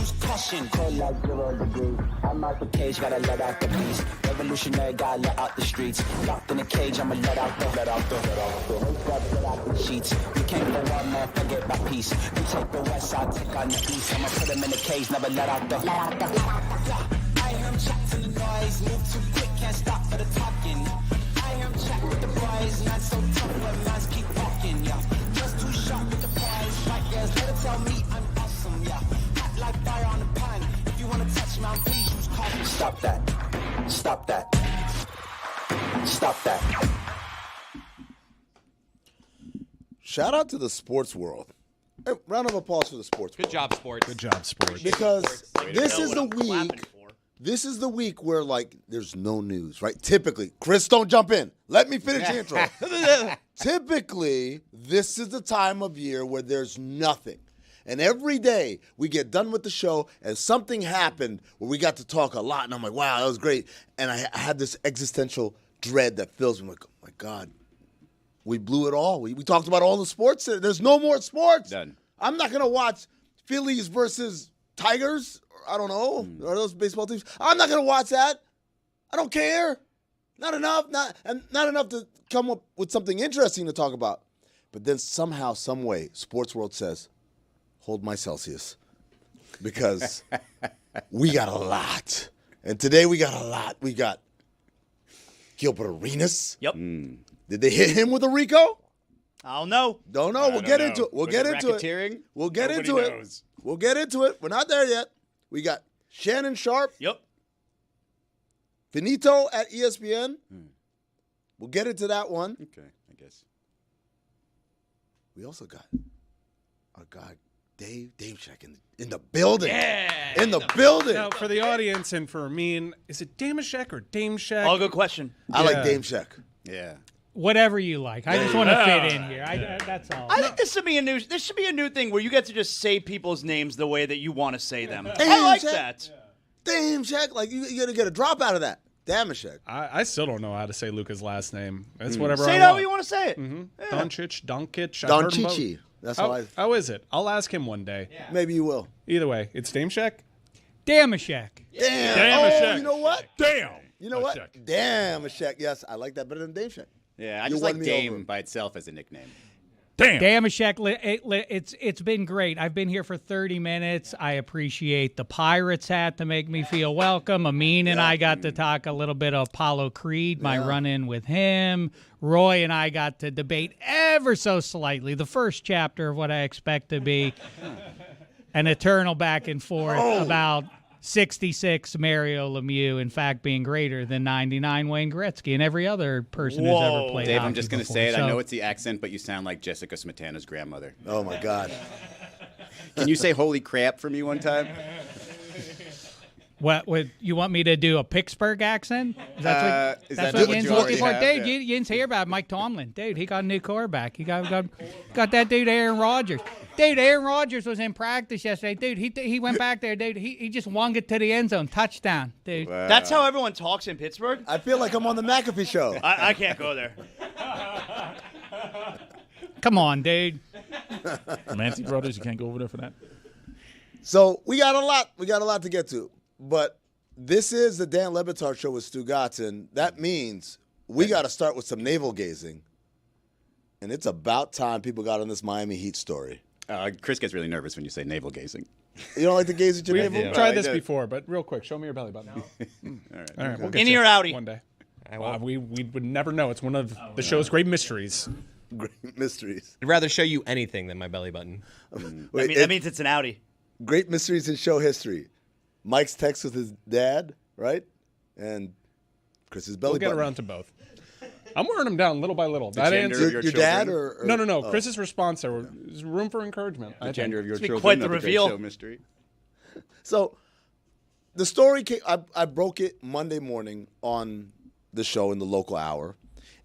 use caution. Cold like 0 degrees. I'm out the cage, gotta let out the beast. Revolutionary, gotta let out the streets. Locked in a cage, I'ma let out the sheets. We came for one man, forget my peace. We take the west side, take on the east. I'ma put him in the cage, never let out the. I hear him chat to the noise, move too quick, can't stop for the talking. I hear him chat with the boys, not so tough, but minds keep walking, yeah. Just too sharp with the prize, right guys, let it tell me I'm awesome, yeah. Hot like fire on the pan, if you wanna touch me, please use caution. Stop that, stop that, stop that. Shout out to the sports world. Hey, round of applause for the sports world. Good job, sports. Good job, sports. Because this is the week. This is the week where, like, there's no news, right? Typically, Chris, don't jump in. Let me finish the intro. Typically, this is the time of year where there's nothing. And every day we get done with the show and something happened where we got to talk a lot. And I'm like, wow, that was great. And I had this existential dread that fills me. I'm like, oh, my God. We blew it all. We talked about all the sports. There's no more sports. Done. I'm not going to watch Phillies versus Tigers. I don't know. Are those baseball teams? I'm not going to watch that. I don't care. Not enough. Not enough to come up with something interesting to talk about. But then somehow, some way, Sports World says, hold my Celsius. Because we got a lot. And today we got a lot. We got Gilbert Arenas. Yep. Did they hit him with a RICO? I don't know. Don't know. We'll get into it. We'll get into it. We'll get into it. We'll get into it. We're not there yet. We got Shannon Sharpe. Yep. Finito at ESPN. We'll get into that one. Okay, I guess. We also got our guy, Dameshek in the building. Yeah. In the building. Now, for the audience and for me, is it Dameshek or Dameshek? All good question. I like Dameshek. Yeah. Whatever you like. I just want to fit in here. That's all. I think this should be a new thing where you get to just say people's names the way that you want to say them. Dameshek. I like that. Dameshek. Like, you got to get a drop out of that. Dameshek. I still don't know how to say Luca's last name. It's whatever Say I it how want. you want to say it. Yeah. Doncic. Doncic. That's how How is it? I'll ask him one day. Yeah. Maybe you will. Either way, it's Dameshek. Dameshek. Damn. Dameshek. Oh, you know what? Damn. You know what? Dameshek. Yes, I like that better than Dameshek. Yeah, I just like Dame by itself as a nickname. Dameshek, it's been great. I've been here for 30 minutes. I appreciate the Pirates hat to make me feel welcome. Amin and I got to talk a little bit of Apollo Creed, my run-in with him. Roy and I got to debate ever so slightly the first chapter of what I expect to be an eternal back and forth about 66 Mario Lemieux, in fact, being greater than 99 Wayne Gretzky and every other person who's ever played Dave, hockey I'm just going to before. say it. So, I know it's the accent, but you sound like Jessica Smetana's grandmother. Oh, my God. Can you say holy crap for me one time? What you want me to do a Pittsburgh accent? Is that what what Yin's you looking already for? have? Dude, Yeah. Yin's hear about Mike Tomlin. Dude, he got a new quarterback. He got that dude Aaron Rodgers. Dude, Aaron Rodgers was in practice yesterday. Dude, he went back there. Dude, he just wung it to the end zone. Touchdown, dude. Wow. That's how everyone talks in Pittsburgh? I feel like I'm on the McAfee show. I can't go there. Come on, dude. Mancy Brothers, you can't go over there for that. So we got a lot. We got a lot to get to. But this is the Dan Le Batard Show with Stugotz, and that means we got to start with some navel gazing. And it's about time people got on this Miami Heat story. Chris gets really nervous when you say navel gazing. You don't like to gaze at your navel? We've tried this before, but real quick, show me your belly button. All right. We'll get Innie you or outie? one day. We would never know. It's one of the show's great mysteries. Great mysteries. I'd rather show you anything than my belly button. Wait, that means it's an outie. Great mysteries in show history. Mike's text with his dad, right? And Chris's belly We'll get button. around to both. I'm wearing them down little by little. The gender of Your dad or No. Chris's response there was room for encouragement. The gender of your be children. quite the of Great reveal. Show mystery. So the story came, I broke it Monday morning on the show in the local hour.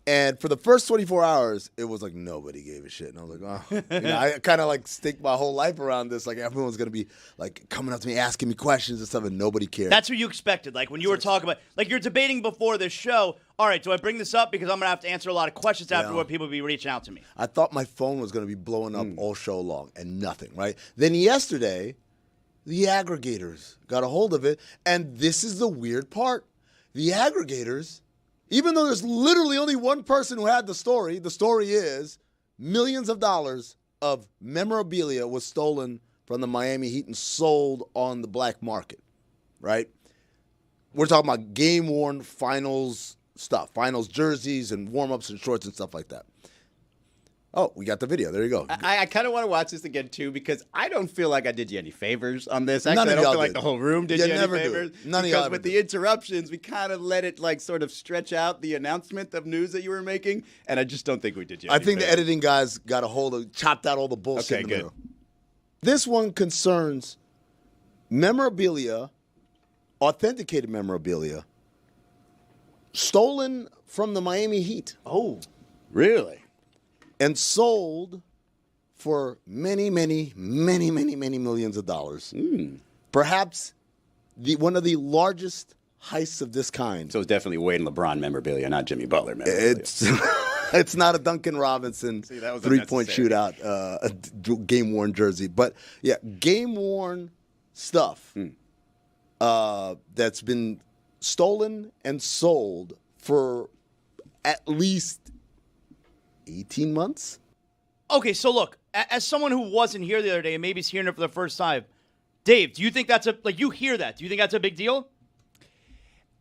And for the first 24 hours, it was like nobody gave a shit. And I was like, oh. I kind of like staked my whole life around this. Like everyone's going to be like coming up to me, asking me questions and stuff, and nobody cared. That's what you expected. Like when you were talking about, like you're debating before this show, all right, do I bring this up? Because I'm going to have to answer a lot of questions afterward. People will be reaching out to me. I thought my phone was going to be blowing up all show long and nothing, right? Then yesterday, the aggregators got a hold of it. And this is the weird part. The aggregators, even though there's literally only one person who had the story is millions of dollars of memorabilia was stolen from the Miami Heat and sold on the black market, right? We're talking about game-worn finals stuff, finals jerseys and warm-ups and shorts and stuff like that. Oh, we got the video. There you go. I kind of want to watch this again, too, because I don't feel like I did you any favors on this. None Actually, of I don't y'all feel like did. the whole room did You you any never do. favors. None of y'all because ever with do. the interruptions, we kind of let it like sort of stretch out the announcement of news that you were making, and I just don't think we did you I any think the favors. editing guys got a hold of, chopped out all the bullshit Okay, in the good. middle. This one concerns memorabilia, authenticated memorabilia, stolen from the Miami Heat. Oh. Really? And sold for many, many, many, many, many millions of dollars. Perhaps one of the largest heists of this kind. So it's definitely Wade and LeBron memorabilia, not Jimmy Butler memorabilia. It's not a Duncan Robinson that was three-point unnecessary. shootout game-worn jersey. But, yeah, game-worn stuff that's been stolen and sold for at least 18 months. Okay, so look, as someone who wasn't here the other day and maybe is hearing it for the first time, Dave, do you think that's you hear that? Do you think that's a big deal?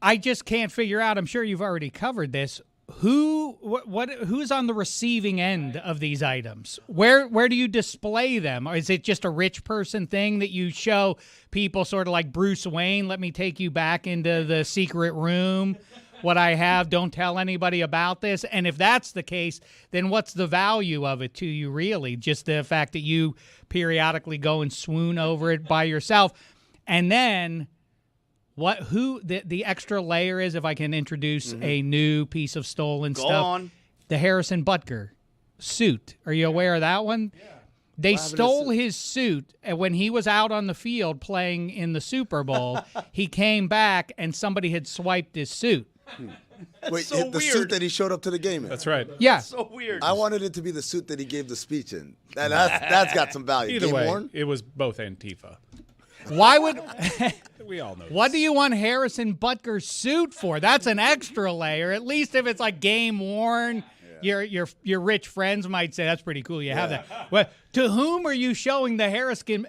I just can't figure out. I'm sure you've already covered this. Who's on the receiving end of these items? Where do you display them? Or is it just a rich person thing that you show people sort of like Bruce Wayne? Let me take you back into the secret room. What I have, don't tell anybody about this. And if that's the case, then what's the value of it to you, really? Just the fact that you periodically go and swoon over it by yourself. And then the extra layer is, if I can introduce a new piece of stolen Go stuff. on. The Harrison Butker suit. Are you aware of that one? Yeah. They stole his suit when he was out on the field playing in the Super Bowl. He came back and somebody had swiped his suit. Wait, so the weird. suit that he showed up to the game in. That's right. Yeah. So weird. I wanted it to be the suit that he gave the speech in. That's got some value. Either Game way, worn? it was both Antifa. Why would We all know. What do you want Harrison Butker's suit for? That's an extra layer. At least if it's like game worn, your rich friends might say that's pretty cool. You have that. Well, to whom are you showing the Harrison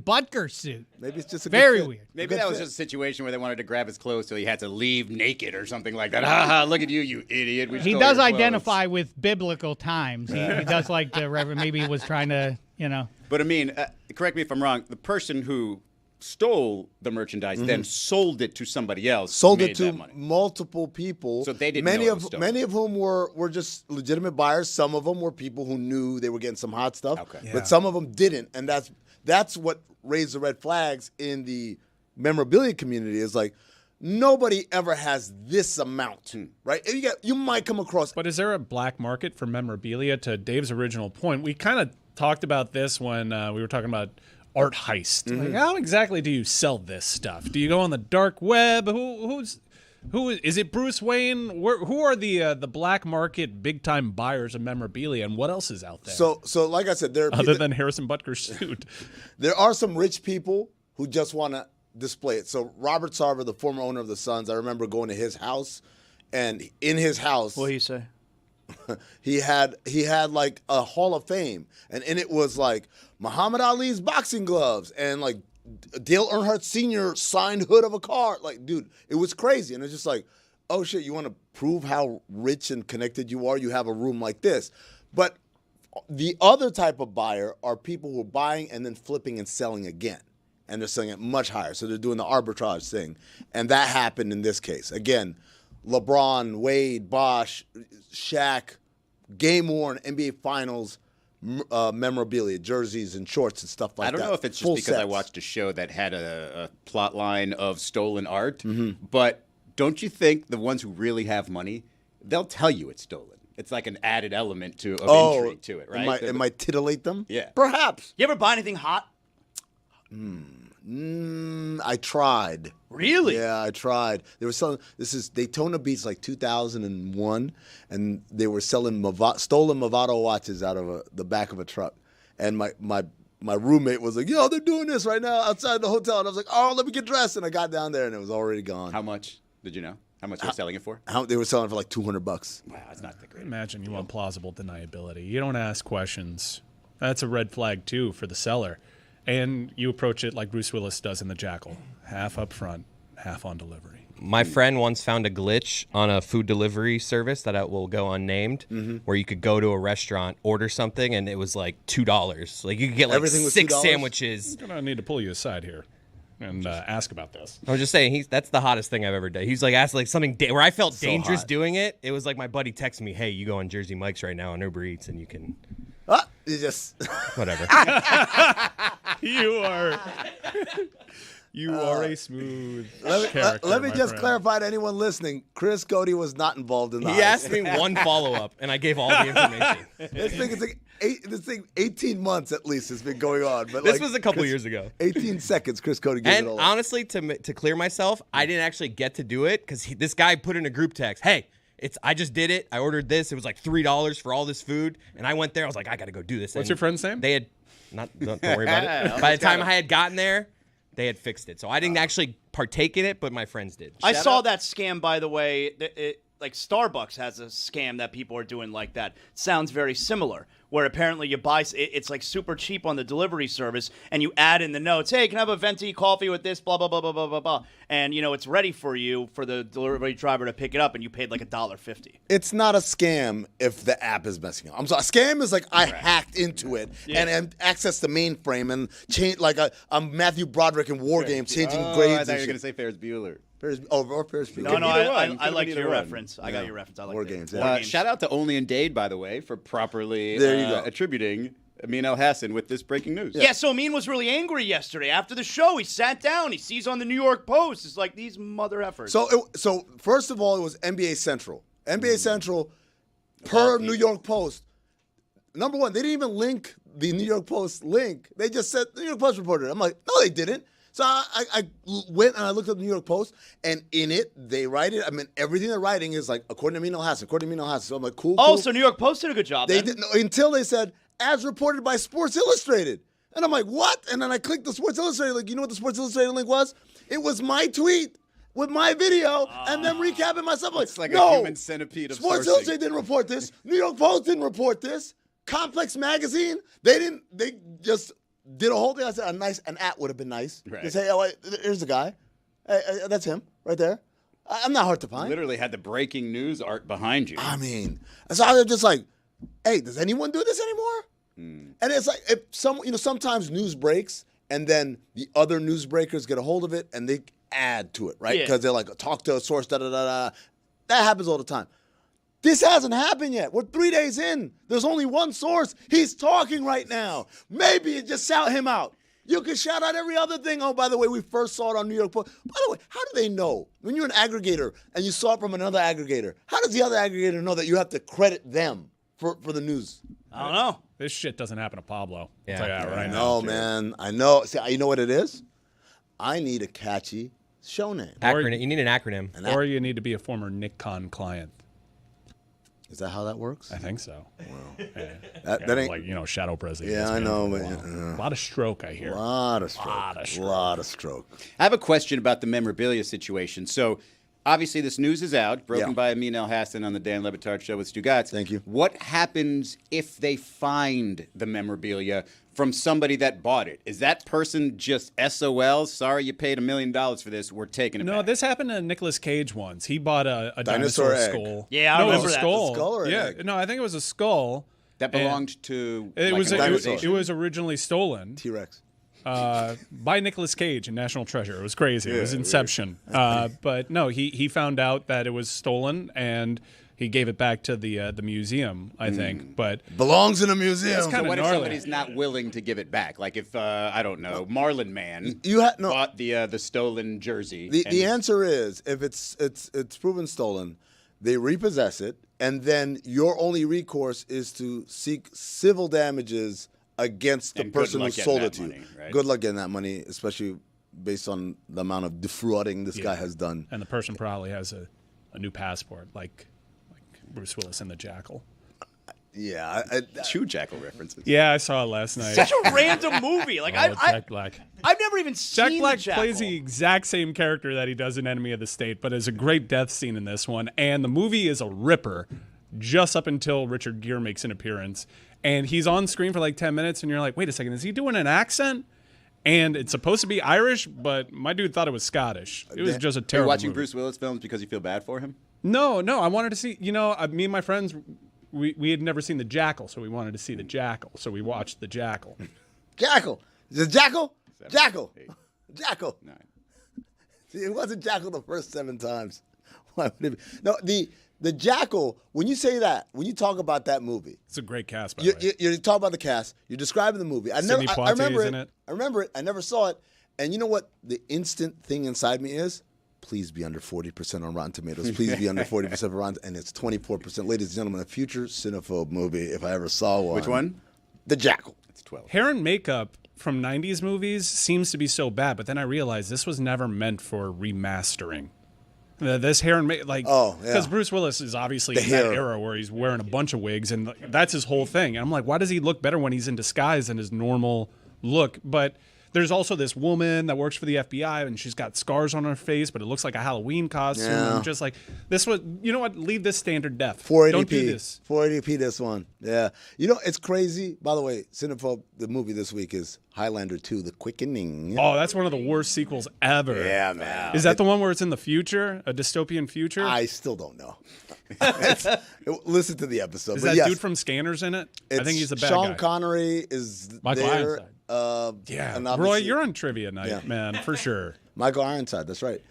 Butker suit? Maybe it's just a Very good fit. weird. Maybe that was just a situation where they wanted to grab his clothes so he had to leave naked or something like that. Ha ha, look at you, you idiot. We He stole does your clothes. identify with biblical times. He does like the Reverend. Maybe he was trying to, But I mean, correct me if I'm wrong, the person who stole the merchandise then sold it to somebody else. who Sold made it to that money. multiple people. So they didn't many know it of was stolen. many of whom were just legitimate buyers. Some of them were people who knew they were getting some hot stuff. Okay. Yeah. But some of them didn't, and that's what raised the red flags in the memorabilia community. Is like nobody ever has this amount, right? You might come across. But is there a black market for memorabilia? To Dave's original point, we kind of talked about this when we were talking about art heist. Like, how exactly do you sell this stuff? Do you go on the dark web? Who is it? Bruce Wayne? Who are the black market big time buyers of memorabilia, and what else is out there? So like I said, other than Harrison Butker's suit. there are some rich people who just want to display it. So Robert Sarver, the former owner of the Suns, I remember going to his house, and in his house, What do you say? he had like a Hall of Fame, and in it was like Muhammad Ali's boxing gloves and like Dale Earnhardt Sr. signed hood of a car. Like, dude, it was crazy. And it's just like, oh shit, you want to prove how rich and connected you are? You have a room like this. But the other type of buyer are people who are buying and then flipping and selling again. And they're selling it much higher. So they're doing the arbitrage thing. And that happened in this case. Again, LeBron, Wade, Bosh, Shaq, game-worn NBA Finals memorabilia, jerseys and shorts and stuff like that. I don't know if it's just Full because I sets. watched a show that had a plot line of stolen art, but don't you think the ones who really have money, they'll tell you it's stolen? It's like an added element of intrigue to it, right? It might titillate them? Yeah. Perhaps. You ever buy anything hot? I tried. Really? Yeah, I tried. They were selling. This is Daytona Beach, like 2001, and they were selling stolen Movado watches out of the back of a truck. And my my roommate was like, yo, they're doing this right now outside the hotel. And I was like, oh, let me get dressed. And I got down there, and it was already gone. How much did you know? How much they were selling it for? They were selling for like $200. Wow, that's not that great. Imagine you want plausible deniability. You don't ask questions. That's a red flag, too, for the seller. And you approach it like Bruce Willis does in The Jackal. Half up front, half on delivery. My friend once found a glitch on a food delivery service that will go unnamed, where you could go to a restaurant, order something, and it was like $2. Like you could get like Everything was six $2? sandwiches. I'm going to need to pull you aside here and ask about this. I was just saying, that's the hottest thing I've ever done. He's like asked like something where I felt So dangerous hot. doing it. It was like my buddy texted me, "Hey, you go on Jersey Mike's right now on Uber Eats, and you can You just whatever." You are a smooth let character, me my just friend. clarify to anyone listening. Chris Cody was not involved in the He heist. asked me one follow-up, and I gave all the information. This thing 18 months at least has been going on. But This like, was a couple Chris- years ago. 18 seconds, Chris Cody gave And it all. honestly, to clear myself, I didn't actually get to do it because this guy put in a group text, "Hey, I just did it. I ordered this. It was like $3 for all this food." And I went there. I was like, "I got to go do this." What's And your friend's name? They had don't worry about it. By the time I had gotten there, they had fixed it. So I didn't actually partake in it, but my friends did. I saw that scam, by the way. Like Starbucks has a scam that people are doing like that. Sounds very similar. Where apparently you buy, it's like super cheap on the delivery service, and you add in the notes, "Hey, can I have a venti coffee with this, blah, blah, blah, blah, blah, blah, blah." And, it's ready for you for the delivery driver to pick it up, and you paid like $1.50. It's not a scam if the app is messing up. I'm sorry. A scam is like I hacked into it and accessed the mainframe and changed like I'm Matthew Broderick in War Games changing grades. I thought and you were shit. going to say Ferris Bueller. Or Ferris Bueller. No, either one. I Could've like been your either one. reference. I got your reference. I like War that. Games, War yeah. Games. Shout out to Only and Dade, by the way, for properly There you go. attributing Amin El-Hassan with this breaking news. Yeah, so Amin was really angry yesterday. After the show, he sat down. He sees on the New York Post. It's like, these mother effers. So first of all, it was NBA Central. NBA Central, per New York Post. Number one, they didn't even link the New York Post link. They just said the New York Post reported it. I'm like, no, they didn't. So I went and I looked up the New York Post, and in it, they write it. I mean, everything they're writing is like, according to Amin El-Hassan, according to Amin El-Hassan. So I'm like, cool. so New York Post did a good job. They then. didn't until they said, as reported by Sports Illustrated. And I'm like, what? And then I clicked the Sports Illustrated link. You know what the Sports Illustrated link was? It was my tweet with my video and then recapping myself. I'm It's like no, a human centipede of Sports sourcing. Illustrated didn't report this. New York Post didn't report this. Complex Magazine, they just did a whole thing. I said, an at would have been nice. Right. Just say, here's the guy. Hey, that's him right there. I'm not hard to find. Literally had the breaking news art behind you. I mean, so I was just like, hey, does anyone do this anymore? And it's like if sometimes news breaks and then the other newsbreakers get a hold of it and they add to it, right? Yeah. Because they're like, talk to a source, da da da da. That happens all the time. This hasn't happened yet. We're 3 days in. There's only one source. He's talking right now. Maybe you just shout him out. You can shout out every other thing. Oh, by the way, we first saw it on New York Post. By the way, how do they know? When you're an aggregator and you saw it from another aggregator, how does the other aggregator know that you have to credit them for the news? I don't know. This shit doesn't happen to Pablo. Yeah. I'll tell you that right now. No, man. I know. See, you know what it is? I need a catchy show name. Acronym. You need an acronym. Or you need to be a former Nick-Con client. Is that how that works? I think so. That ain't. Like, Shadow President. Yeah, I know. But, A lot of stroke, I hear. a lot of stroke. I have a question about the memorabilia situation. So, obviously, this news is out, broken Yeah. by Amin El-Hassan on the Dan Le Batard Show with Stugotz. Thank you. What happens if they find the memorabilia from somebody that bought it? Is that person just SOL? Sorry, you paid $1 million for this. We're taking it No, back. this happened to Nicolas Cage once. He bought a Dinosaur dinosaur egg. skull. Yeah, I no, it remember was a that. skull. The skull or an yeah, egg? no, I think it was a skull. That belonged to It like was an it, organization. was originally stolen T-Rex. by Nicolas Cage in National Treasure. It was crazy. It was Inception. But no, he found out that it was stolen and he gave it back to the museum, I think. But Belongs in a museum. That's So kinda what if gnarly. somebody's not willing to give it back? Like if I don't know, Marlin Man bought the stolen jersey. The answer is if it's proven stolen, they repossess it, and then your only recourse is to seek civil damages against the And good person who luck getting sold that it to you. money, right? Good luck getting that money, especially based on the amount of defrauding this guy has done. and the person probably has a new passport, like Bruce Willis in The Jackal. Yeah. Two Jackal references. Yeah, I saw it last night. Such a random movie. Like Jack Black. I've never even Jack seen Black the Jackal. plays the exact same character that he does in Enemy of the State, but there's a great death scene in this one, and the movie is a ripper just up until Richard Gere makes an appearance. And he's on screen for like 10 minutes, and you're like, wait a second, is he doing an accent? And it's supposed to be Irish, but my dude thought it was Scottish. It was just a Are you terrible watching movie. Bruce Willis films because you feel bad for him? No, I wanted to see, me and my friends, we had never seen The Jackal, so we wanted to see The Jackal. So we watched The Jackal. Jackal. Is it Jackal? 7, Jackal. 8, Jackal. 9. See, it wasn't Jackal the first 7 times. Why would it be? No, the Jackal, when you say that, when you talk about that movie, It's a great cast, by the way. you're talking about the cast, you're describing the movie. I Sidney remember Poitier's it. in it. I remember it. I never saw it. And you know what the instant thing inside me is? Please be under 40% on Rotten Tomatoes. Please be under 40% on Rotten, and it's 24%. Ladies and gentlemen, a future cinephobe movie, if I ever saw one. Which one? The Jackal. It's 12. Hair and makeup from 90s movies seems to be so bad, but then I realized this was never meant for remastering. This hair and makeup, because Bruce Willis is obviously in that era where he's wearing a bunch of wigs, and that's his whole thing. And I'm like, why does he look better when he's in disguise than his normal look? But there's also this woman that works for the FBI, and she's got scars on her face, but it looks like a Halloween costume. Yeah. I'm just like, this was, you know what? Leave this standard depth. 480p. Don't do this. 480p this one. Yeah. You know, it's crazy. By the way, Cinephobe, the movie this week is Highlander 2, The Quickening. Oh, that's one of the worst sequels ever. Yeah, man. Is that the one where it's in the future, a dystopian future? I still don't know. Listen to the episode. Is but that yes, dude from Scanners in it? I think he's a bad Sean guy. Connery is Michael there. Ironside. Yeah, and Roy, obviously- you're on trivia night, man, for sure. Michael Ironside, that's right.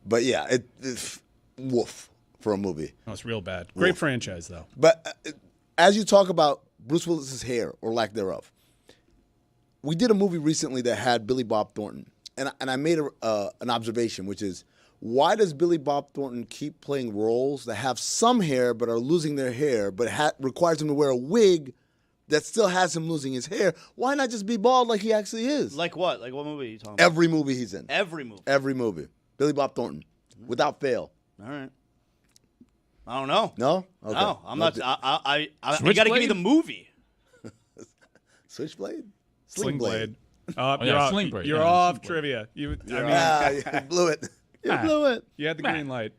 But yeah, it's woof for a movie. Oh, it's real bad. Great franchise, though. But as you talk about Bruce Willis's hair or lack thereof, we did a movie recently that had Billy Bob Thornton, and I made an observation, which is why does Billy Bob Thornton keep playing roles that have some hair but are losing their hair, but requires him to wear a wig that still has him losing his hair? Why not just be bald like he actually is? Like what? Like what movie are you talking about? Every movie he's in. Every movie. Every movie. Billy Bob Thornton, without fail. All right. I don't know. No? Okay. No, I'm not. I you got to give me Switchblade? the movie. Switchblade? Sling Blade. Sling Blade. You're Yeah, off Sling Blade. trivia. You blew it. You blew it. you had the green light.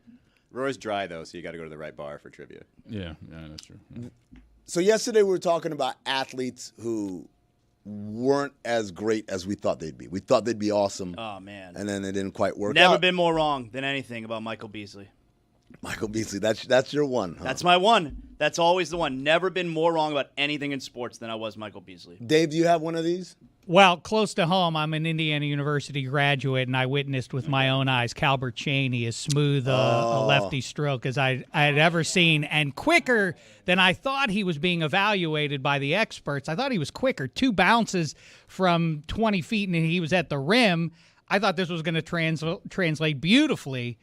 Roy's dry, though, so you got to go to the right bar for trivia. Yeah, that's true. So yesterday we were talking about athletes who weren't as great as we thought they'd be. We thought they'd be awesome. Oh man. And then it didn't quite work Never out. been more wrong than anything about Michael Beasley. Michael Beasley, that's your one, huh? That's my one. That's always the one. Never been more wrong about anything in sports than I was Michael Beasley. Dave, do you have one of these? Well, close to home, I'm an Indiana University graduate, and I witnessed with my own eyes Calbert Cheaney as smooth a lefty stroke as I had ever seen, and quicker than I thought he was being evaluated by the experts. I thought he was quicker. 2 bounces from 20 feet, and he was at the rim. I thought this was going to translate beautifully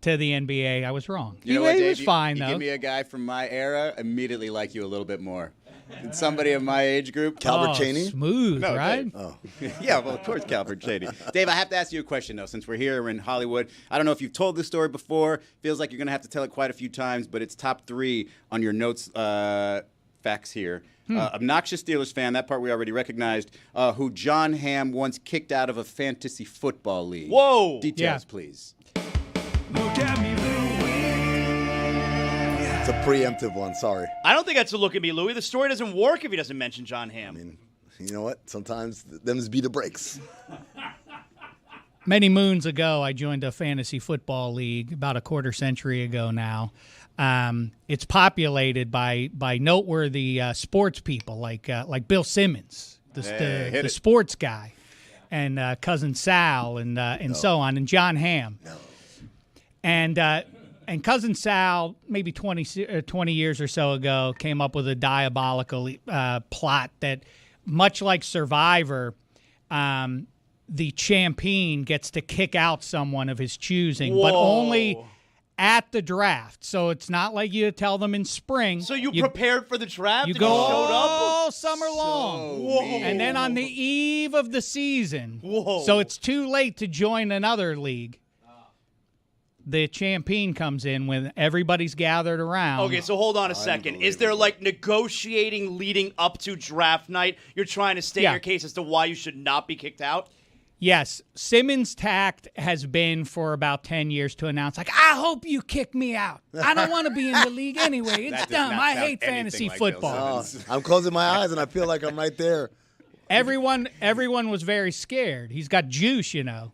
to the NBA. I was wrong. You know what, he Dave? was fine, you though. give me a guy from my era, immediately like you a little bit more. And somebody of my age group. Calbert Cheaney? Smooth, No, right? Dave. Yeah, well, of course, Calvert Shady. Dave, I have to ask you a question, though, since we're here in Hollywood. I don't know if you've told this story before. Feels like you're going to have to tell it quite a few times, but it's top 3 on your notes facts here. Obnoxious Steelers fan, that part we already recognized, who John Hamm once kicked out of a fantasy football league. Whoa! Details, Yeah. please. It's a preemptive one, sorry. I don't think that's a look at me, Louie. The story doesn't work if he doesn't mention John Hamm. I mean, you know what? Sometimes them's be the breaks. Many moons ago, I joined a fantasy football league about a quarter century ago now. It's populated by noteworthy sports people like Bill Simmons, the sports guy, and Cousin Sal, and so on, and John Hamm. And Cousin Sal, maybe 20 years or so ago, came up with a diabolical plot that, much like Survivor, the champion gets to kick out someone of his choosing, but only at the draft. So it's not like you tell them in spring. So you prepared for the draft? You and go you showed up? all summer long. And then on the eve of the season, so it's too late to join another league. the champion comes in when everybody's gathered around. Okay, so hold on a second. Is there like negotiating leading up to draft night? You're trying to state your case as to why you should not be kicked out? Yes, Simmons' tact has been for about 10 years to announce, like, I hope you kick me out. I don't want to be in the league anyway. It's dumb. I hate fantasy football. I'm closing my eyes and I feel like I'm right there. Everyone was very scared. He's got juice, you know.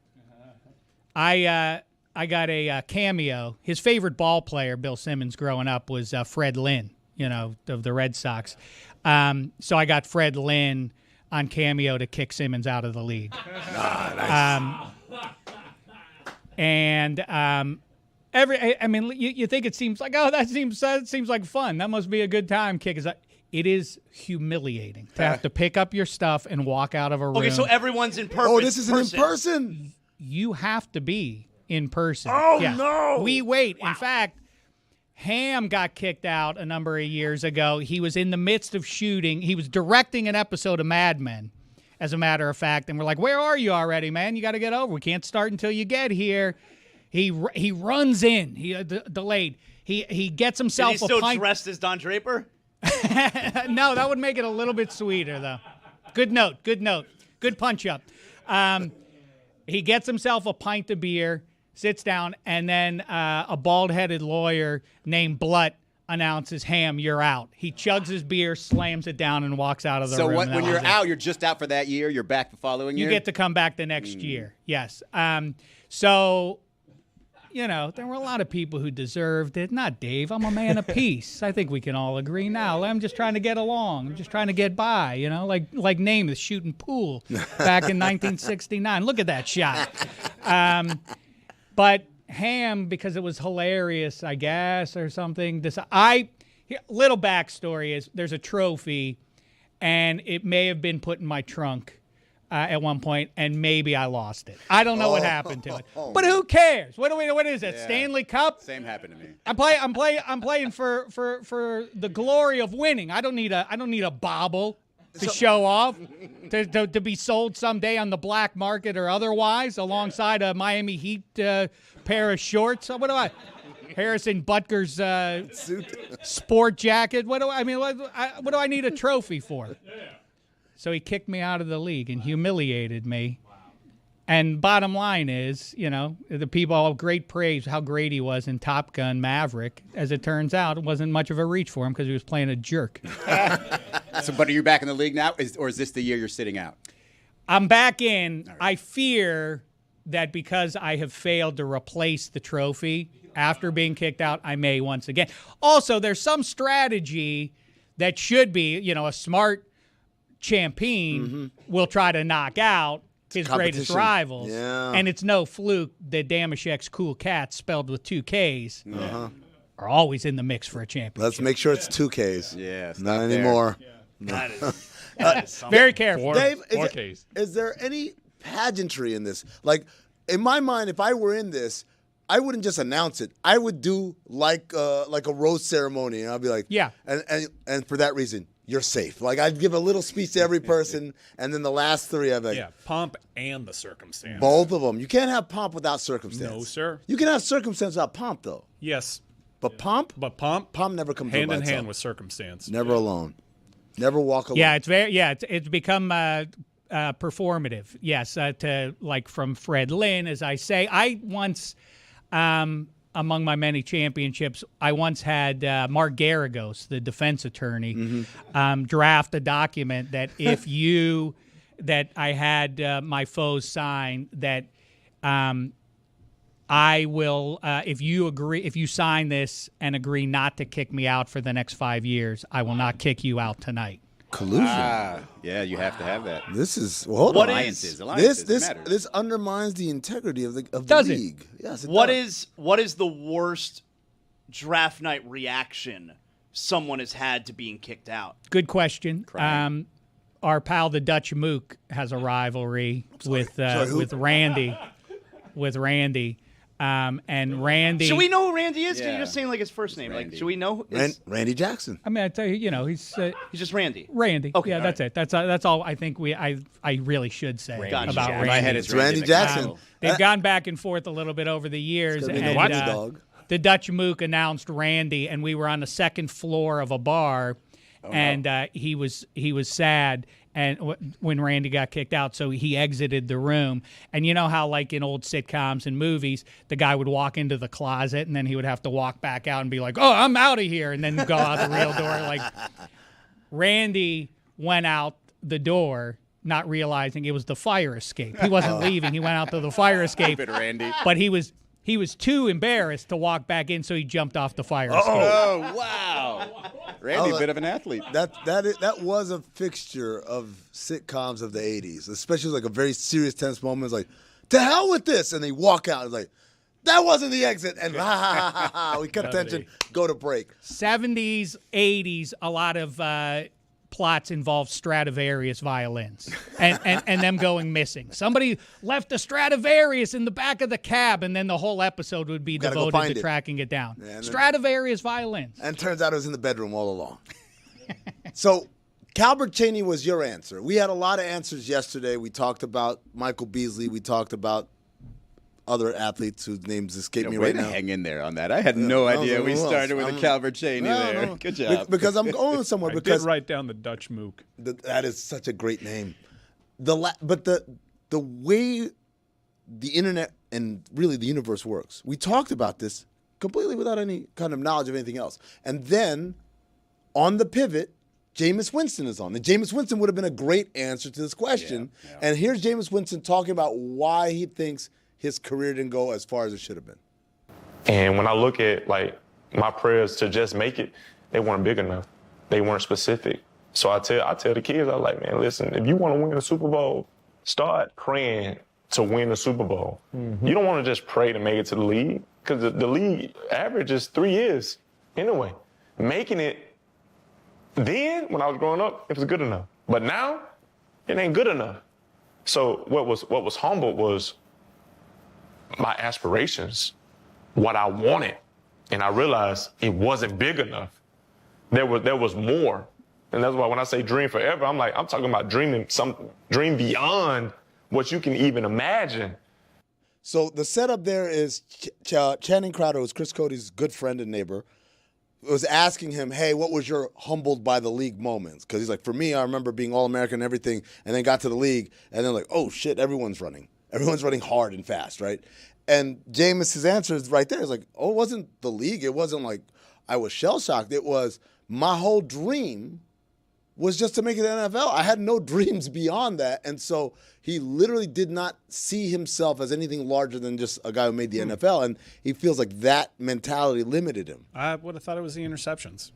I got a cameo. His favorite ball player, Bill Simmons, growing up was Fred Lynn, you know, of the Red Sox. So I got Fred Lynn on cameo to kick Simmons out of the league. Nice. You think it seems like, oh, that seems like fun. That must be a good time. It is humiliating to have to pick up your stuff and walk out of a room. Okay, so everyone's in person. Oh, this is in person. You have to be in person. Oh, no. We wait. Wow. In fact, Hamm got kicked out a number of years ago. He was in the midst of shooting. He was directing an episode of Mad Men, as a matter of fact. And we're like, where are you already, man? You got to get over. We can't start until you get here. He runs in. He delayed. He gets himself Is he still dressed as Don Draper? No, that would make it a little bit sweeter, though. Good note. Good punch up. He gets himself a pint of beer, sits down, and then a bald-headed lawyer named Blutt announces, Hamm, you're out. He chugs his beer, slams it down, and walks out of the room. So when you're out, you're just out for that year? You're back the following year? You get to come back the next year, yes. So, you know, there were a lot of people who deserved it. Not Dave. I'm a man of peace. I think we can all agree now. I'm just trying to get along. I'm just trying to get by, you know, like Namath shooting pool back in 1969. Look at that shot. But Hamm, because it was hilarious, I guess, or something. Little backstory is there's a trophy, and it may have been put in my trunk at one point, and maybe I lost it. I don't know what happened to it, but who cares? What is it? Yeah. Stanley Cup? Same happened to me. I'm playing for the glory of winning. I don't need a bauble to show off, to be sold someday on the black market or otherwise, alongside a Miami Heat pair of shorts. What do I? Harrison Butker's sport jacket. What do I need a trophy for? So he kicked me out of the league and humiliated me. And bottom line is, you know, the people all great praise how great he was in Top Gun Maverick. As it turns out, it wasn't much of a reach for him because he was playing a jerk. But are you back in the league now, or is this the year you're sitting out? I'm back in. Right. I fear that because I have failed to replace the trophy after being kicked out, I may once again. Also, there's some strategy that should be, you know, a smart champion will try to knock out his greatest rivals. Yeah. And it's no fluke that Dameshek's Cool Cats, spelled with 2 Ks, are always in the mix for a championship. Let's make sure it's 2 Ks. Yeah, not anymore. Yeah. That is very careful. Dave, 4 Ks. Is there any pageantry in this? Like, in my mind, if I were in this, I wouldn't just announce it. I would do like a rose ceremony, and I'd be like, yeah. And for that reason, you're safe. Like, I'd give a little speech to every person, and then the last 3, I'd be like, yeah, pomp and the circumstance. Both of them. You can't have pomp without circumstance. No, sir. You can have circumstance without pomp, though. Yes. But pomp? But pomp Never comes hand in itself. hand with circumstance. Never alone. Never walk alone. Yeah, it's become performative. Yes, to like from Fred Lynn, as I say. I once, among my many championships, I once had Mark Garagos, the defense attorney, draft a document that that I had my foes sign that I will, if you sign this and agree not to kick me out for the next 5 years, I will not kick you out tonight. Collusion. Yeah, you have to have that. This is alliances. This undermines the integrity of the league. Yes, it does. What is the worst draft night reaction someone has had to being kicked out? Good question. Our pal the Dutch Mook has a rivalry with Randy. and Randy. Should we know who Randy is? Yeah. You're just saying like his first name. Randy. Like, should we know? Randy Jackson. I mean, I tell you, he's He's just Randy. Randy. Okay, Yeah, all that's it. That's all I think I really should say Gotcha. about Yeah, Randy. In my head, it's Randy the Jackson. Castle. They've gone back and forth a little bit over the years, gonna be the and watchdog. the Dutch Mook announced Randy, and we were on the second floor of a bar, and he was sad. And when Randy got kicked out, so he exited the room. And you know how, like in old sitcoms and movies, the guy would walk into the closet and then he would have to walk back out and be like, "Oh, I'm out of here," and then go out the real door. Like Randy went out the door, not realizing it was the fire escape. He wasn't leaving. He went out to the fire escape. Stupid Randy. But he was too embarrassed to walk back in, so he jumped off the fire escape. Oh, wow. Randy, a bit of an athlete. That was a fixture of sitcoms of the 80s, especially like a very serious, tense moment. It's like, to hell with this. And they walk out. It's like, that wasn't the exit. And we cut tension, go to break. 70s, 80s, a lot of plots involve Stradivarius violins and them going missing. Somebody left a Stradivarius in the back of the cab, and then the whole episode would be Gotta go devoted find to it. tracking it down. Yeah, and then- Stradivarius violins. And turns out it was in the bedroom all along. So Calbert Cheaney was your answer. We had a lot of answers yesterday. We talked about Michael Beasley. We talked about other athletes whose names escape me Way right to now. hang in there on that. I had no idea we started with a Calvert Cheney there. No. Good job. Because I'm going somewhere. I Because did write down the Dutch Mook. that is such a great name. But the way the internet and really the universe works, we talked about this completely without any kind of knowledge of anything else. And then on the pivot, Jameis Winston is on. And Jameis Winston would have been a great answer to this question. Yeah. And here's Jameis Winston talking about why he thinks his career didn't go as far as it should have been. And when I look at like my prayers to just make it, they weren't big enough. They weren't specific. So I tell the kids, I'm like, man, listen, if you want to win a Super Bowl, start praying to win the Super Bowl. Mm-hmm. You don't want to just pray to make it to the league, because the league average is 3 years anyway. Making it then, when I was growing up, it was good enough. But now, it ain't good enough. So what was humble was my aspirations, what I wanted, and I realized it wasn't big enough. There was more, and that's why when I say dream forever, I'm talking about dream beyond what you can even imagine. So the setup there is Channing Crowder, who's Chris Cody's good friend and neighbor, was asking him, hey, what was your humbled by the league moments? Because he's like, for me, I remember being All-American and everything, and then got to the league, and then like, oh shit, everyone's running. Everyone's running hard and fast, right? And Jameis's answer is right there. It's like, oh, it wasn't the league. It wasn't like I was shell-shocked. It was my whole dream was just to make it in the NFL. I had no dreams beyond that. And so he literally did not see himself as anything larger than just a guy who made the NFL. And he feels like that mentality limited him. I would have thought it was the interceptions.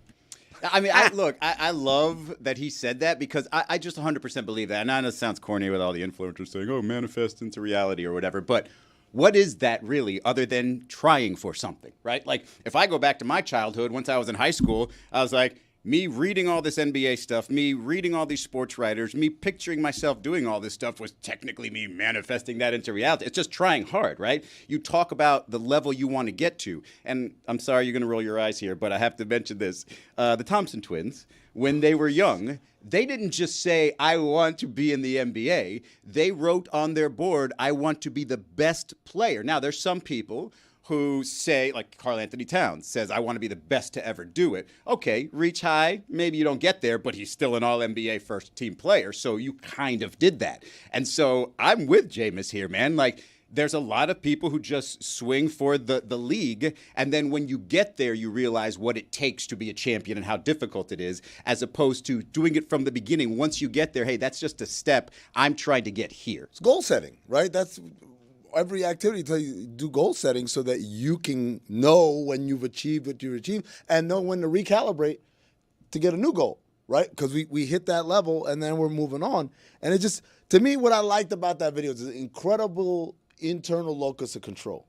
I mean, I love that he said that, because I just 100% believe that. And I know it sounds corny with all the influencers saying, oh, manifest into reality or whatever. But what is that really, other than trying for something, right? Like, if I go back to my childhood, once I was in high school, I was like, me reading all this NBA stuff, me reading all these sports writers, me picturing myself doing all this stuff was technically me manifesting that into reality. It's just trying hard, right? You talk about the level you want to get to. And I'm sorry you're going to roll your eyes here, but I have to mention this. The Thompson twins, when they were young, they didn't just say, I want to be in the NBA. They wrote on their board, I want to be the best player. Now, there's some people who say, like Karl Anthony Towns says, I want to be the best to ever do it. Okay, reach high. Maybe you don't get there, but he's still an all-NBA first-team player, so you kind of did that. And so I'm with Jameis here, man. Like, there's a lot of people who just swing for the league, and then when you get there, you realize what it takes to be a champion and how difficult it is, as opposed to doing it from the beginning. Once you get there, hey, that's just a step. I'm trying to get here. It's goal setting, right? That's every activity tell you do goal setting so that you can know when you've achieved what you've achieved and know when to recalibrate to get a new goal, right? Because we hit that level and then we're moving on. And it just, to me, what I liked about that video is an incredible internal locus of control.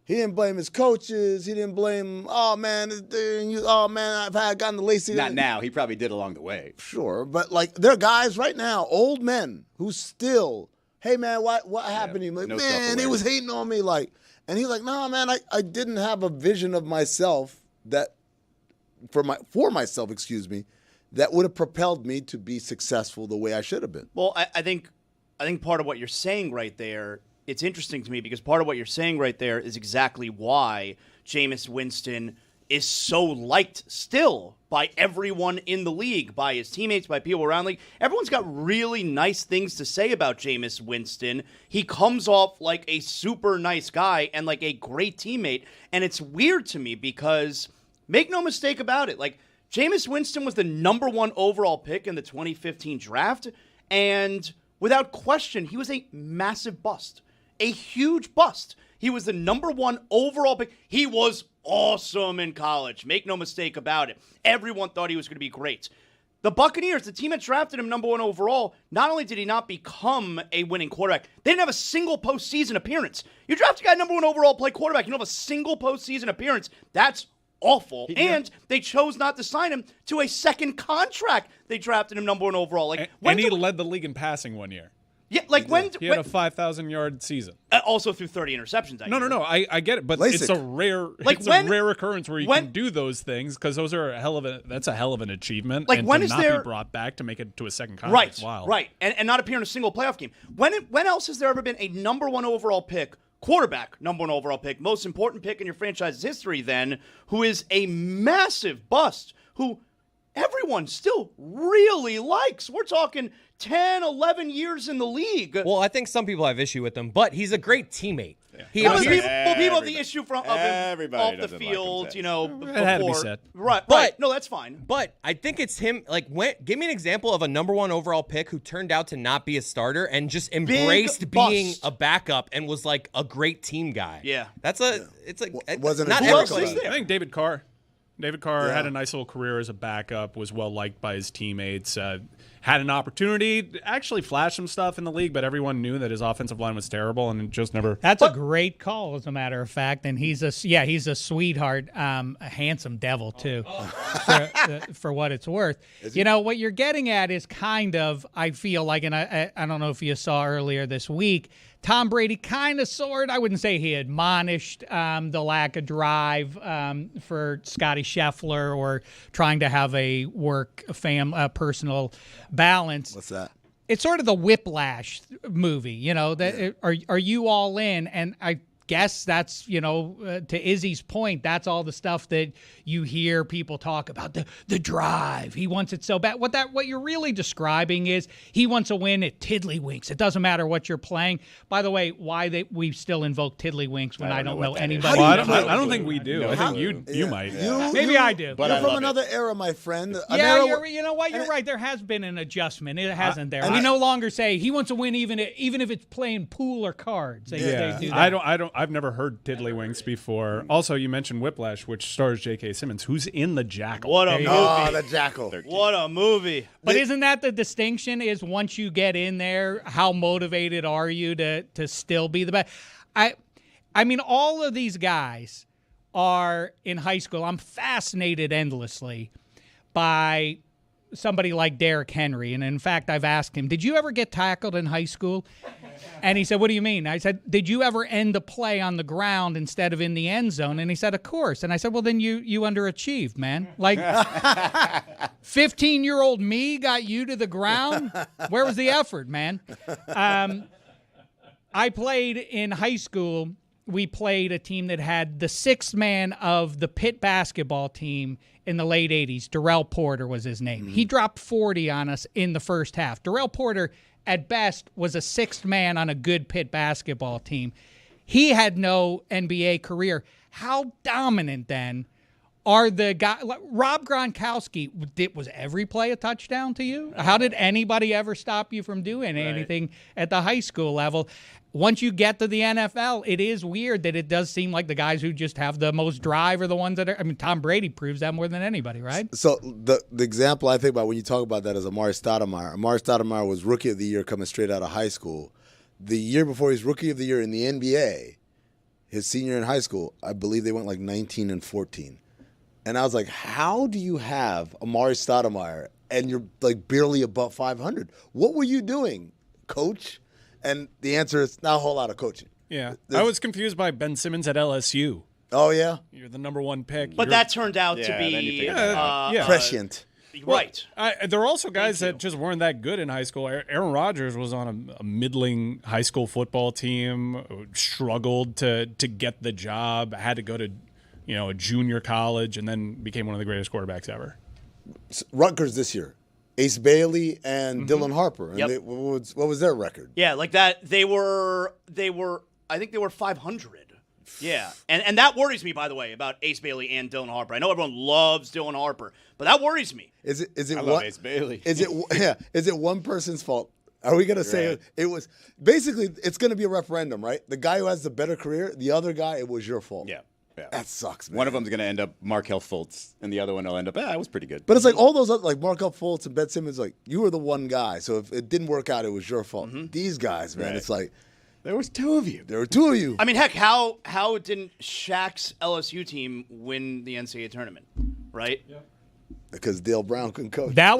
He didn't blame his coaches. He didn't blame, oh man, if I had gotten the lacy. Not now. He probably did along the way. Sure, but like there are guys right now, old men, who still, hey man, what happened to you? Like, no man, they was hating on me. Like, And he's like, "No, man, I didn't have a vision of myself that for myself, that would have propelled me to be successful the way I should have been." Well, I think part of what you're saying right there, it's interesting to me because part of what you're saying right there is exactly why Jameis Winston is so liked still by everyone in the league, by his teammates, by people around the league. Everyone's got really nice things to say about Jameis Winston. He comes off like a super nice guy and like a great teammate. And it's weird to me because, make no mistake about it, like Jameis Winston was the number 1 overall pick in the 2015 draft. And without question, he was a massive bust, a huge bust. He was the number 1 overall pick. He was awesome in college. Make no mistake about it. Everyone thought he was going to be great. The Buccaneers, the team that drafted him number 1 overall, not only did he not become a winning quarterback, they didn't have a single postseason appearance. You draft a guy number 1 overall, play quarterback, you don't have a single postseason appearance. That's awful. And they chose not to sign him to a second contract. They drafted him number 1 overall. And he led the league in passing one year. Yeah, he had a 5,000-yard season. Also threw 30 interceptions. No. I get it, but it's a rare, rare occurrence where you can do those things because those are that's a hell of an achievement. Like and when to is not there be brought back to make it to a second contract? Right, and not appear in a single playoff game. When else has there ever been a number 1 overall pick? Quarterback, number 1 overall pick, most important pick in your franchise's history then, who is a massive bust, who everyone still really likes. We're talking 10, 11 years in the league. Well, I think some people have issue with him, but he's a great teammate. People have the issue of him off the field, before. It had to be said. Right. No, that's fine. But I think it's him. Give me an example of a number 1 overall pick who turned out to not be a starter and just embraced being a backup and was like a great team guy. Yeah. Wasn't not a everybody. I think David Carr. David Carr had a nice little career as a backup, was well liked by his teammates, had an opportunity to actually flash some stuff in the league, but everyone knew that his offensive line was terrible and it just never. That's a great call, as a matter of fact, and he's a sweetheart, a handsome devil too, for what it's worth. What you're getting at is kind of, I feel like, and I don't know if you saw earlier this week, Tom Brady kind of I wouldn't say he admonished the lack of drive for Scotty Scheffler or trying to have a personal balance. What's that? It's sort of the Whiplash movie, are you all in? And I guess that's, to Izzy's point, that's all the stuff that you hear people talk about, the drive. He wants it so bad. What you're really describing is he wants a win at tiddlywinks. It doesn't matter what you're playing. By the way, we still invoke tiddlywinks when I don't know anybody. Well, I don't think we do. I think you might. Maybe I do. But you're from another era, my friend. You know what? You're right. There has been an adjustment. It hasn't there. We no longer say he wants to win even if it's playing pool or cards. They do that. I've never heard tiddlywinks before. Also, you mentioned Whiplash, which stars J.K. Simmons, who's in the Jackal. What a movie! Oh, the Jackal. What a movie! But isn't that the distinction? Is once you get in there, how motivated are you to still be the best? I mean, all of these guys are in high school. I'm fascinated endlessly by somebody like Derrick Henry. And in fact, I've asked him, did you ever get tackled in high school? And he said, what do you mean? I said, did you ever end the play on the ground instead of in the end zone? And he said, of course. And I said, well, then you underachieved, man. Like 15-year-old me got you to the ground? Where was the effort, man? I played in high school. We played a team that had the sixth man of the Pitt basketball team in the late 80s. Darrell Porter was his name. Mm-hmm. He dropped 40 on us in the first half. Darrell Porter, at best, was a sixth man on a good Pitt basketball team. He had no NBA career. How dominant, then, are the guys? Rob Gronkowski, was every play a touchdown to you? How did anybody ever stop you from doing anything at the high school level? Once you get to the NFL, it is weird that it does seem like the guys who just have the most drive are the ones that are. I mean, Tom Brady proves that more than anybody, right? So the example I think about when you talk about that is Amari Stoudemire. Amari Stoudemire was Rookie of the Year coming straight out of high school. The year before he's Rookie of the Year in the NBA, his senior in high school, I believe they went like 19-14. And I was like, how do you have Amari Stoudemire and you're like barely above 500? What were you doing, coach? And the answer is not a whole lot of coaching. Yeah. I was confused by Ben Simmons at LSU. Oh, yeah? You're the number 1 pick. But that turned out to be prescient. Right. There are also guys that just weren't that good in high school. Aaron Rodgers was on a middling high school football team, struggled to get the job, had to go to a junior college, and then became one of the greatest quarterbacks ever. Rutgers this year. Ace Bailey and Dylan Harper. And what was their record? Yeah, like that. They were. I think they were 500. Yeah, and that worries me, by the way, about Ace Bailey and Dylan Harper. I know everyone loves Dylan Harper, but that worries me. Is it I love Ace Bailey. Is it one person's fault? Are we gonna say it was basically? It's gonna be a referendum, right? The guy who has the better career, the other guy, it was your fault. Yeah. That sucks, man. One of them's going to end up Markelle Fultz, and the other one will end up, it was pretty good. But it's like all those, like Markelle Fultz and Ben Simmons, like you were the one guy. So if it didn't work out, it was your fault. These guys, man, it's like there was 2 of you. There were 2 of you. I mean, heck, how didn't Shaq's LSU team win the NCAA tournament, right? Yeah. Because Dale Brown couldn't coach. That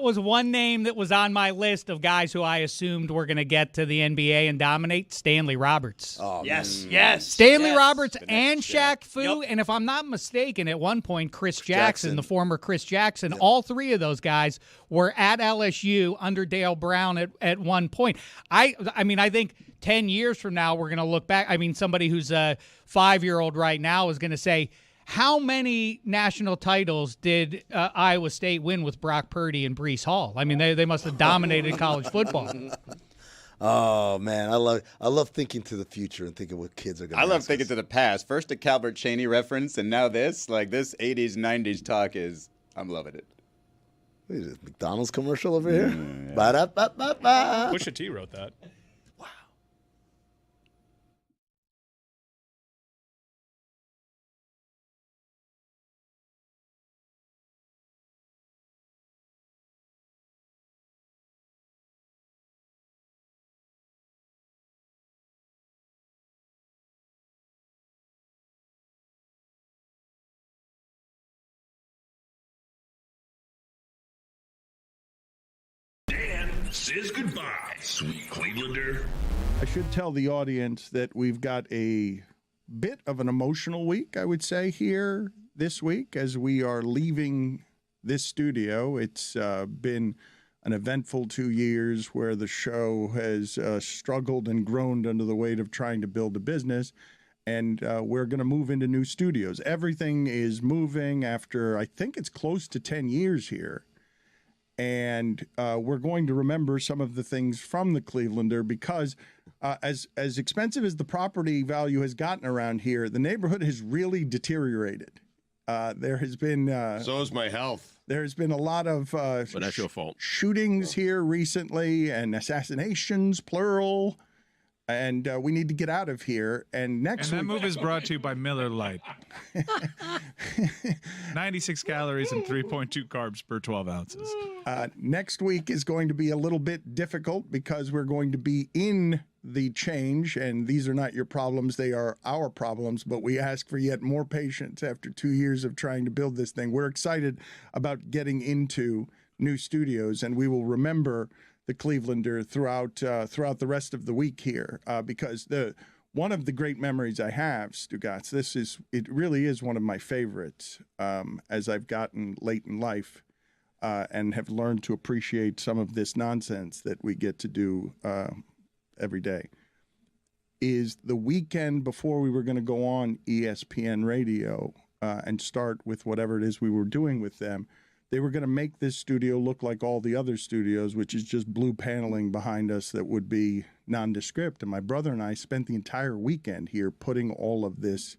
was one name that was on my list of guys who I assumed were going to get to the NBA and dominate. Stanley Roberts. Oh, yes, man. yes. Stanley Roberts and Shaq. Shaq Fu, and if I'm not mistaken, at one point Chris Jackson, Jackson. the former Chris Jackson, all 3 of those guys were at LSU under Dale Brown at one point. I mean, I think 10 years from now we're going to look back. I mean, somebody who's a 5-year-old right now is going to say, how many national titles did Iowa State win with Brock Purdy and Breece Hall? I mean, they must have dominated college football. Oh man, I love thinking to the future and thinking what kids are going to. I love thinking to the past. First a Calvert Chaney reference, and now this. Like this 80s, 90s talk I'm loving it. What is this, McDonald's commercial over here? Yeah. Ba-da-ba-ba-ba. Pusha T wrote that. Says goodbye, sweet Clevelander. I should tell the audience that we've got a bit of an emotional week, I would say, here this week as we are leaving this studio. It's been an eventful 2 years where the show has struggled and groaned under the weight of trying to build a business. And we're going to move into new studios. Everything is moving after, I think it's close to 10 years here. And we're going to remember some of the things from the Clevelander because as expensive as the property value has gotten around here, the neighborhood has really deteriorated. There has been so is my health. There has been a lot of but that's your fault. Shootings here recently and assassinations, plural. And we need to get out of here. And next week... And that move is brought to you by Miller Lite. 96 calories and 3.2 carbs per 12 ounces. Next week is going to be a little bit difficult because we're going to be in the change. And these are not your problems. They are our problems. But we ask for yet more patience after 2 years of trying to build this thing. We're excited about getting into new studios. And we will remember the Clevelander throughout the rest of the week here, because one of the great memories I have, Stugotz, it really is one of my favorites as I've gotten late in life and have learned to appreciate some of this nonsense that we get to do every day. Is the weekend before we were going to go on ESPN radio and start with whatever it is we were doing with them. They were going to make this studio look like all the other studios, which is just blue paneling behind us that would be nondescript. And my brother and I spent the entire weekend here putting all of this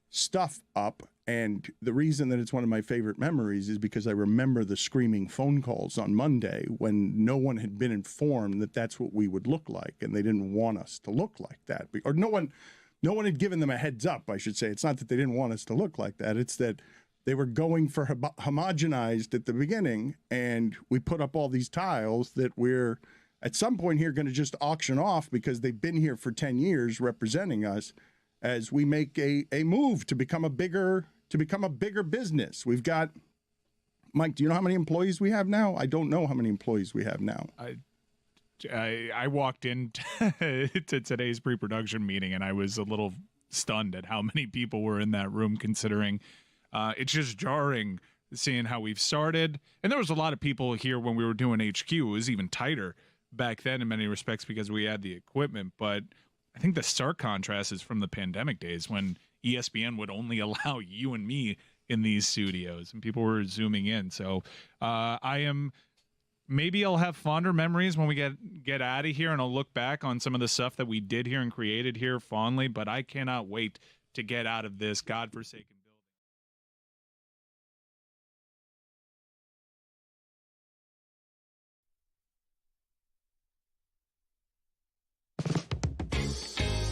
stuff up. And the reason that it's one of my favorite memories is because I remember the screaming phone calls on Monday when no one had been informed that that's what we would look like. And they didn't want us to look like that. Or no one had given them a heads up, I should say. It's not that they didn't want us to look like that. It's that they were going for homogenized at the beginning, and we put up all these tiles that we're at some point here going to just auction off because they've been here for 10 years representing us as we make a move to become a bigger business. We've got, Mike, do you know how many employees we have now? I don't know how many employees we have now. I walked into to today's pre-production meeting, and I was a little stunned at how many people were in that room, considering it's just jarring seeing how we've started. And there was a lot of people here when we were doing HQ. It was even tighter back then in many respects because we had the equipment. But I think the stark contrast is from the pandemic days when ESPN would only allow you and me in these studios and people were zooming in. So maybe I'll have fonder memories when we get out of here, and I'll look back on some of the stuff that we did here and created here fondly, but I cannot wait to get out of this godforsaken building.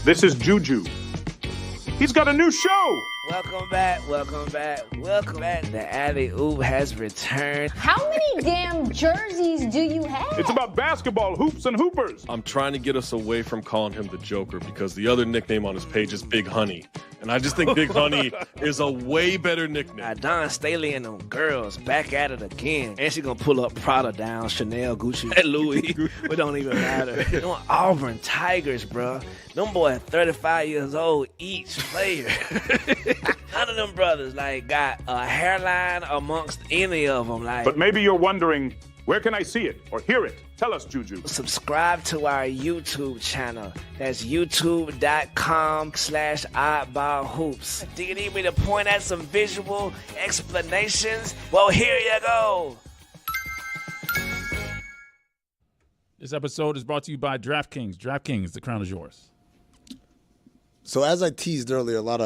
This is Juju. He's got a new show. Welcome back. The Alley Oop has returned. How many damn jerseys do you have? It's about basketball, hoops, and hoopers. I'm trying to get us away from calling him the Joker because the other nickname on his page is Big Honey. And I just think Big Honey is a way better nickname. Don Staley and them girls back at it again. And she gonna pull up Prada down, Chanel, Gucci, Louis. It don't even matter. Them Auburn Tigers, bro. Them boys 35 years old each player. None of them brothers got a hairline amongst any of them. But maybe you're wondering, where can I see it or hear it? Tell us, Juju. Subscribe to our YouTube channel. That's youtube.com/oddballhoops. Do you need me to point at some visual explanations? Well, here you go. This episode is brought to you by DraftKings. DraftKings, the crown is yours. So as I teased earlier, a lot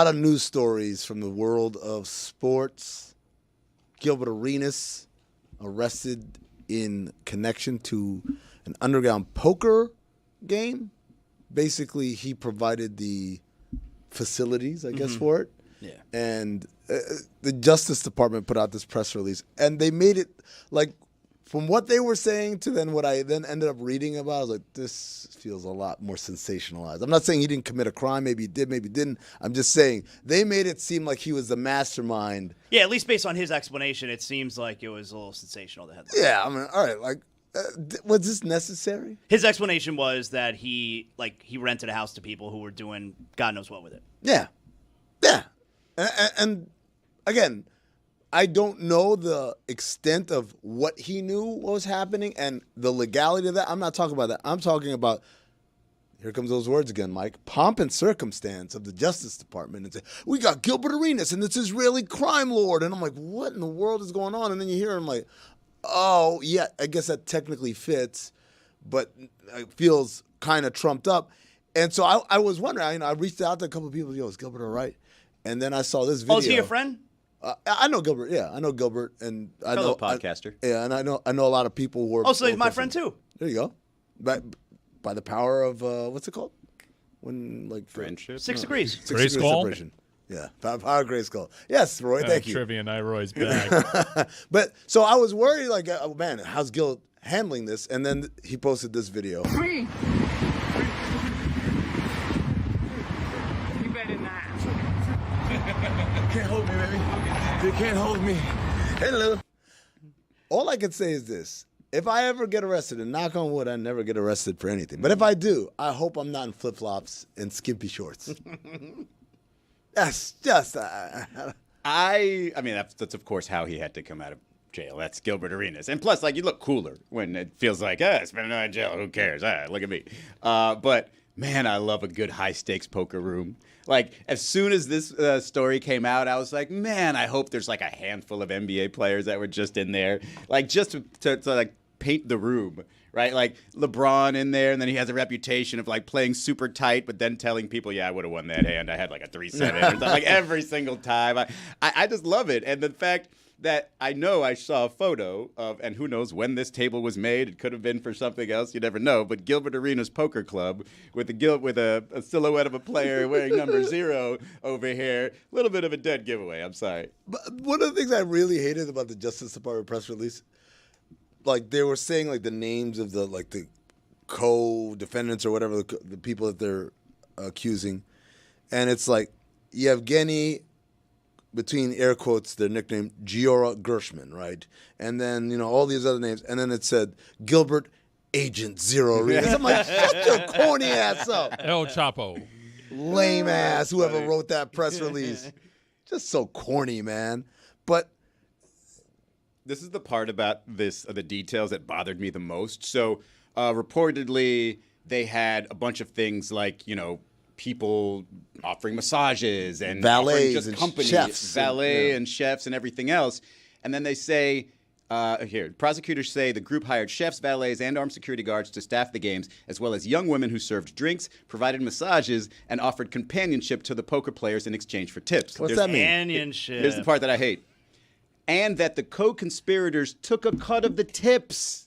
of news stories from the world of sports. Gilbert Arenas arrested in connection to an underground poker game. Basically, he provided the facilities, I guess, for it. Yeah. And the Justice Department put out this press release, and they made it from what they were saying to then what I then ended up reading about, I was like, this feels a lot more sensationalized. I'm not saying he didn't commit a crime. Maybe he did, maybe he didn't. I'm just saying they made it seem like he was the mastermind. Yeah, at least based on his explanation, it seems like it was a little sensational. The headline. Yeah, I mean, all right, was this necessary? His explanation was that he rented a house to people who were doing God knows what with it. Yeah. And again, I don't know the extent of what he knew was happening and the legality of that. I'm not talking about that. I'm talking about, here comes those words again, Mike, pomp and circumstance of the Justice Department. And say, we got Gilbert Arenas and this Israeli crime lord. And I'm like, what in the world is going on? And then you hear him like, oh, yeah, I guess that technically fits, but it feels kind of trumped up. And so I was wondering, I reached out to a couple of people, is Gilbert all right? And then I saw this video. Oh, is he your friend? I know Gilbert. Yeah, I know Gilbert, and I fellow know podcaster. And I know a lot of people who are. Oh, so he's my friend too. There you go. By the power of what's it called? Friendship. 6 degrees. 6 degrees separation. Yeah, power of Grayskull. Yes, Roy. Thank you. Trivia Night Roy's back. But so I was worried, oh man, how's Gil handling this? And then he posted this video. Free. Can't hold me, baby. You can't hold me. Hello. All I can say is this. If I ever get arrested, and knock on wood, I never get arrested for anything. But if I do, I hope I'm not in flip-flops and skimpy shorts. That's just... I mean, that's of course how he had to come out of jail. That's Gilbert Arenas. And plus, you look cooler when it feels like, it's been in jail. Who cares? Look at me. But, man, I love a good high-stakes poker room. As soon as this story came out, I was like, man, I hope there's a handful of NBA players that were just in there, just to paint the room, right? LeBron in there, and then he has a reputation of playing super tight, but then telling people, yeah, I would have won that hand. I had a 3-7 every single time. I just love it, and the fact that I know I saw a photo of, and who knows when this table was made. It could have been for something else. You never know. But Gilbert Arenas Poker Club with a silhouette of a player wearing number 0 over here. A little bit of a dead giveaway. I'm sorry. But one of the things I really hated about the Justice Department press release, they were saying the names of the co-defendants or whatever, the people that they're accusing, and it's Yevgeny, between air quotes, their nickname, Giora Gershman, right? And then, all these other names. And then it said Gilbert Agent Zero Arenas. I'm like, shut your corny ass up. El Chapo. Lame ass, whoever wrote that press release. Just so corny, man. But this is the part about this, the details that bothered me the most. So reportedly, they had a bunch of things like, people offering massages and valets just and companies, chefs. valet and chefs and everything else. And then they say, prosecutors say the group hired chefs, valets, and armed security guards to staff the games, as well as young women who served drinks, provided massages, and offered companionship to the poker players in exchange for tips. What's that mean? Companionship. Here's the part that I hate. And that the co-conspirators took a cut of the tips.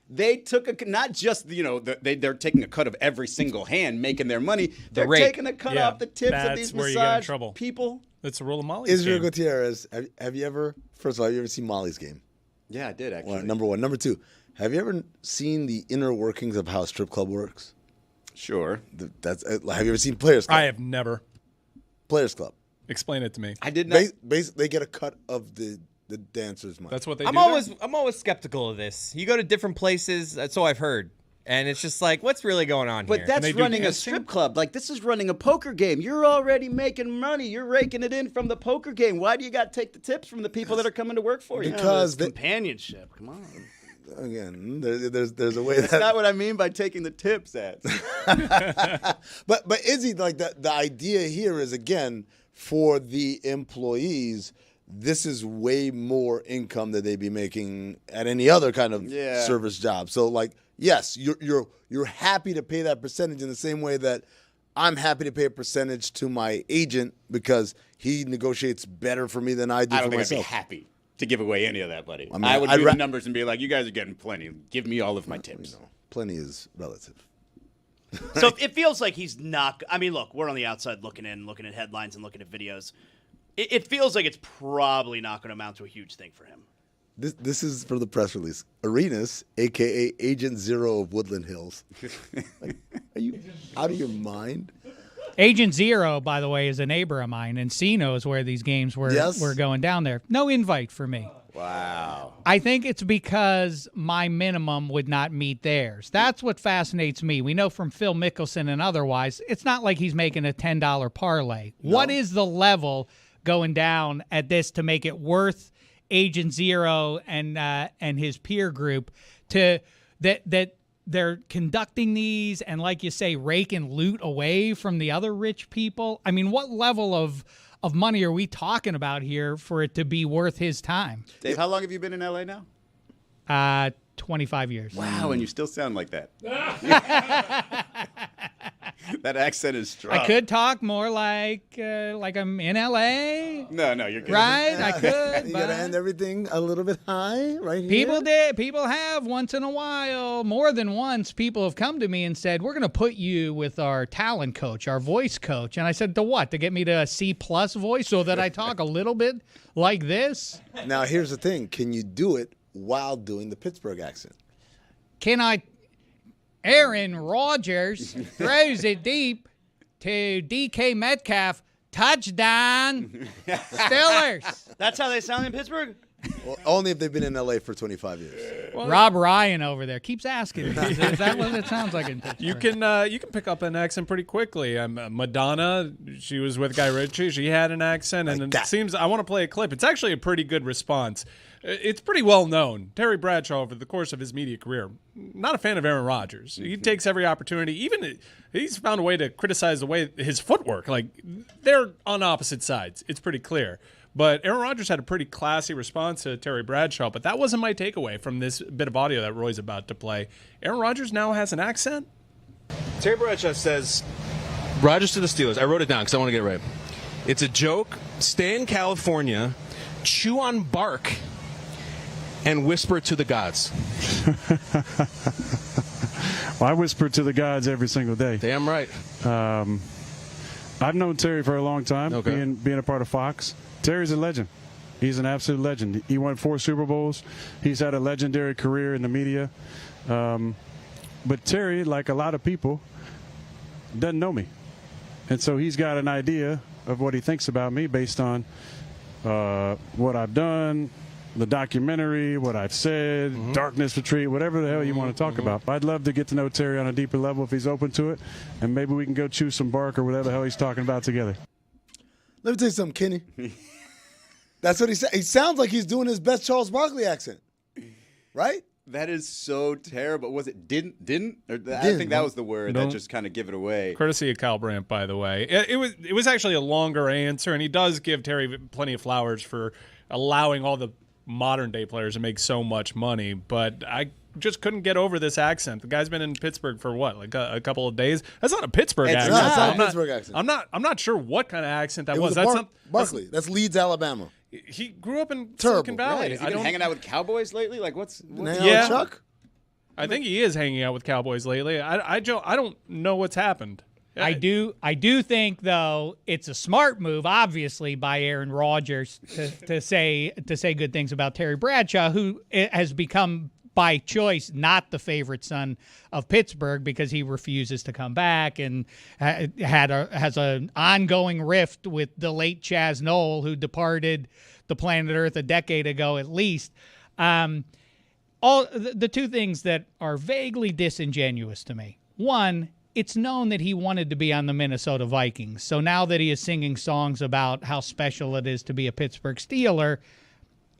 They took not just, they're taking a cut of every single hand making their money. They're taking a cut off the tips of these massage people. That's the rule of Molly's Israel game. Gutierrez, have you ever, first of all, have you ever seen Molly's game? Yeah, I did, actually. Well, number one. Number two, have you ever seen the inner workings of how a strip club works? Sure. Have you ever seen Players Club? I have never. Players Club. Explain it to me. I did not. They get a cut of the dancer's money. That's what they I'm do. I'm always skeptical of this. You go to different places, so I've heard. And it's just like, what's really going on here? But that's running a strip club. Like, this is running a poker game. You're already making money. You're raking it in from the poker game. Why do you got to take the tips from the people that are coming to work for you? Because companionship. Come on. Again, there's a way That's not what I mean by taking the tips, at. But Izzy, like the idea here is, again, for the employees, this is way more income that they'd be making at any other kind of service job. So, like, yes, you're happy to pay that percentage in the same way that I'm happy to pay a percentage to my agent because he negotiates better for me than I do I don't for think myself. I'd be happy to give away any of that, buddy. I mean, I would do the numbers and be like, you guys are getting plenty. Give me all of my tips. Plenty is relative. So it feels like he's not. I mean, look, we're on the outside looking at headlines and looking at videos. It feels like it's probably not going to amount to a huge thing for him. This is for the press release. Arenas, a.k.a. Agent Zero of Woodland Hills. Like, are you out of your mind? Agent Zero, by the way, is a neighbor of mine, and C knows where these games were going down there. No invite for me. Wow. I think it's because my minimum would not meet theirs. That's what fascinates me. We know from Phil Mickelson and otherwise, it's not like he's making a $10 parlay. No. What is the level going down at this to make it worth Agent Zero and his peer group to that they're conducting these and, like you say, raking loot away from the other rich people? I mean, what level of money are we talking about here for it to be worth his time? Dave, how long have you been in L.A. now? 25 years. Wow, and you still sound like that. That accent is strong. I could talk more like I'm in L.A. No, you're good. Right? I could. You got to end everything a little bit high right here. People have once in a while, more than once, people have come to me and said, we're going to put you with our talent coach, our voice coach. And I said, to what? To get me to a C+ voice so that I talk a little bit like this? Now, here's the thing. Can you do it while doing the Pittsburgh accent? Can I? Aaron Rodgers throws it deep to DK Metcalf. Touchdown. Steelers. That's how they sound in Pittsburgh? Well, only if they've been in LA for 25 years. Well, Rob Ryan over there keeps asking. Is that what it sounds like in Pittsburgh? You can pick up an accent pretty quickly. Madonna, she was with Guy Ritchie. She had an accent, and it seems I want to play a clip. It's actually a pretty good response. It's pretty well known. Terry Bradshaw, over the course of his media career, not a fan of Aaron Rodgers. He takes every opportunity. Even he's found a way to criticize the way his footwork. Like, they're on opposite sides. It's pretty clear. But Aaron Rodgers had a pretty classy response to Terry Bradshaw, but that wasn't my takeaway from this bit of audio that Roy's about to play. Aaron Rodgers now has an accent. Terry Bradshaw says, Rodgers to the Steelers. I wrote it down because I want to get it right. It's a joke. Stay in California, chew on bark, and whisper to the gods. Well, I whisper to the gods every single day. Damn right. I've known Terry for a long time, being a part of Fox. Terry's a legend. He's an absolute legend. He won 4 Super Bowls. He's had a legendary career in the media. But Terry, like a lot of people, doesn't know me. And so he's got an idea of what he thinks about me based on what I've done, the documentary, what I've said, Darkness Retreat, whatever the hell you want to talk about. I'd love to get to know Terry on a deeper level if he's open to it, and maybe we can go chew some bark or whatever the hell he's talking about together. Let me tell you something, Kenny. That's what he said. He sounds like he's doing his best Charles Barkley accent, right? That is so terrible. Was it didn't? Or I Didn't. think that was the word that just kind of give it away. Courtesy of Kyle Brandt, by the way. It was actually a longer answer, and he does give Terry plenty of flowers for allowing all the modern-day players to make so much money, but I just couldn't get over this accent. The guy's been in Pittsburgh for what, like a couple of days? That's not a Pittsburgh accent. No, it's not a Pittsburgh accent. I'm not sure what kind of accent that was. That's That's Barkley. That's Leeds, Alabama. He grew up in Silicon Valley. Right. Has he been hanging out with Cowboys lately? Like what's with Chuck? I think he is hanging out with Cowboys lately. I don't know what's happened. I do think, though, it's a smart move, obviously, by Aaron Rodgers to say good things about Terry Bradshaw, who has become, by choice, not the favorite son of Pittsburgh because he refuses to come back and has an ongoing rift with the late Chaz Noel, who departed the planet Earth a decade ago at least. All the two things that are vaguely disingenuous to me. One, it's known that he wanted to be on the Minnesota Vikings. So now that he is singing songs about how special it is to be a Pittsburgh Steeler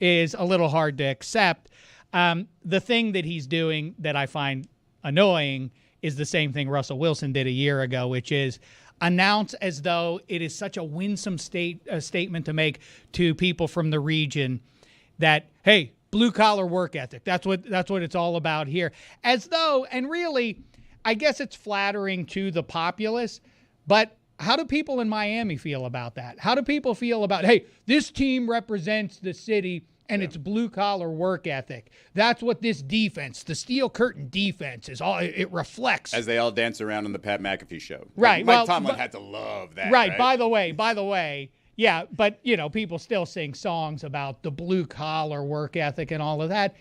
is a little hard to accept. The thing that he's doing that I find annoying is the same thing Russell Wilson did a year ago, which is announce as though it is such a winsome statement to make to people from the region that, hey, blue-collar work ethic, that's what it's all about here. As though, and really, I guess it's flattering to the populace, but how do people in Miami feel about that? How do people feel about, hey, this team represents the city and it's blue-collar work ethic? That's what this defense, the Steel Curtain defense, is all. It reflects. As they all dance around on the Pat McAfee show. Well, Like, Mike Tomlin had to love that. Right. By the way, yeah, but, people still sing songs about the blue-collar work ethic and all of that.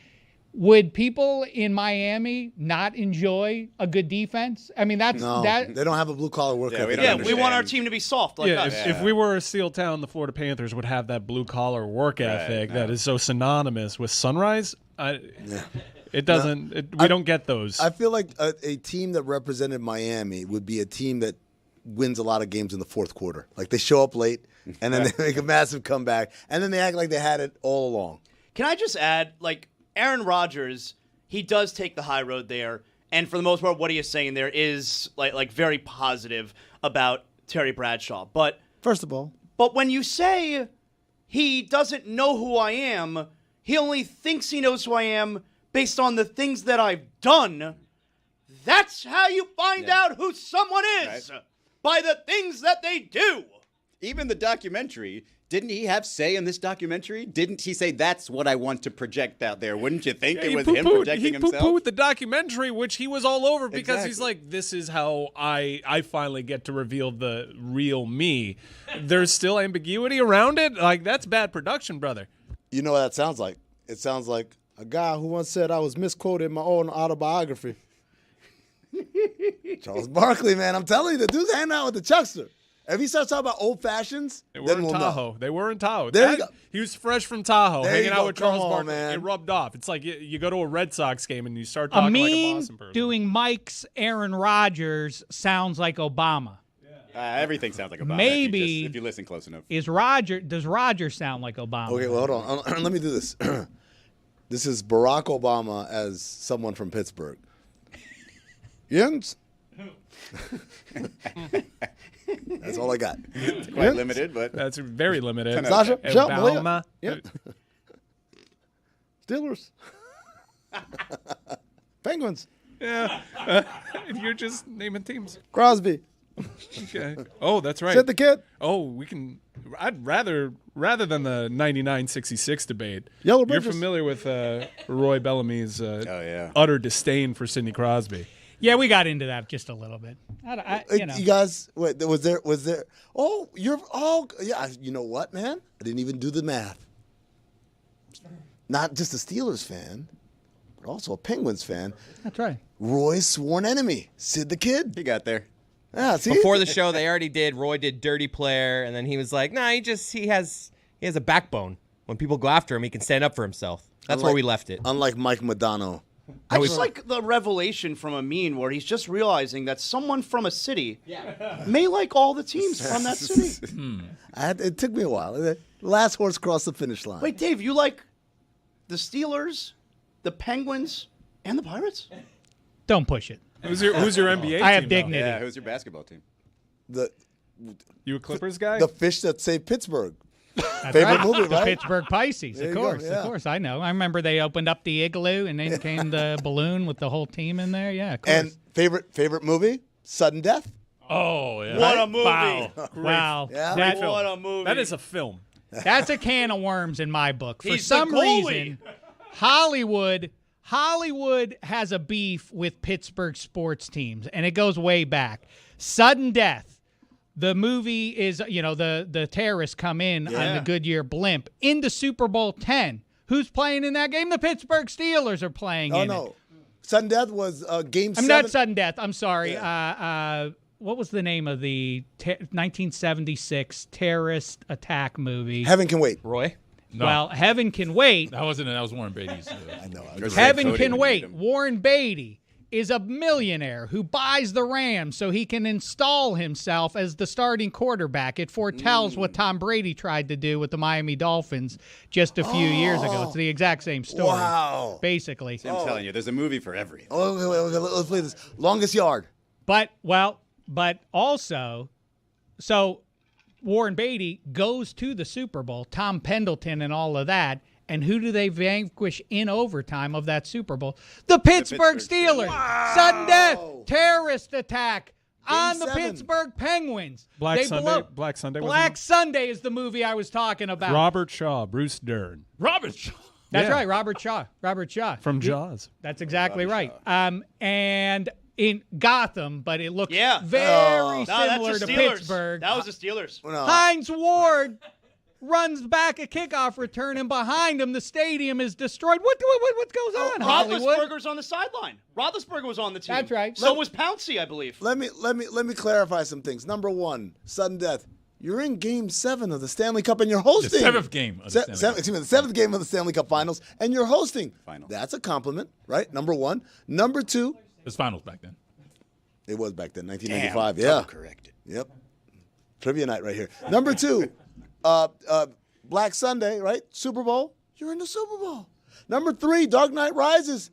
Would people in Miami not enjoy a good defense? I mean, they don't have a blue-collar work ethic. We want our team to be soft like us. If we were a Steel town, the Florida Panthers would have that blue-collar work ethic that is so synonymous with Sunrise. It doesn't. We don't get those. I feel like a team that represented Miami would be a team that wins a lot of games in the fourth quarter. Like they show up late, and then they make a massive comeback, and then they act like they had it all along. Can I just add, Aaron Rodgers, he does take the high road there, and for the most part, what he is saying there is like very positive about Terry Bradshaw. But first of all, when you say he doesn't know who I am, he only thinks he knows who I am based on the things that I've done. That's how you find out who someone is, by the things that they do. Even the documentary. Didn't he have say in this documentary? Didn't he say that's what I want to project out there? Wouldn't you think it was him projecting himself? He poo-pooed the documentary, which he was all over because he's like, this is how I finally get to reveal the real me. There's still ambiguity around it. Like, that's bad production, brother. You know what that sounds like? It sounds like a guy who once said I was misquoted in my own autobiography. Charles Barkley, man. I'm telling you, the dude's hanging out with the Chuckster. If he starts talking about old fashions, They were in Tahoe. Know. They were in Tahoe. There you go. He was fresh from Tahoe, There hanging you out go. with Charles Come on, Barkley. man. It rubbed off. It's like you go to a Red Sox game and you start A talking like a meme Boston person. doing Mike's Aaron Rodgers sounds like Obama. Everything sounds like Obama. Maybe if you listen close enough. Does Rodgers sound like Obama? Okay, well, hold on. Let me do this. This is Barack Obama as someone from Pittsburgh. Jens? That's all I got. It's quite limited, but that's very limited. Sasha, Shell, Obama. Malia. Yep. Steelers. Penguins. Yeah. You're just naming teams. Crosby. Okay. Oh, that's right. Said the kid. Oh, we can. I'd rather than the 99-66 debate. Yellow You're Bridges. familiar with Roy Bellamy's utter disdain for Sidney Crosby. Yeah, we got into that just a little bit. You guys, wait, was there? Oh, yeah. You know what, man? I didn't even do the math. Not just a Steelers fan, but also a Penguins fan. That's right. Roy's sworn enemy, Sid the Kid. He got there. Yeah, see? Before the show, they already did. Roy did dirty player, and then he was like, "Nah, he has a backbone." When people go after him, he can stand up for himself. That's where we left it. Unlike Mike Madonna. I just like the revelation from Amin where he's just realizing that someone from a city may like all the teams from that city. It took me a while. The last horse crossed the finish line. Wait, Dave, you like the Steelers, the Penguins, and the Pirates? Don't push it. Who's your NBA I have team, dignity. Yeah, who's your basketball team? You a Clippers guy? The fish that saved Pittsburgh. That's Favorite right. movie, The right? Pittsburgh Pisces, There of you go, course. yeah. Of course, I know. I remember they opened up the igloo and then came the balloon with the whole team in there. Yeah, of course. And favorite movie? Sudden Death. Oh, yeah. What a movie. Wow. Yeah. What a movie. That is a film. That's a can of worms in my book. For He's the some goalie. reason, Hollywood has a beef with Pittsburgh sports teams, and it goes way back. Sudden Death. The movie is, the terrorists come in on the Goodyear blimp into Super Bowl 10. Who's playing in that game? The Pittsburgh Steelers are playing in it. Sudden Death was Game 7. I'm not Sudden Death. I'm sorry. Yeah. What was the name of the 1976 terrorist attack movie? Heaven Can Wait. Roy? No. Well, Heaven Can Wait. That was Warren Beatty's. I know. Heaven Can Wait. Warren Beatty is a millionaire who buys the Rams so he can install himself as the starting quarterback. It foretells what Tom Brady tried to do with the Miami Dolphins just a few years ago. It's the exact same story. Wow. Basically. See, I'm telling you, there's a movie for everything. Okay, let's play this. Longest Yard. But also, so Warren Beatty goes to the Super Bowl, Tom Pendleton and all of that, and who do they vanquish in overtime of that Super Bowl? The Pittsburgh Steelers. Wow. Sudden death, terrorist attack on the Pittsburgh Penguins. Black Sunday. Black Sunday is the movie I was talking about. Robert Shaw, Bruce Dern. Robert Shaw. That's right, Robert Shaw. From Jaws. That's exactly right. And in Gotham, but it looks very similar to Pittsburgh. That was the Steelers. Hines Ward runs back a kickoff return, and behind him, the stadium is destroyed. What goes on, Hollywood? Roethlisberger's on the sideline. Roethlisberger was on the team. That's right. So was Pouncey, I believe. Let me clarify some things. Number one, sudden death. You're in Game 7 of the Stanley Cup, and you're hosting. The seventh game of the Stanley Cup. Excuse me, the seventh game of the Stanley Cup Finals, and you're hosting. That's a compliment, right? Number one. Number two. It was finals back then. It was back then, 1995. Yeah. Corrected. Yep. Trivia night right here. Number two. Black Sunday, right? Super Bowl. You're in the Super Bowl. Number three, Dark Knight Rises.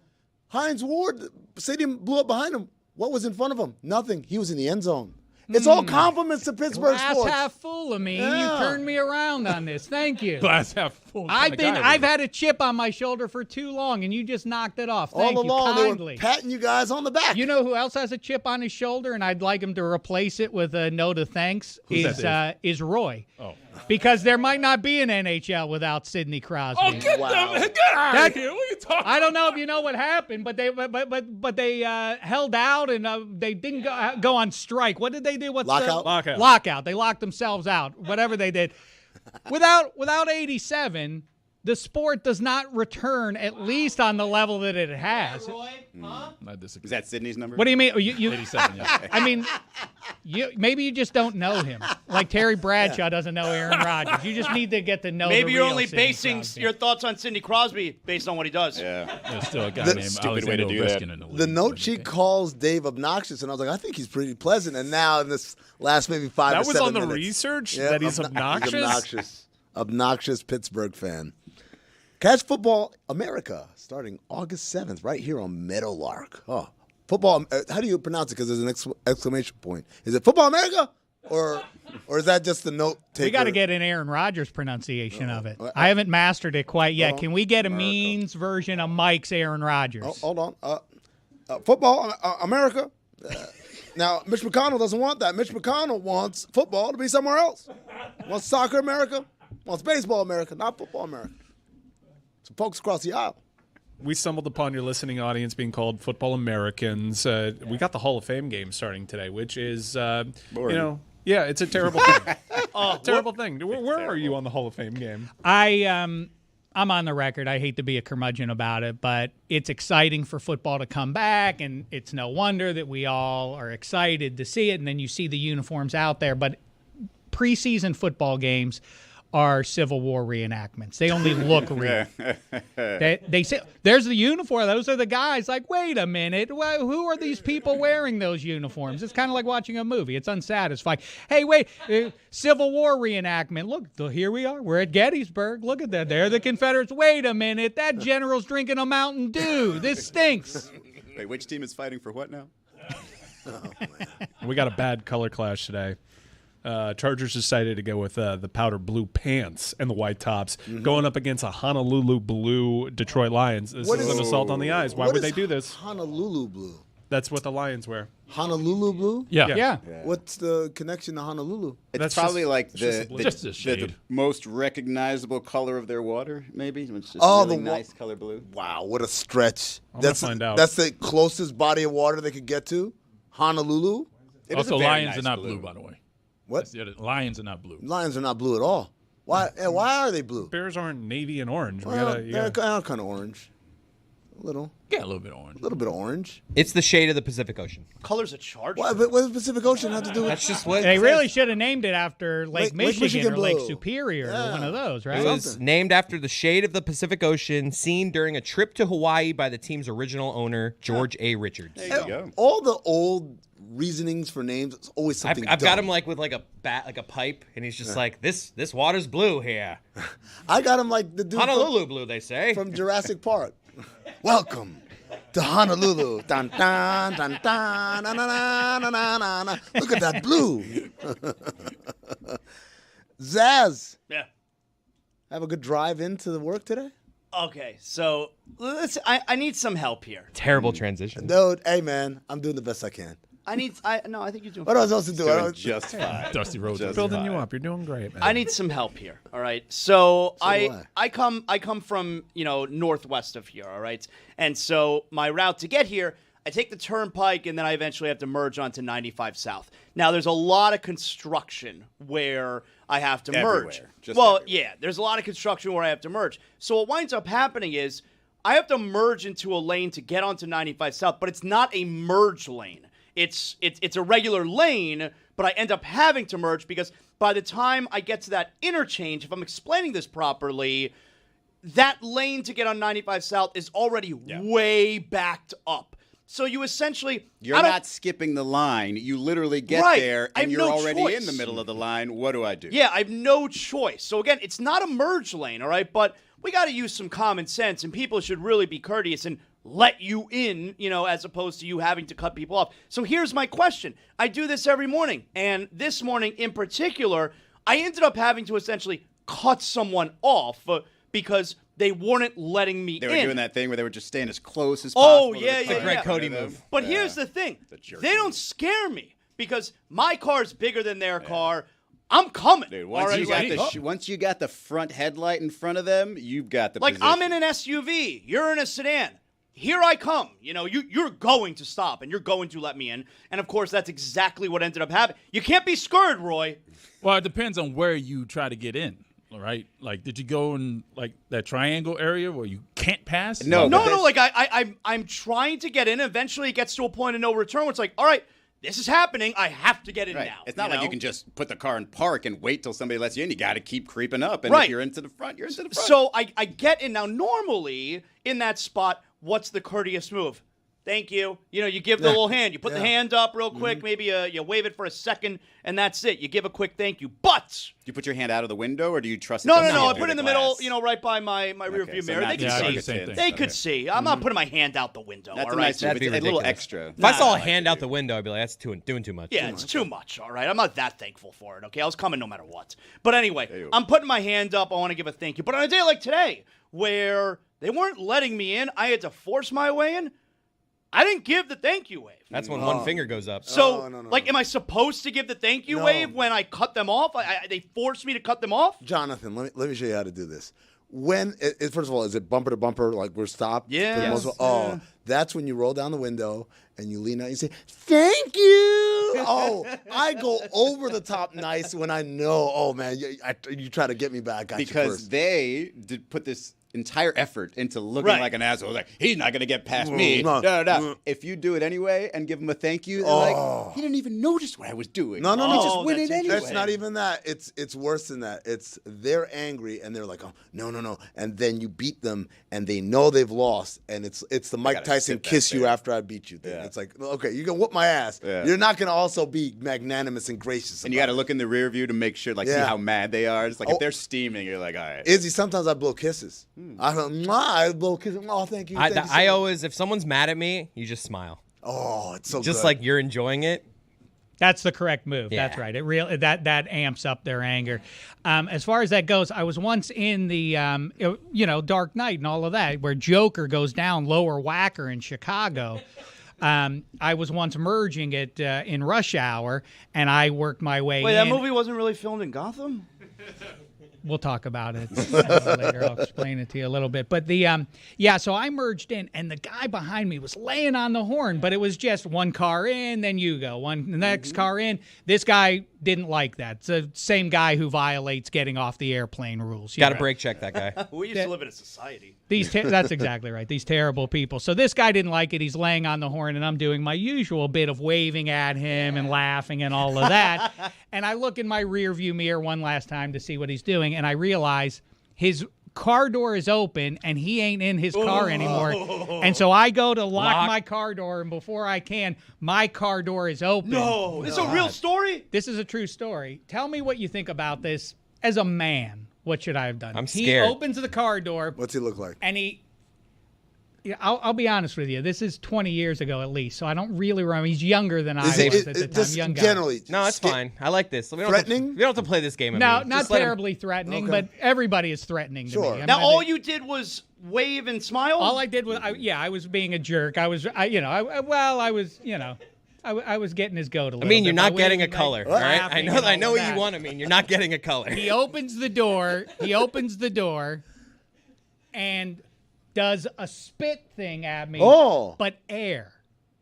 Hines Ward, the stadium blew up behind him. What was in front of him? Nothing. He was in the end zone. It's all compliments to Pittsburgh Glass sports. half full of me. You turned me around on this. Thank you. Glass half full. I've had a chip on my shoulder for too long, and you just knocked it off. Thank all you along, kindly. they were patting you guys on the back. You know who else has a chip on his shoulder, and I'd like him to replace it with a note of thanks? Is Roy. Oh. Because there might not be an NHL without Sidney Crosby. Oh, get out of here! What are you talking? I don't know if you know what happened, but they held out and they didn't go on strike. What did they do? Lockout. They locked themselves out. Whatever they did. Without 87, the sport does not return at least on the level that it has. I disagree. Is that Sydney's number? What do you mean? 87, yeah. I mean, maybe you just don't know him. Like Terry Bradshaw doesn't know Aaron Rodgers. You just need to get to know. Maybe the you're real only Sidney basing Crosby. your thoughts on Sidney Crosby based on what he does. Yeah. There's still a guy named stupid way to do that. The note she calls Dave obnoxious, and I was like, I think he's pretty pleasant. And now in this last maybe 5 That or was 7 on the minutes, research that he's obnoxious? He's obnoxious Pittsburgh fan. Catch Football America starting August 7th right here on Meadowlark. Oh, football. How do you pronounce it? Because there's an exclamation point. Is it Football America, or is that just the note taker? We got to get an Aaron Rodgers pronunciation of it. I haven't mastered it quite yet. Can we get a means version of Mike's Aaron Rodgers? Hold on. Football America. Now, Mitch McConnell doesn't want that. Mitch McConnell wants football to be somewhere else. Wants soccer America. Wants baseball America, not football America. So folks across the aisle. We stumbled upon your listening audience being called Football Americans. We got the Hall of Fame game starting today, which is, it's a terrible thing. Terrible thing. Where are you on the Hall of Fame game? I'm on the record. I hate to be a curmudgeon about it, but it's exciting for football to come back, and it's no wonder that we all are excited to see it, and then you see the uniforms out there. But preseason football games are Civil War reenactments. They only look real. They say, there's the uniform. Those are the guys. Like, wait a minute. Who are these people wearing those uniforms? It's kind of like watching a movie. It's unsatisfying. Hey, wait, Civil War reenactment. Look, here we are. We're at Gettysburg. Look at that. They're the Confederates. Wait a minute. That general's drinking a Mountain Dew. This stinks. Wait, which team is fighting for what now? We got a bad color clash today. Chargers decided to go with the powder blue pants and the white tops, going up against a Honolulu blue Detroit Lions. This is an assault on the eyes. Why would they do this? Honolulu blue. That's what the Lions wear. Honolulu blue? Yeah. What's the connection to Honolulu? It's probably like just a shade. the most recognizable color of their water, maybe. It's just the nice color blue. Wow, what a stretch. I'm gonna find out. That's the closest body of water they could get to? Honolulu? Also, lions are not blue, by the way. What? Lions are not blue. Lions are not blue at all. Why are they blue? Bears aren't navy and orange. They're kind of orange. A little. Yeah, a little bit orange. A little bit of orange. It's the shade of the Pacific Ocean. Colors of Chargers. What does the Pacific Ocean have to do with? That's just what They really should have named it after Lake Michigan or blue. Lake Superior or one of those, right? It was named after the shade of the Pacific Ocean seen during a trip to Hawaii by the team's original owner, George A. Richards. There you go. All the old reasonings for names, it's always something I've got dumb. him like with like a bat, like a pipe, and he's just like, this water's blue here. I got him like the dude Honolulu blue, they say. from Jurassic Park. Welcome to Honolulu. Dun, dun, dun, dun, na, na, na, na, na, na. Look at that blue. Zaz. Yeah. Have a good drive into the work today? Okay, so I need some help here. Terrible transition. Dude, hey man, I'm doing the best I can. I think you're doing What am I supposed to do? Doing just fine. Dusty Rhodes Just Building fine. you up. You're doing great, man. I need some help here. All right. So do I come from, northwest of here, all right? And so my route to get here, I take the turnpike and then I eventually have to merge onto 95 South. Now there's a lot of construction where I have to merge. Everywhere. Just Well, everywhere. yeah, there's a lot of construction where I have to merge. So what winds up happening is I have to merge into a lane to get onto 95 South, but it's not a merge lane. It's a regular lane, but I end up having to merge because by the time I get to that interchange, if I'm explaining this properly, that lane to get on 95 South is already way backed up. So you essentially... You're not skipping the line. You literally get there, and you're already in the middle of the line. What do I do? Yeah, I have no choice. So again, it's not a merge lane, all right? But we got to use some common sense, and people should really be courteous and let you in, as opposed to you having to cut people off. So here's my question. I do this every morning, and this morning in particular, I ended up having to essentially cut someone off because they weren't letting me in. They were doing that thing where they were just staying as close as possible. Oh, yeah, to the yeah. Greg Cody move. But here's the thing. They don't scare me because my car's bigger than their car. I'm coming. Dude, once you got the front headlight in front of them, you've got the Like, position. I'm in an SUV. You're in a sedan. Here I come. You're going to stop, and you're going to let me in. And, of course, that's exactly what ended up happening. You can't be scared, Roy. Well, it depends on where you try to get in, all right? Like, did you go in, like, that triangle area where you can't pass? No. Like, I'm trying to get in. Eventually, it gets to a point of no return where it's like, all right, this is happening. I have to get in now. It's not like you can just put the car in park and wait till somebody lets you in. You got to keep creeping up. And Right. if you're into the front, you're into the front. So I get in. Now, normally, in that spot, what's the courteous move? Thank you. You give the little hand. You put the hand up real quick. Maybe you wave it for a second, and that's it. You give a quick thank you. But do you put your hand out of the window, or do you trust? No. it to I see put it in the glass? middle, right by my rear view mirror. They can see. They could see. I'm not putting my hand out the window. That's all a right? nice move. It's a little extra. If I saw a hand out the window, I'd be like, that's doing too much. Yeah, it's too much, all right? I'm not that thankful for it, okay? I was coming no matter what. But anyway, I'm putting my hand up. I want to give a thank you. But on a day like today, where they weren't letting me in, I had to force my way in, I didn't give the thank you wave. That's when one finger goes up. So, am I supposed to give the thank you wave when I cut them off? They forced me to cut them off? Jonathan, let me show you how to do this. First of all, is it bumper to bumper, like we're stopped? Yeah. For the most Yes. part? That's when you roll down the window and you lean out and you say, thank you. I go over the top nice when I know, man, you try to get me back. Because they did put this entire effort into looking like an asshole. Like, he's not going to get past me. If you do it anyway and give him a thank you, they're like, he didn't even notice what I was doing. No. He just went in anyway. It's not even that. It's worse than that. It's they're angry and they're like, oh, no. And then you beat them and they know they've lost. And it's the Mike Tyson kiss you after I beat you thing. It's like, okay, you can whoop my ass. Yeah. You're not going to also be magnanimous and gracious. And you got to look in the rear view to make sure, see how mad they are. It's like if they're steaming, you're like, all right. Izzy, sometimes I blow kisses. I blow kisses. Oh, thank you. I always, if someone's mad at me, you just smile. Oh, it's so just good. like you're enjoying it. That's the correct move. Yeah. That's right. It that amps up their anger. As far as that goes, I was once in the Dark Knight and all of that, where Joker goes down lower whacker in Chicago. I was once merging it in Rush Hour, and I worked my way in. Wait, that movie wasn't really filmed in Gotham? We'll talk about it later. I'll explain it to you a little bit. But so I merged in, and the guy behind me was laying on the horn, but it was just one car in, then you go, the next car in. This guy didn't like that. It's the same guy who violates getting off the airplane rules. Got to brake check that guy. We used to live in a society. That's exactly right. These terrible people. So this guy didn't like it. He's laying on the horn, and I'm doing my usual bit of waving at him and laughing and all of that. And I look in my rear view mirror one last time to see what he's doing, and I realize his car door is open, and he ain't in his car anymore. And so I go to lock my car door, and before I can, my car door is open. No, this is a real story? This is a true story. Tell me what you think about this as a man. What should I have done? I'm scared. He opens the car door. What's he look like? And I'll be honest with you. This is 20 years ago at least, so I don't really remember. He's younger than I was at the time. Young guy. Generally, no, it's fine. I like this. Threatening? We don't have to play this game. No, not terribly threatening, but everybody is threatening to me. Now, all you did was wave and smile? All I did was, I was being a jerk. I was getting his goat a little bit. You're not getting a color, all right? I know what you want to mean. You're not getting a color. He opens the door. And does a spit thing at me, but air.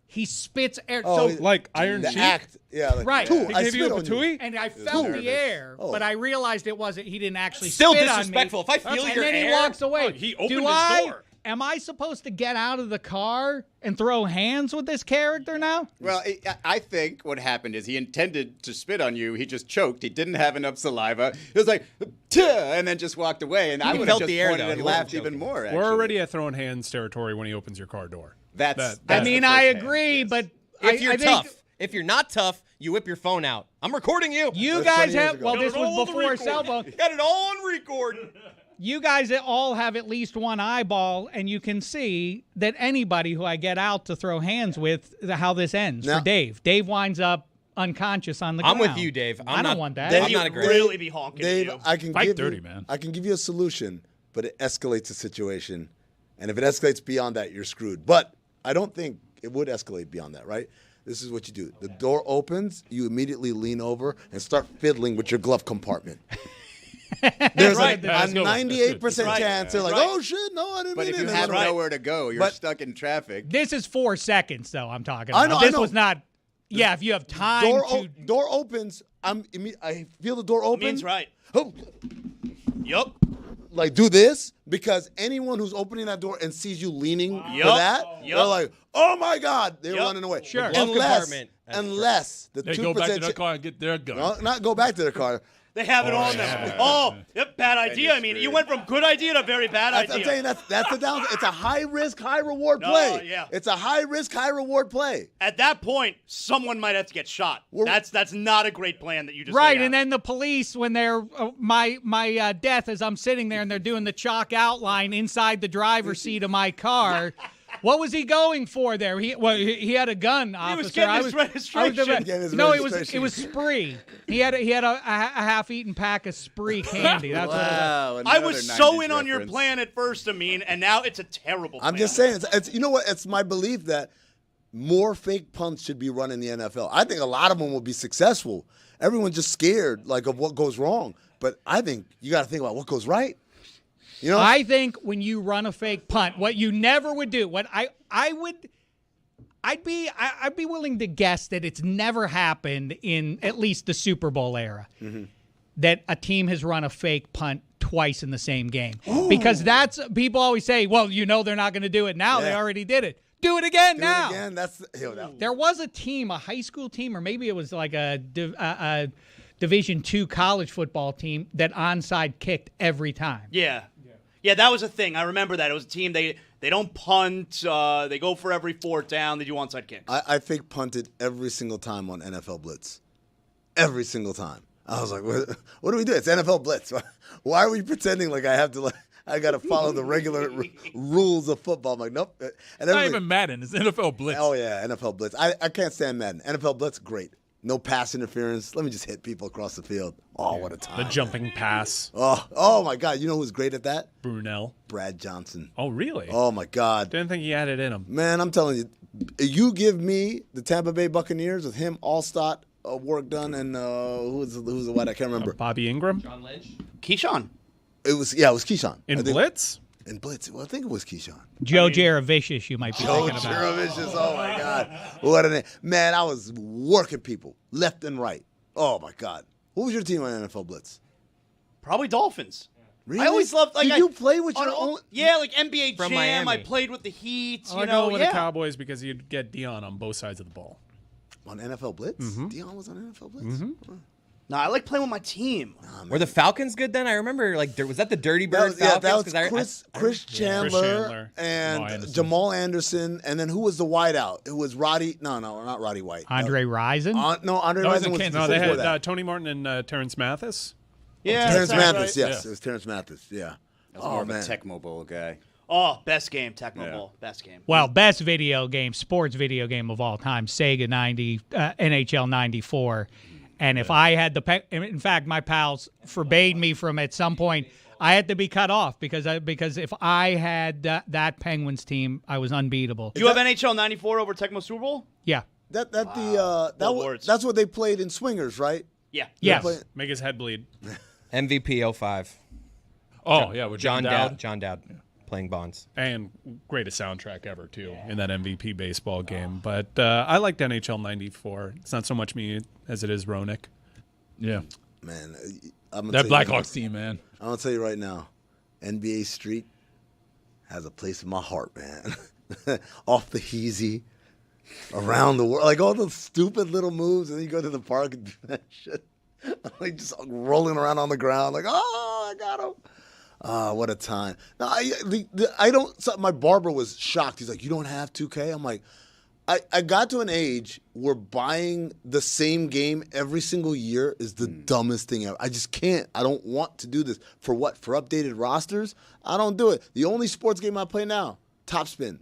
He spits air. Oh, so like Iron Sheik? Act. Yeah, like, right. He gave you a patooey? And I felt the air, but I realized it wasn't. He didn't actually Still spit on me. disrespectful. If I feel your and then air, he walks away. He opened his door. Am I supposed to get out of the car and throw hands with this character now? Well, I think what happened is he intended to spit on you. He just choked. He didn't have enough saliva. He was like, "Tuh," and then just walked away. And I would have just pointed and laughed even more. Actually. We're already at throwing hands territory when he opens your car door. I agree, but if you're tough. If you're not tough, you whip your phone out. I'm recording you. You guys have, well, this was before cell phone. Got it all on record. You guys all have at least one eyeball, and you can see that anybody who I get out to throw hands with, how this ends for Dave. Dave winds up unconscious on the ground. I'm with you, Dave. I don't want that. I'm not a great. Really be honking Dave, at you. I can Fight give dirty, you, man. I can give you a solution, but it escalates the situation. And if it escalates beyond that, you're screwed. But I don't think it would escalate beyond that, right? This is what you do. The door opens, you immediately lean over and start fiddling with your glove compartment. There's like a 98% chance they're like, oh shit, no, I didn't But mean if it. you have nowhere to go, you're stuck in traffic. This is 4 seconds, though, I'm talking I about. know, This was not, if you have time door opens, I feel the door open. Means right. Oh. Yup. Like, do this, because anyone who's opening that door and sees you leaning for that, they're like, oh my God, they're running away. Sure. Unless the 2% They go back to their car and get their gun. No, not go back to their car. They have it on them. Oh, yep, bad idea. I mean, you went from good idea to very bad idea. I'm saying that's the downside. It's a high risk, high reward play. Yeah. It's a high risk, high reward play. At that point, someone might have to get shot. That's not a great plan that you just Right, laid out. and then the police, when they're my death as I'm sitting there and they're doing the chalk outline inside the driver's seat of my car. What was he going for there? He had a gun, officer. He was getting his registration. No, it was Spree. He had a half-eaten pack of Spree candy. That's what it was. I was so in on your plan at first, Amin, and now it's a terrible plan. I'm just saying, it's you know what? It's my belief that more fake punts should be run in the NFL. I think a lot of them will be successful. Everyone's just scared of what goes wrong. But I think you got to think about what goes right. You know? I think when you run a fake punt, what you never would do, I'd be willing to guess that it's never happened in at least the Super Bowl era that a team has run a fake punt twice in the same game. Because that's people always say, well, they're not going to do it now. They already did it. Do it again now. Do it again. There was a team, a high school team, or maybe it was like a Division II college football team that onside kicked every time. Yeah, that was a thing. I remember that. It was a team, they don't punt. They go for every fourth down. They do onside kicks. I fake punted every single time on NFL Blitz. Every single time. I was like, what do we do? It's NFL Blitz. Why are we pretending like I have to I got to follow the regular rules of football? I'm like, nope. And it's not even Madden. It's NFL Blitz. Oh, yeah, NFL Blitz. I can't stand Madden. NFL Blitz, great. No pass interference. Let me just hit people across the field. Oh, what a time. The jumping pass. Oh my God. You know who's great at that? Brunell. Brad Johnson. Oh, really? Oh, my God. Didn't think he had it in him. Man, I'm telling you, you give me the Tampa Bay Buccaneers with him, Allstott, work done, and who's the white? I can't remember. Bobby Ingram? John Lynch? Keyshawn. It was Keyshawn. In Blitz? In Blitz. Well, I think it was Keyshawn. Joe Jaravicious, you might be Joe thinking about. Jaravicious, oh my God. What a name. Man, I was working people left and right. Oh my God. What was your team on NFL Blitz? Probably Dolphins. Really? I always loved. Did you play with your own? Yeah, like NBA From Jam. Miami. I played with the Heat. I go with the Cowboys because you'd get Dion on both sides of the ball. On NFL Blitz? Mm-hmm. Dion was on NFL Blitz? No, I like playing with my team. Were the Falcons good then? I remember, was that the Dirty Bird Falcons? That was Chris Chandler and Jamal Anderson, and then who was the wideout? It was Roddy. No, not Roddy White. Andre Rison? Andre Rison was No, they had Tony Martin and Terrence Mathis. Yeah, Terrence Mathis. Right. Yes, it was Terrence Mathis. Yeah. I was more of a Tecmo Bowl guy. Oh, best game, Tecmo Bowl. Best game. Well, best video game, sports video game of all time, Sega 90, NHL 94. And if I had in fact, my pals forbade me from at some point. I had to be cut off because if I had that Penguins team, I was unbeatable. You have NHL 94 over Tecmo Super Bowl? Yeah. That's what they played in Swingers, right? Yeah. Yes. Make his head bleed. MVP 05. Oh, yeah, with John Dowd. John Dowd playing Bonds. And greatest soundtrack ever, too, in that MVP baseball game. But I liked NHL 94. It's not so much me as it is Roenick. Yeah. Man, that Blackhawks team, man. I'm going to tell you right now, NBA Street has a place in my heart, man. Off the Heezy, around the world. Like all those stupid little moves, and then you go to the park and do that shit. Like just rolling around on the ground, like, oh, I got him. What a time. No, I don't. So my barber was shocked. He's like, you don't have 2K? I'm like, I got to an age where buying the same game every single year is the dumbest thing ever. I just can't. I don't want to do this. For what? For updated rosters? I don't do it. The only sports game I play now, Top Spin.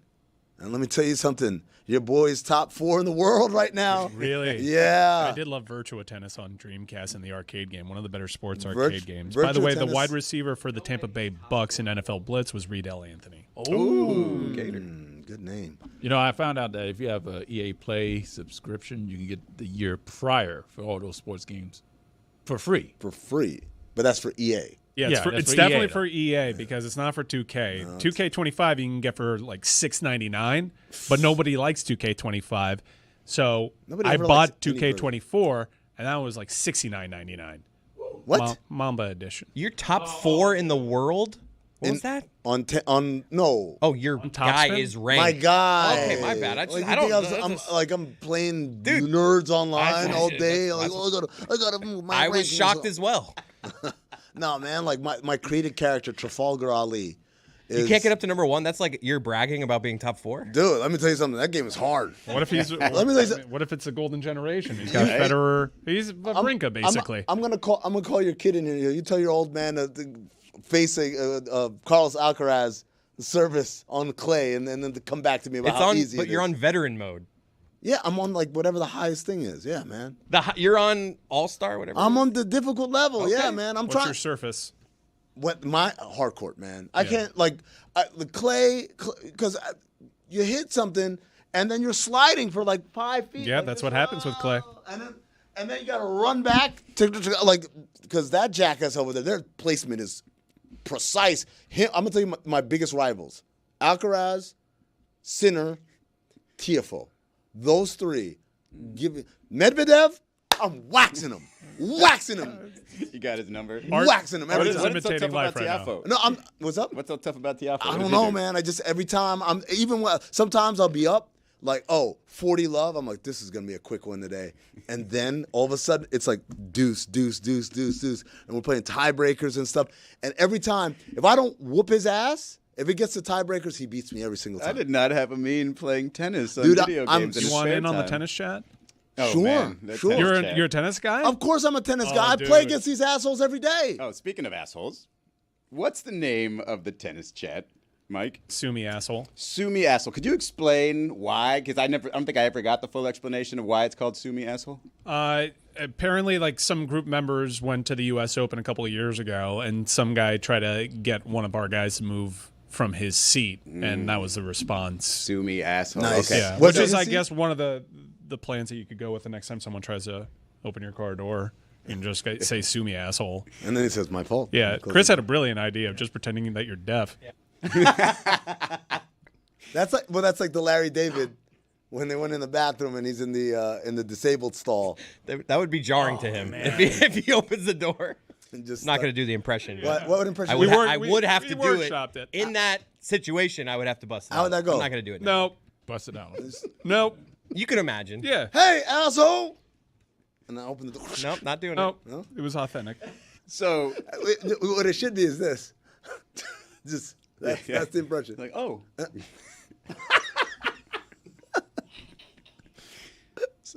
And let me tell you something. Your boy's top 4 in the world right now. Really? Yeah. I did love Virtua Tennis on Dreamcast in the arcade game. One of the better sports arcade games. Virtua By the way, Tennis. the wide receiver for the Tampa Bay Bucks in NFL Blitz was Riedel Anthony. Ooh, Gator. Good name. You know, I found out that if you have a EA Play subscription, you can get the year prior for all those sports games for free. For free. But that's for EA. Yeah, it's definitely for EA because it's not for 2K. 2K25 you can get for like $6.99, but nobody likes 2K25. So I bought 2K24, and that was like $69.99. What? Mamba edition. You're top 4 in the world? What was that? No. Oh, your guy Spin? is ranked. My guy. Okay, my bad. I'm playing nerds online all day. I got I was shocked as well. No, man, like my created character, Trafalgar Ali. You can't get up to number 1? That's like you're bragging about being top 4? Dude, let me tell you something. That game is hard. What if he's? What if it's a golden generation? He's got Federer. He's Wawrinka, basically. I'm gonna call your kid in here. You tell your old man to face Carlos Alcaraz service on clay, and then to come back to me about how easy it is. But you're on veteran mode. Yeah, I'm on like whatever the highest thing is. Yeah, man. You're on All-Star, whatever. I'm on the difficult level. Okay. Yeah, man. What's your surface? What my hardcourt, man. I can't the clay because you hit something and then you're sliding for like 5 feet. Yeah, that's what happens with clay. And then you got to run back to because that jackass over there, their placement is precise. I'm gonna tell you my biggest rivals: Alcaraz, Sinner, Tiafoe. Those 3. Medvedev, I'm waxing him. Waxing him. You got his number. Waxing him every time. What's so tough about Tiafo? No, what's up? What's so tough about Tiafo? I don't know, man. I just every time sometimes I'll be up like 40 love. I'm like, this is gonna be a quick one today, and then all of a sudden it's like deuce, deuce, deuce, deuce, deuce, and we're playing tiebreakers and stuff. And every time, if I don't whoop his ass, if it gets to tiebreakers, he beats me every single time. I did not have a mean playing tennis on Dude, video games. You want in on the tennis chat? Oh, Sure, man, sure. You're a tennis guy? Of course I'm a tennis guy. I dude. play against these assholes every day. Oh, speaking of assholes, what's the name of the tennis chat, Mike? Sue me, asshole. Sue me, asshole. Could you explain why? Because I don't think I ever got the full explanation of why it's called Sue me, asshole. Apparently, like some group members went to the U.S. Open a couple of years ago, and some guy tried to get one of our guys to move from his seat, and that was the response. Sue me, asshole. Nice. Okay. Yeah, which is, I guess, one of the plans that you could go with the next time someone tries to open your car door. You can just say, sue me, asshole. And then he says, my fault. Yeah, Chris had a brilliant idea of just pretending that you're deaf. That's like the Larry David when they went in the bathroom and he's in the disabled stall. That would be jarring to him if he opens the door. And just not going to do the impression. What impression? I would have to do it. In that situation, I would have to bust it How would that go? I'm not going to do it now. Nope. Bust it out. Nope. You can imagine. Yeah. Hey, asshole! And I open the door. Nope, not doing Nope. it. No? It was authentic. So what it should be is this. Just that's the impression. Like, oh.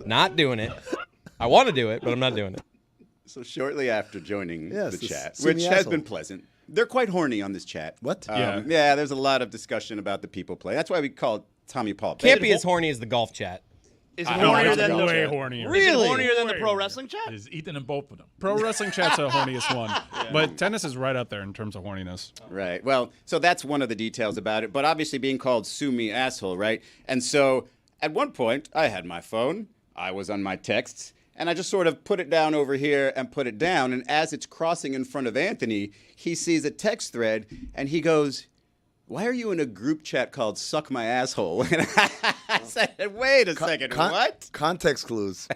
Not doing it. I want to do it, but I'm not doing it. So shortly after joining Yes, the this chat, sue me which has asshole. been pleasant, they're quite horny on this chat. What? Yeah, there's a lot of discussion about the people play. That's why we call it Tommy Paul. Can't be as horny as the golf chat. Is it No, hornier it's than way the hornier. Really? Is it hornier than the pro wrestling chat? There's Ethan in both of them. Pro wrestling chat's the horniest one, but tennis is right up there in terms of horniness. Right. Well, so that's one of the details about it. But obviously being called sue me asshole, right? And so at one point, I had my phone. I was on my texts. And I just sort of put it down over here and put it down. And as it's crossing in front of Anthony, he sees a text thread and he goes, why are you in a group chat called Suck My Asshole? And I said, wait a second, what? Context clues.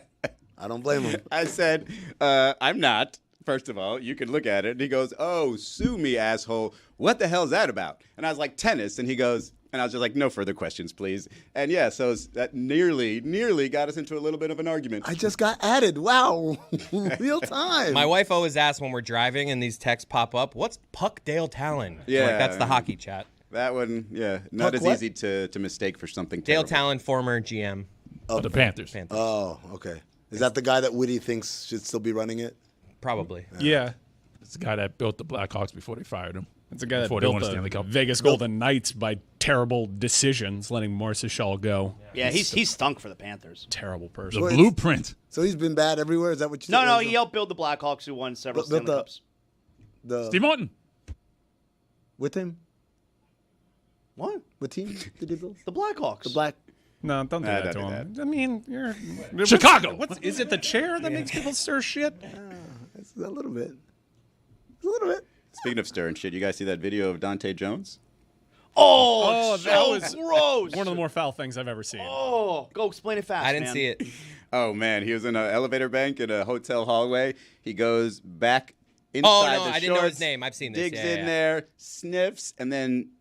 I don't blame him. I said, I'm not. First of all, you can look at it. And he goes, oh, sue me, asshole. What the hell is that about? And I was like, tennis. And he goes, and I was just like, no further questions, please. And yeah, so that nearly got us into a little bit of an argument. I just got added. Wow. Real time. My wife always asks when we're driving and these texts pop up, what's Puckdale Talon? Yeah. Like, that's the hockey chat. That one, yeah, not Puck as what? easy to mistake for something Dale terrible. Talon, former GM. Of the Panthers. Oh, okay. Is that the guy that Woody thinks should still be running it? Probably. Yeah. It's the guy that built the Blackhawks before they fired him. It's a guy that Before they built won a the Stanley Cup. Vegas Golden Knights by terrible decisions, letting Marchessault go. Yeah, he stunk for the Panthers. Terrible The person. blueprint. So he's been bad everywhere? Is that what you said? No, he helped build the Blackhawks, who won several Built Stanley Cups. Steve Martin. With him? What? What team did he build? The Blackhawks. The Black. No, don't do that to don't do him. I mean, you're Chicago. Is it the chair that makes people stir shit? It's a little bit. A little bit. Speaking of stirring shit, you guys see that video of Dante Jones? Oh, that so was gross. One of the more foul things I've ever seen. Oh, go explain it fast, I didn't man. see it. Oh, man. He was in an elevator bank in a hotel hallway. He goes back inside Oh, no, the I shorts, didn't know his name. I've seen this. digs Yeah, in yeah. there, sniffs, and then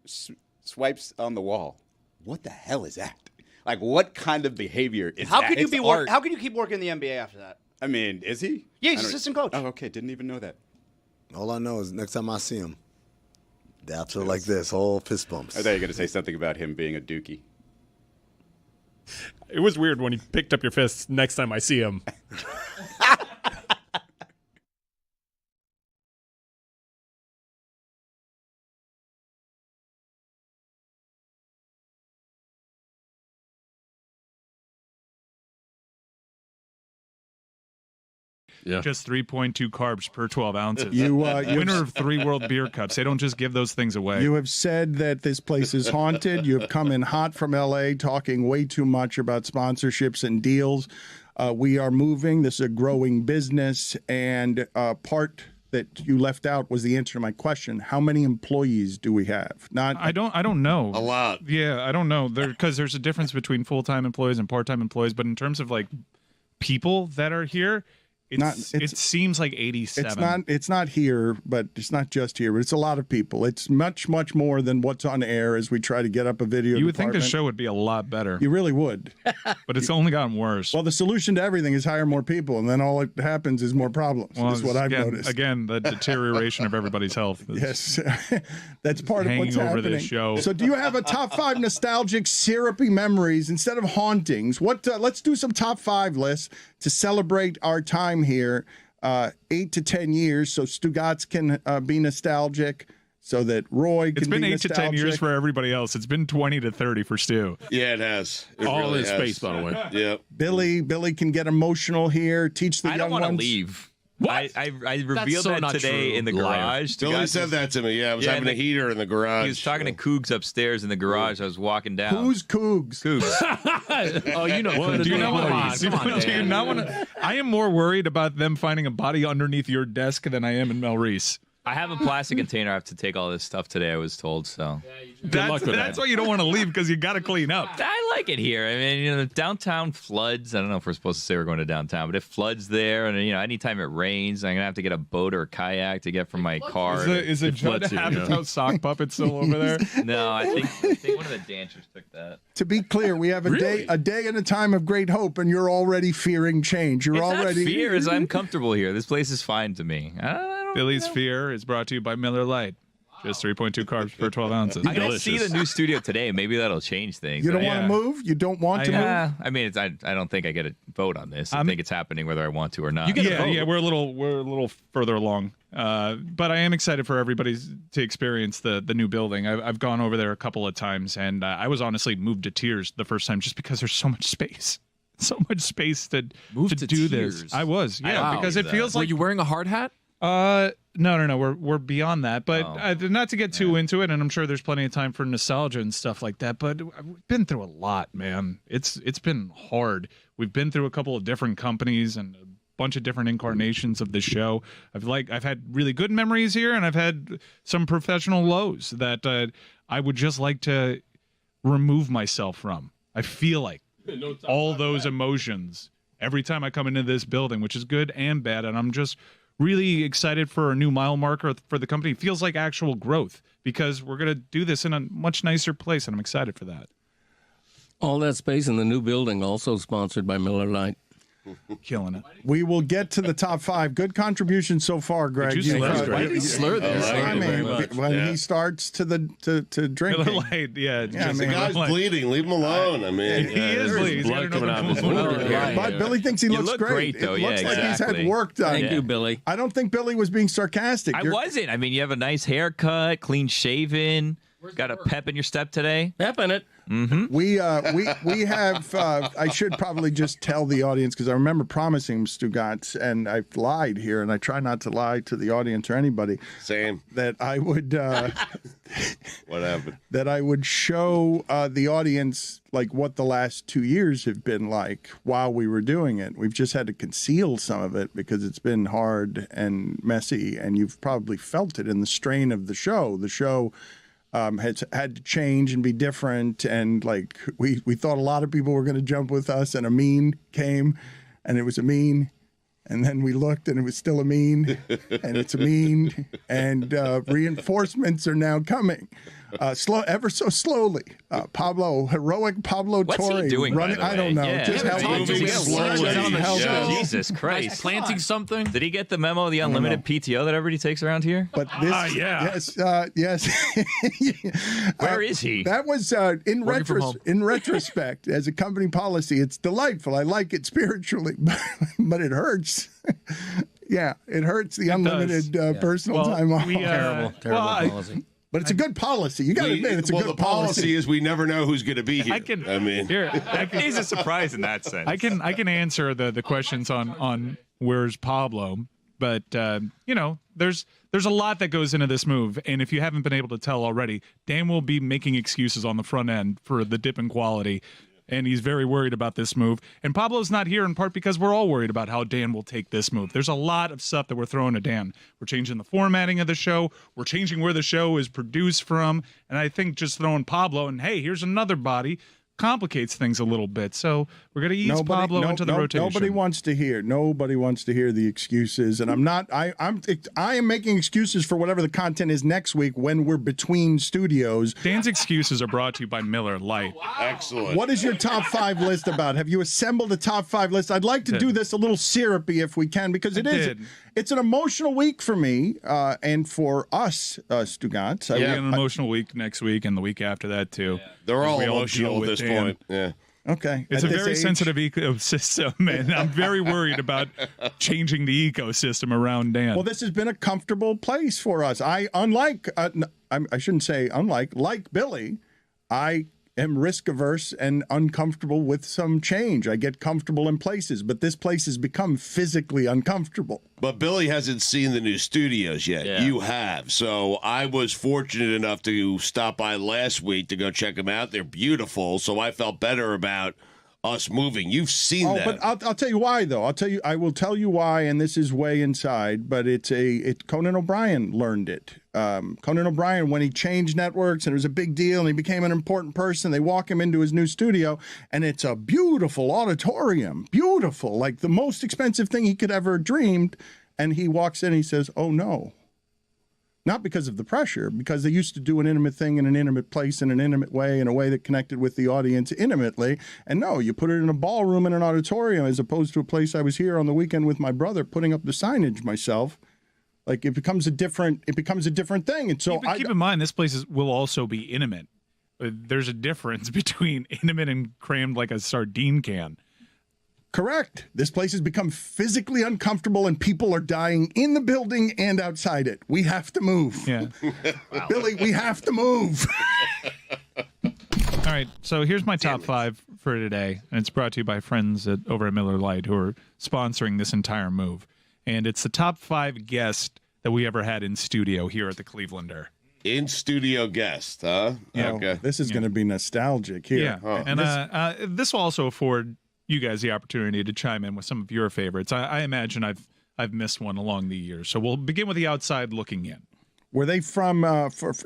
swipes on the wall. What the hell is that? Like, what kind of behavior is How that? could you It's be art. How can you keep working in the NBA after that? I mean, is he? Yeah, I he's don't- assistant coach. Oh, okay. Didn't even know that. All I know is next time I see him, daps are like this, all fist bumps. I thought you were going to say something about him being a dookie. It was weird when he picked up your fists next time I see him. Yeah. Just 3.2 carbs per 12 ounces. You Winner of 3 World Beer Cups. They don't just give those things away. You have said that this place is haunted. You have come in hot from L.A., talking way too much about sponsorships and deals. We are moving. This is a growing business, and part that you left out was the answer to my question: how many employees do we have? Not. I don't know. A lot. Yeah, I don't know. Because there's a difference between full-time employees and part-time employees. But in terms of like people that are here, it seems like 87. It's not here, but it's not just here, but it's a lot of people. It's much, much more than what's on air as we try to get up a video. You would think the show would be a lot better. You really would. But it's only gotten worse. Well, the solution to everything is hire more people, and then all it happens is more problems. Well, is what I've noticed. Again, the deterioration of everybody's health. Yes, that's part of what's hanging over happening. this show. So, do you have a top 5 nostalgic, syrupy memories instead of hauntings? Let's do some top 5 lists to celebrate our time here. 8 to 10 years, so Stugotz can be nostalgic, so that Roy can be nostalgic. It's been 8 to 10 years for everybody else. It's been 20 to 30 for Stu. Yeah, it has. It all really in has. space, by the way. Yep. Billy can get emotional here. Teach the I young don't want to ones. leave. What? I revealed so that not today true. in the Liar. garage. Billy said that to me. Yeah, I was having a heater in the garage. He was talking to Cougs upstairs in the garage. I was walking down. Who's Cougs? Cougs. Oh, you know. Do you not want Come on, to? Do you not want to? I am more worried about them finding a body underneath your desk than I am in Mel Reese. I have a plastic container. I have to take all this stuff today, I was told. So That's why you don't want to leave, because you got to clean up. I like it here. I mean, downtown floods. I don't know if we're supposed to say we're going to downtown, but it floods there, and anytime it rains, I'm gonna have to get a boat or a kayak to get from my car. Is it Judd Apatow sock puppet still over there? No, I think one of the dancers took that. To be clear, we have a day and a time of great hope, and you're already fearing change. You're It's already not fear, as I'm comfortable here. This place is fine to me. Billy's Fear is brought to you by Miller Lite. Just 3.2 carbs per 12 ounces. I'm gonna see the new studio today. Maybe that'll change things. You don't want to move? You don't want to move? I mean, I don't think I get a vote on this. I think it's happening whether I want to or not. You get a vote. Yeah, we're a little further along. But I am excited for everybody to experience the new building. I've gone over there a couple of times, and I was honestly moved to tears the first time, just because there's so much space. So much space to do tears. this. I was, because it feels like. Were you wearing a hard hat? No. We're beyond that. But not to get too into it, and I'm sure there's plenty of time for nostalgia and stuff like that. But we've been through a lot, man. It's been hard. We've been through a couple of different companies and a bunch of different incarnations of the show. I've had really good memories here, and I've had some professional lows that I would just like to remove myself from. I feel like all those emotions every time I come into this building, which is good and bad, and I'm just really excited for a new mile marker for the company. It feels like actual growth, because we're going to do this in a much nicer place, and I'm excited for that. All that space in the new building, also sponsored by Miller Lite. Killing it. We will get to the top 5. Good contribution so far, Greg. Did you slur this? I mean, when he starts to drinking. Miller Lite, yeah. The guy's bleeding. Leave him alone. I mean, he is bleeding. He's blood coming out of his But Billy thinks he looks great. though. It Yeah, looks like he's exactly. had work done. Thank you, Billy. I don't think Billy was being sarcastic. I wasn't. I mean, you have a nice haircut, clean shaven. Got a pep in your step today? Pep in it. Mm-hmm. We have. I should probably just tell the audience, because I remember promising Stugotz, and I've lied here, and I try not to lie to the audience or anybody. Same. That I would. What happened? That I would show the audience like what the last 2 years have been like while we were doing it. We've just had to conceal some of it because it's been hard and messy, and you've probably felt it in the strain of the show. The show has had to change and be different, and like we thought a lot of people were going to jump with us, and a mean came, and it was a mean, and then we looked and it was still a mean, and it's a mean, and reinforcements are now coming, ever so slowly. Heroic Pablo What's Torre he doing? running. By the I don't way? know. Yeah. Just Moving slowly. Jesus Christ! Planting something. Did he get the memo of the unlimited PTO that everybody takes around here? But this, yes. Where is he? That was in retrospect, as a company policy, it's delightful. I like it spiritually, but it hurts. Yeah, it hurts the unlimited personal time off. Terrible policy. But it's a good policy. You got to admit, it's a good the policy is we never know who's going to be here. He's a surprise in that sense. I can answer the questions on where's Pablo, but there's a lot that goes into this move, and if you haven't been able to tell already, Dan will be making excuses on the front end for the dip in quality. And he's very worried about this move. And Pablo's not here in part because we're all worried about how Dan will take this move. There's a lot of stuff that we're throwing at Dan. We're changing the formatting of the show. We're changing where the show is produced from. And I think just throwing Pablo and, hey, here's another body complicates things a little bit. So we're going to ease Pablo into the rotation. Nobody wants to hear the excuses, and I'm not. I am making excuses for whatever the content is next week when we're between studios. Dan's excuses are brought to you by Miller Lite. Excellent. What is your top 5 list about? Have you assembled a top 5 list? I'd like to do this a little syrupy if we can, because it's an emotional week for me and for us, Stugotz. It'll be an emotional week next week and the week after that too. Yeah. They're all emotional at this point. Yeah. Okay. It's a very sensitive ecosystem, and I'm very worried about changing the ecosystem around Dan. Well, this has been a comfortable place for us. I shouldn't say unlike, like Billy, I am risk averse and uncomfortable with some change. I get comfortable in places, but this place has become physically uncomfortable. But Billy hasn't seen the new studios yet. Yeah. You have. So I was fortunate enough to stop by last week to go check them out. They're beautiful. So I felt better about us moving. You've seen that. But I'll tell you why, though. I will tell you why, and this is way inside, but Conan O'Brien learned it. Conan O'Brien, when he changed networks and it was a big deal and he became an important person, they walk him into his new studio, and it's a beautiful auditorium. Beautiful. Like the most expensive thing he could ever dreamed. And he walks in and he says, oh, no. Not because of the pressure, because they used to do an intimate thing in an intimate place in an intimate way, in a way that connected with the audience intimately. And no, you put it in a ballroom in an auditorium as opposed to a place I was here on the weekend with my brother putting up the signage myself. Like it becomes a different thing. And so keep in mind, this place will also be intimate. There's a difference between intimate and crammed like a sardine can. Correct. This place has become physically uncomfortable and people are dying in the building and outside it. We have to move. Yeah. Billy, we have to move. All right, so here's my top 5 for today, and it's brought to you by friends over at Miller Lite who are sponsoring this entire move. And it's the top 5 guests that we ever had in studio here at the Clevelander. In studio guest, huh? Yeah. Okay. This is going to be nostalgic here. Yeah, and this will also afford you guys the opportunity to chime in with some of your favorites. I imagine I've missed one along the years. So we'll begin with the outside looking in. Were they from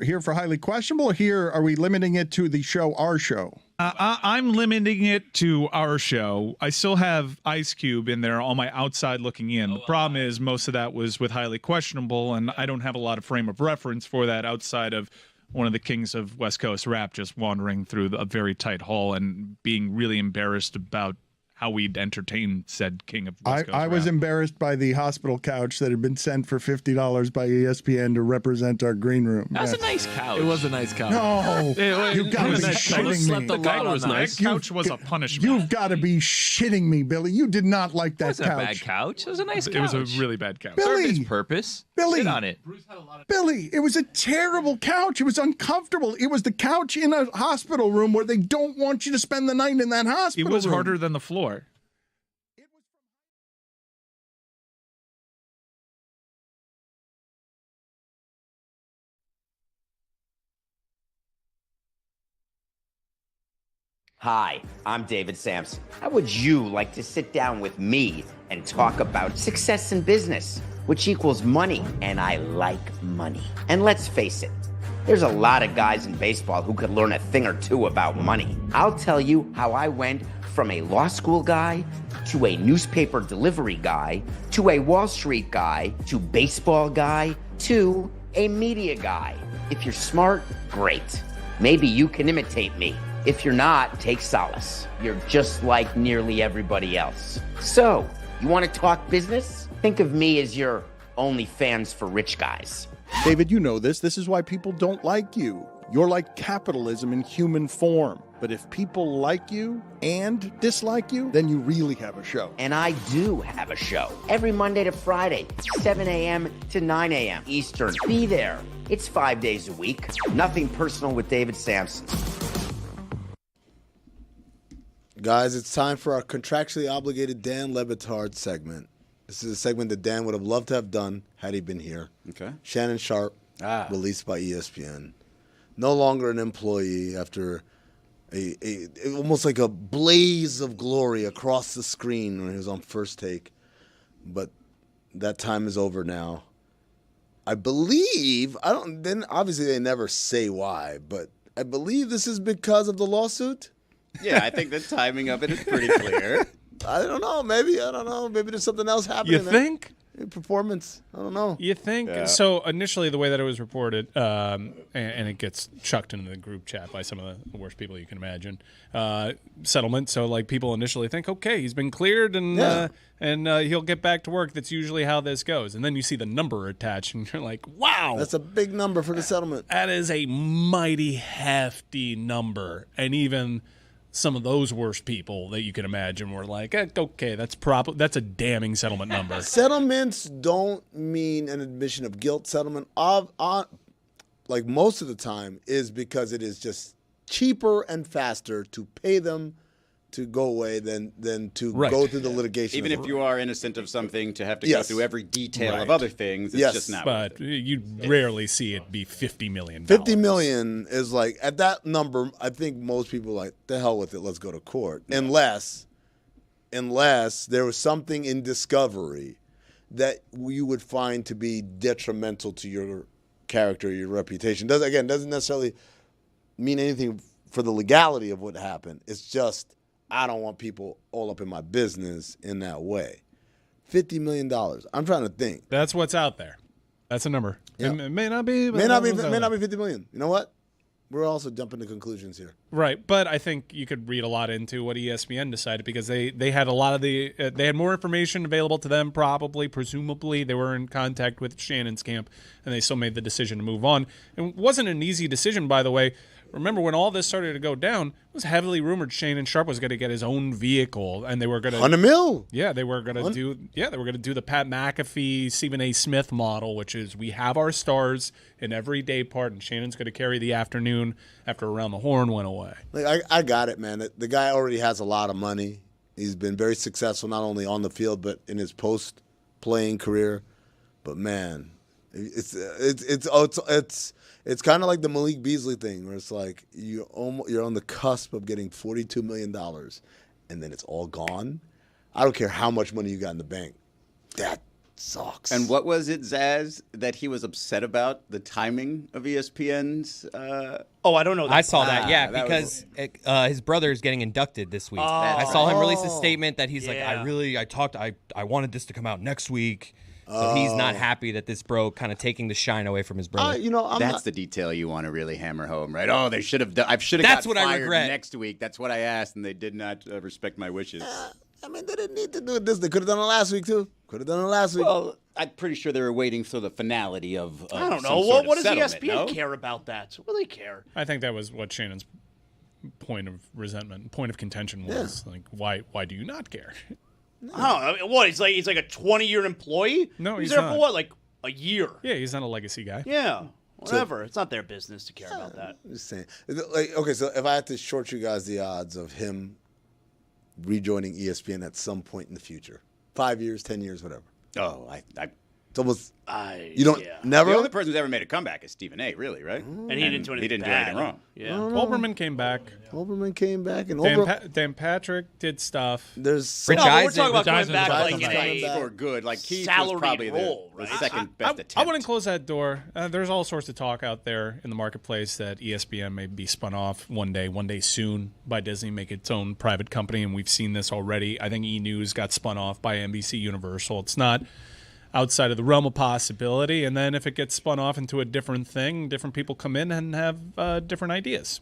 here for highly questionable, or here are we limiting it to the show, our show? I'm limiting it to our show. I still have Ice Cube in there on my outside looking in. The problem is most of that was with highly questionable, and I don't have a lot of frame of reference for that outside of one of the kings of West Coast rap just wandering through a very tight hall and being really embarrassed about how we'd entertain said king of West Coast I was rap. embarrassed by the hospital couch that had been sent for $50 by ESPN to represent our green room. That was a nice couch. It was a nice couch. No, you got to be shitting me. The color was nice. That couch was a punishment. You've got to be shitting me, Billy. You did not like that couch. It wasn't a bad couch. It was a nice couch. It was a really bad couch. Served its purpose. Billy, Sit on it. Billy, it was a terrible couch. It was uncomfortable. It was the couch in a hospital room where they don't want you to spend the night in that hospital It was room. harder than the floor. Hi, I'm David Samson. How would you like to sit down with me and talk about success in business, which equals money? And I like money. And let's face it, there's a lot of guys in baseball who could learn a thing or two about money. I'll tell you how I went from a law school guy to a newspaper delivery guy to a Wall Street guy to baseball guy to a media guy. If you're smart, great. Maybe you can imitate me. If you're not, take solace. You're just like nearly everybody else. So, you want to talk business? Think of me as your OnlyFans for rich guys. David, you know this. This is why people don't like you. You're like capitalism in human form. But if people like you and dislike you, then you really have a show. And I do have a show. Every Monday to Friday, 7 a.m. to 9 a.m. Eastern. Be there. It's 5 days a week. Nothing personal with David Samson. Guys, it's time for our contractually obligated Dan Le Batard segment. This is a segment that Dan would have loved to have done had he been here. Okay. Shannon Sharpe, released by ESPN. No longer an employee after a almost like a blaze of glory across the screen when he was on First Take. But that time is over now. I believe, obviously they never say why, but I believe this is because of the lawsuit. Yeah, I think the timing of it is pretty clear. I don't know. Maybe there's something else happening. You think? Performance. I don't know. You think? Yeah. So initially, the way that it was reported, and it gets chucked into the group chat by some of the worst people you can imagine, settlement. So like people initially think, okay, he's been cleared and he'll get back to work. That's usually how this goes. And then you see the number attached, and you're like, wow, that's a big number for the settlement. That is a mighty hefty number, and even some of those worst people that you can imagine were like, okay, that's a damning settlement number. Settlements don't mean an admission of guilt. Settlement, like most of the time, is because it is just cheaper and faster to pay them to go away than to go through the litigation. Even if you are innocent of something, to have to go through every detail of other things, it's just not. But you rarely see it be $50 million. $50 million is like, at that number, I think most people are like, the hell with it, let's go to court. Yeah. Unless there was something in discovery that you would find to be detrimental to your character, your reputation. Doesn't necessarily mean anything for the legality of what happened. It's just, I don't want people all up in my business in that way. $50 million. I'm trying to think. That's what's out there. That's a number. Yeah. It may not be. May not be $50 million. You know what? We're also jumping to conclusions here. Right, but I think you could read a lot into what ESPN decided because they had a lot of they had more information available to them. Presumably, they were in contact with Shannon's camp, and they still made the decision to move on. It wasn't an easy decision, by the way. Remember, when all this started to go down, it was heavily rumored Sharpe was going to get his own vehicle, and they were going to $100 million. Yeah, they were going to do. Yeah, they were going to do the Pat McAfee, Stephen A. Smith model, which is we have our stars in every day part, and Shannon's going to carry the afternoon after Around the Horn went away. Like, I got it, man. The guy already has a lot of money. He's been very successful not only on the field but in his post-playing career. But man, it's kind of like the Malik Beasley thing, where it's like you're on the cusp of getting $42 million, and then it's all gone. I don't care how much money you got in the bank. That sucks. And what was it, Zaz, that he was upset about the timing of ESPN's? I don't know that. I saw that, because his brother is getting inducted this week. I saw him release a statement that he's like, I wanted this to come out next week. So he's not happy that this broke, kind of taking the shine away from his brother. That's the detail you want to really hammer home, right? Oh, they should have done. That's what I regret. Next week. That's what I asked, and they did not respect my wishes. I mean, they didn't need to do this. They could have done it last week too. Well, I'm pretty sure they were waiting for the finality of I don't some know. sort of What does settlement, ESPN care about that? What do they care? I think that was what Shannon's point of resentment, point of contention was. Like, why do you not care? I don't know. What? He's like a 20-year employee? No, he's he's there not. for what? Like a year? Yeah, he's not a legacy guy. Yeah. Whatever. It's not their business to care about that. I'm just saying. Like, okay, so if I had to short you guys the odds of him rejoining ESPN at some point in the future, 5 years, 10 years, whatever. Oh, it's almost. You don't never. The only person who's ever made a comeback is Stephen A. Really, right? And he didn't do anything. He didn't do anything wrong. Yeah. Olbermann came back. And Dan Patrick did stuff. There's Rich Eisen. We're talking about coming back like in a for good. Like Keith salaried was probably role, the right? second best attempt. I wouldn't close that door. There's all sorts of talk out there in the marketplace that ESPN may be spun off one day soon by Disney, make its own private company, and we've seen this already. I think E! News got spun off by NBC Universal. It's not outside of the realm of possibility, and then if it gets spun off into a different thing, different people come in and have different ideas.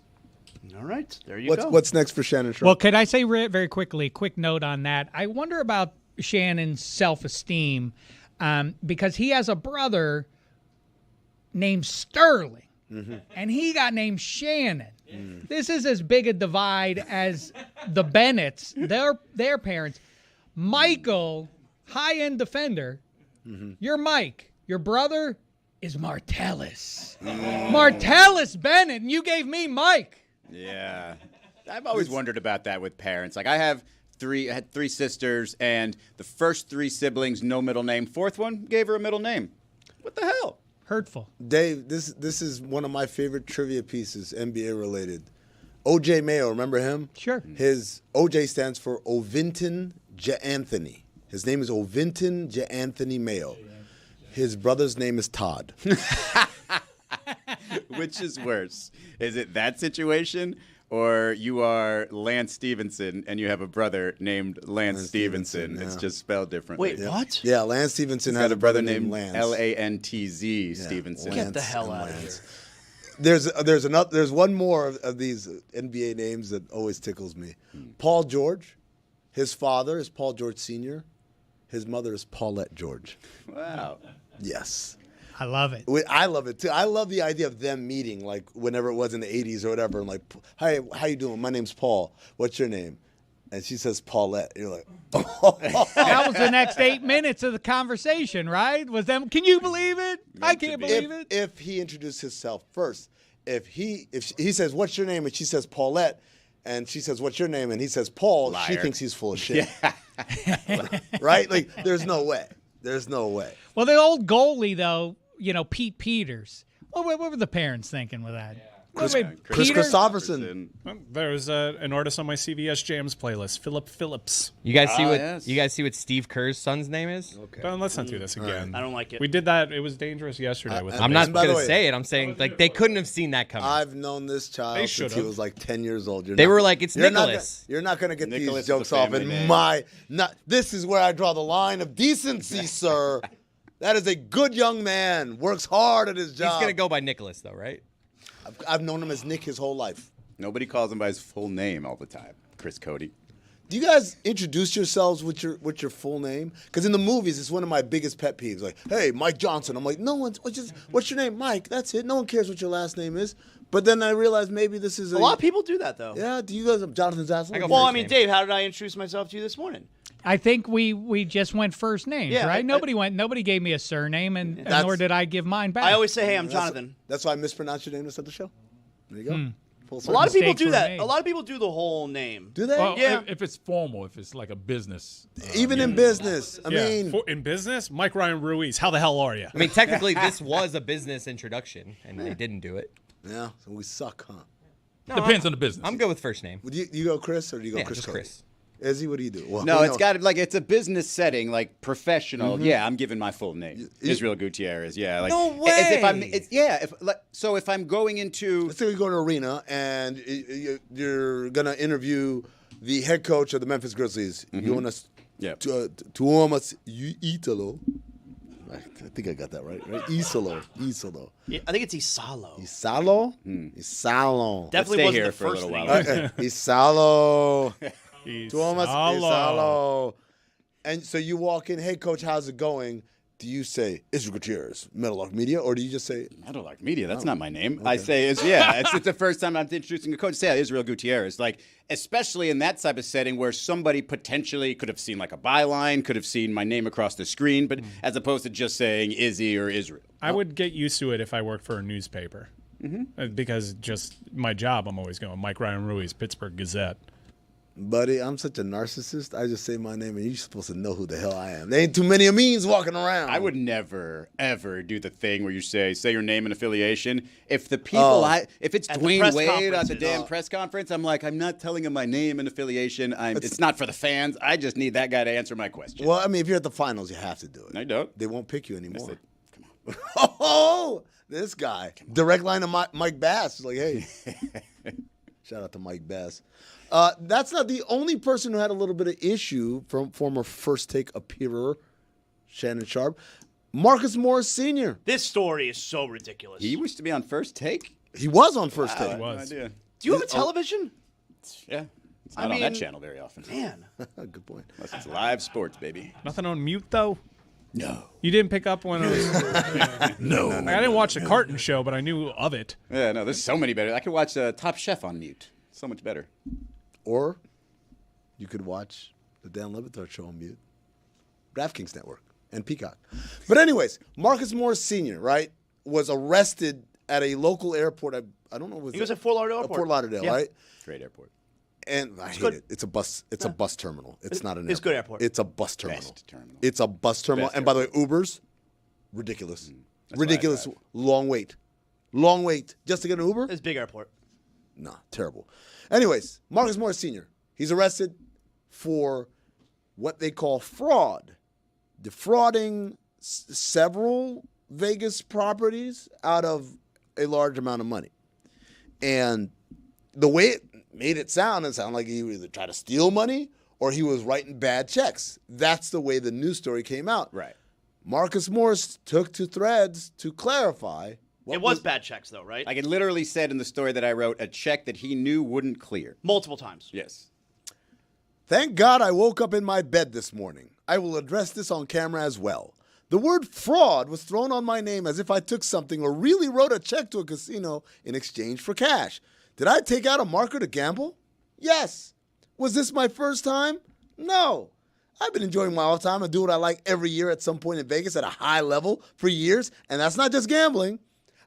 All right, there you go. What's next for Shannon Sharpe? Well, could I say very quickly, quick note on that? I wonder about Shannon's self-esteem because he has a brother named Sterling, and he got named Shannon. This is as big a divide as the Bennetts, their parents. Michael, high-end defender. You're Mike. Your brother is Martellus. Martellus Bennett, and you gave me Mike. Yeah. I've always wondered about that with parents. Like I had three sisters, and the first three siblings, no middle name. Fourth one gave her a middle name. What the hell? Hurtful. Dave, this is one of my favorite trivia pieces, NBA related. O.J. Mayo, remember him? Sure. His O.J. stands for Ovinton J'Anthony. His name is Ovinton J'Anthony Mayo. His brother's name is Todd. Which is worse? Is it that situation, or you are Lance Stevenson and you have a brother named Lance Stevenson. It's just spelled differently. Wait, what? Yeah, Lance Stevenson He's had got a brother named Lance. Lance. Lantz Stevenson. Get the hell out of here. There's one more of these NBA names that always tickles me. Paul George, his father is Paul George Sr., his mother is Paulette George. Wow. Yes. I love it. I love it too. I love the idea of them meeting, like whenever it was in the 80s or whatever, and like, "Hi, how you doing? My name's Paul. What's your name?" And she says Paulette. You're like, oh. That was the next 8 minutes of the conversation, right? Was them? Can you believe it? I can't believe it. If he introduced himself first, if he says, "What's your name?" and she says Paulette, and she says, "What's your name?" and he says Paul, Liar. she thinks he's full of shit. Right? Like, there's no way. There's no way. Well, the old goalie, though, Pete Peters. What were the parents thinking with that? Chris Peter? Christopherson. There's an artist on my CVS Jams playlist, Philip Phillips. You guys see what Steve Kerr's son's name is? Okay. Let's not do this again. I don't like it. We did that. It was dangerous yesterday. With I'm not going to say it. I'm saying like they couldn't have seen that coming. I've known this child They since he should've. was like 10 years old. They were like, "It's Nicholas." You're not going to get Nicholas these is a jokes off family in name. This is where I draw the line of decency, sir. That is a good young man. Works hard at his job. He's going to go by Nicholas, though, right? I've known him as Nick his whole life. Nobody calls him by his full name all the time. Chris Cody. Do you guys introduce yourselves with your full name? Because in the movies, it's one of my biggest pet peeves. Like, "Hey, Mike Johnson." I'm like, no one's. What's your name, Mike? That's it. No one cares what your last name is. But then I realized maybe this is A lot of people do that, though. Yeah. Do you guys have Jonathan Zaslin? Well, I mean, Dave, how did I introduce myself to you this morning? I think we just went first names, Yeah, right? Nobody gave me a surname, and nor did I give mine back. I always say, "Hey, I'm Jonathan." That's why I mispronounced your name to start the show. There you go. Full A circle. lot of people Mistakes do were that. made. A lot of people do the whole name. Do they? Well, Yeah. if it's formal, if it's like a business. Even in business. I mean, in business, Mike Ryan Ruiz. How the hell are you? I mean, technically, this was a business introduction, and they didn't do it. yeah. So we suck, huh? No, Depends on the business. I'm good with first name. Would you go Chris or do you go Yeah, Chris? just Cody? Chris. Izzy, what do you do? Well, No, we it's know- got to like it's a business setting, like professional. Yeah, I'm giving my full name, Israel Gutierrez. Yeah, like No as if I'm. way! If I'm going into Let's say we go to arena and you're gonna interview the head coach of the Memphis Grizzlies. You want us to Italo. I think I got that right. Isolo. Yeah, I think it's Isalo. Isalo. Isalo. Definitely stay wasn't here the for a first little name. while. Isalo. Tuomas Isalo. Isalo. And so you walk in, "Hey coach, how's it going?" Do you say Israel Gutierrez, Meadowlark Media, or do you just say Meadowlark Media? That's not my name. I say it's the first time I'm introducing a coach. Say Israel Gutierrez, like especially in that type of setting where somebody potentially could have seen like a byline, could have seen my name across the screen, but as opposed to just saying Izzy or Israel. I would get used to it if I worked for a newspaper. Because just my job, I'm always going Mike Ryan Ruiz, Pittsburgh Gazette. Buddy, I'm such a narcissist. I just say my name, and you're supposed to know who the hell I am. There ain't too many Amins walking around. I would never, ever do the thing where you say your name and affiliation. If the people, if it's At the Dwayne press Wade at the conferences. damn press conference, I'm like, I'm not telling him my name and affiliation. It's not for the fans. I just need that guy to answer my question. Well, I mean, if you're at the finals, you have to do it. I don't. They won't pick you anymore. said, Oh, this guy. Direct line to Mike Bass. It's like, hey. Shout out to Mike Bass. That's not the only person who had a little bit of issue from former First Take appearer, Shannon Sharpe. Marcus Morris Sr. This story is so ridiculous. He used to be on First Take? He was on First Take. I had no idea. Do you have a television? Yeah. It's not on that channel very often. Man. Good point. Unless it's live sports, baby. Nothing on mute, though? No. You didn't pick up when it was... No. I didn't watch the Carton show, but I knew of it. Yeah, no, there's so many better. I could watch Top Chef on mute. So much better. Or you could watch the Dan Le Batard Show on mute. DraftKings Network and Peacock. But anyways, Marcus Morris Sr., right, was arrested at a local airport. I don't know. He was at Fort Lauderdale Airport. Fort Lauderdale, Yeah. right? Great airport. And I hate it. It's a bus. It's a bus terminal. It's not an airport. It's a good airport. It's a bus terminal. Best terminal. It's a bus terminal. Best And by the way, Ubers, ridiculous. That's why I Ridiculous. drive. Long wait. Long wait just to get an Uber? It's a big airport. Nah, terrible. Anyways, Marcus Morris Sr., he's arrested for what they call fraud, defrauding several Vegas properties out of a large amount of money. And the way made it sound like he either tried to steal money or he was writing bad checks. That's the way the news story came out. Right. Marcus Morris took to Threads to clarify. It was bad checks, though, right? Like it literally said in the story that I wrote, a check that he knew wouldn't clear. Multiple times. Yes. Thank God I woke up in my bed this morning. I will address this on camera as well. The word fraud was thrown on my name as if I took something or really wrote a check to a casino in exchange for cash. Did I take out a marker to gamble? Yes. Was this my first time? No. I've been enjoying my off time and do what I like every year at some point in Vegas at a high level for years, and that's not just gambling.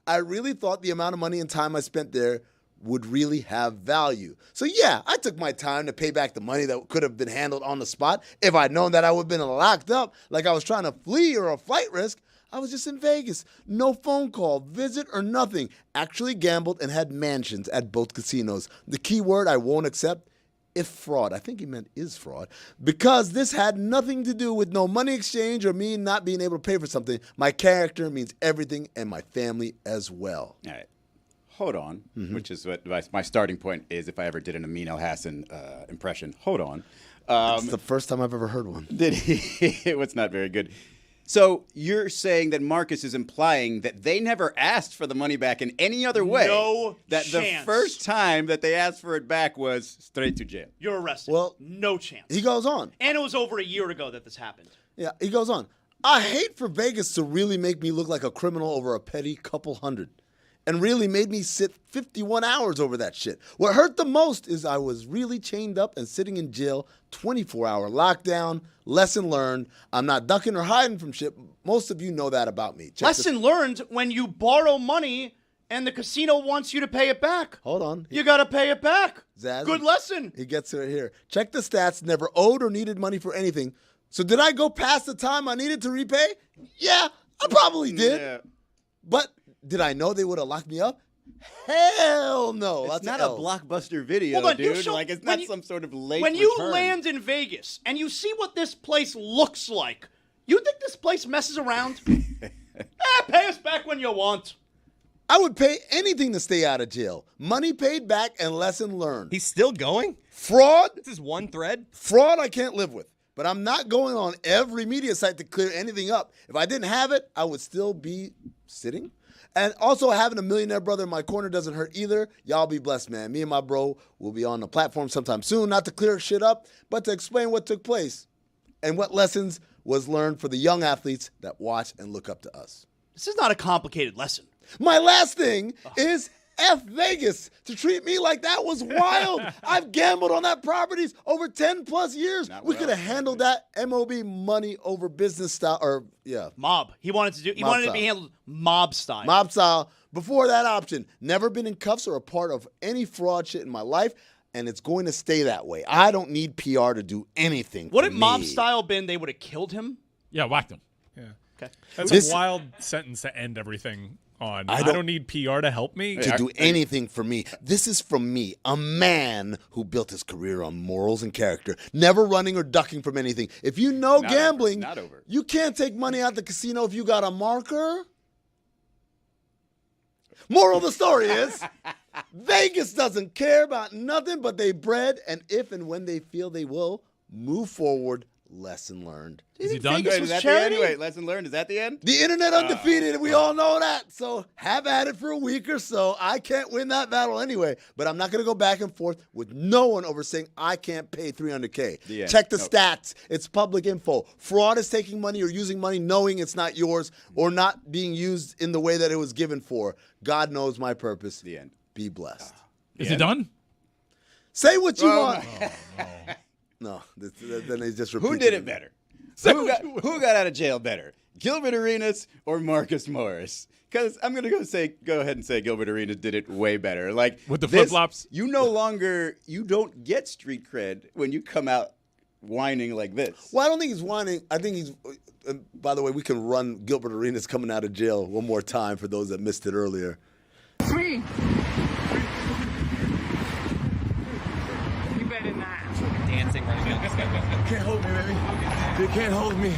I really thought the amount of money and time I spent there would really have value. So yeah, I took my time to pay back the money that could have been handled on the spot. If I'd known that I would have been locked up like I was trying to flee or a flight risk, I was just in Vegas. No phone call, visit, or nothing. Actually gambled and had mansions at both casinos. The key word I won't accept, if fraud. I think he meant is fraud. Because this had nothing to do with no money exchange or me not being able to pay for something. My character means everything and my family as well. All right. Hold on, which is what my starting point is if I ever did an Amin El-Hassan impression. Hold on. It's the first time I've ever heard one. Did he? It was not very good. So you're saying that Marcus is implying that they never asked for the money back in any other way? No That chance. the first time that they asked for it back was straight to jail. You're arrested. Well, no chance. He goes on. And it was over a year ago that this happened. Yeah, he goes on. I hate for Vegas to really make me look like a criminal over a petty couple hundred. And really made me sit 51 hours over that shit. What hurt the most is I was really chained up and sitting in jail, 24-hour lockdown, lesson learned. I'm not ducking or hiding from shit. Most of you know that about me. Lesson learned, when you borrow money and the casino wants you to pay it back. Hold on. You got to pay it back. Zaz, Good lesson. He gets it here. Check the stats. Never owed or needed money for anything. So did I go past the time I needed to repay? Yeah, I probably did. Yeah. But did I know they would have locked me up? Hell no. It's That's not an a L. blockbuster video, Hold on, dude. Like it's not some sort of late When you return. land in Vegas and you see what this place looks like, you think this place messes around? Pay us back when you want. I would pay anything to stay out of jail. Money paid back and lesson learned. He's still going? Fraud? This is one thread? Fraud I can't live with. But I'm not going on every media site to clear anything up. If I didn't have it, I would still be sitting. And also having a millionaire brother in my corner doesn't hurt either. Y'all be blessed, man. Me and my bro will be on the platform sometime soon, not to clear shit up, but to explain what took place and what lessons was learned for the young athletes that watch and look up to us. This is not a complicated lesson. My last thing is F Vegas. To treat me like that was wild. I've gambled on that properties over 10 plus years. We could have handled that MOB money over business style or mob. He wanted to Mob be style. handled mob style. Mob style. Before that option, never been in cuffs or a part of any fraud shit in my life, and it's going to stay that way. I don't need PR to do anything. Would for it mob me. style been they would have killed him? Yeah, whacked him. Yeah. Okay. That's a wild sentence to end everything on. I don't need PR to help me. To do anything for me. This is from me, a man who built his career on morals and character, never running or ducking from anything. If you know gambling, you can't take money out the casino if you got a marker. Moral of the story is, Vegas doesn't care about nothing but they bread, and if and when they feel they will move forward, lesson learned. Is he done? Wait, is that the end? Wait, lesson learned. Is that the end? The internet undefeated. We all know that. So have at it for a week or so. I can't win that battle anyway, but I'm not going to go back and forth with no one over saying I can't pay $300K. Check the stats. It's public info. Fraud is taking money or using money knowing it's not yours or not being used in the way that it was given for. God knows my purpose. The end. Be blessed. Is it done? Say what you want. No, then they just repeat. Who did it better? Who got out of jail better? Gilbert Arenas or Marcus Morris? Because I'm going to go ahead and say Gilbert Arenas did it way better. Like with the flip-flops? You don't get street cred when you come out whining like this. Well, I don't think he's whining. I think he's, by the way, we can run Gilbert Arenas coming out of jail one more time for those that missed it earlier. Free. You better not. Dancing right now. Can't hold me, baby. They can't hold me.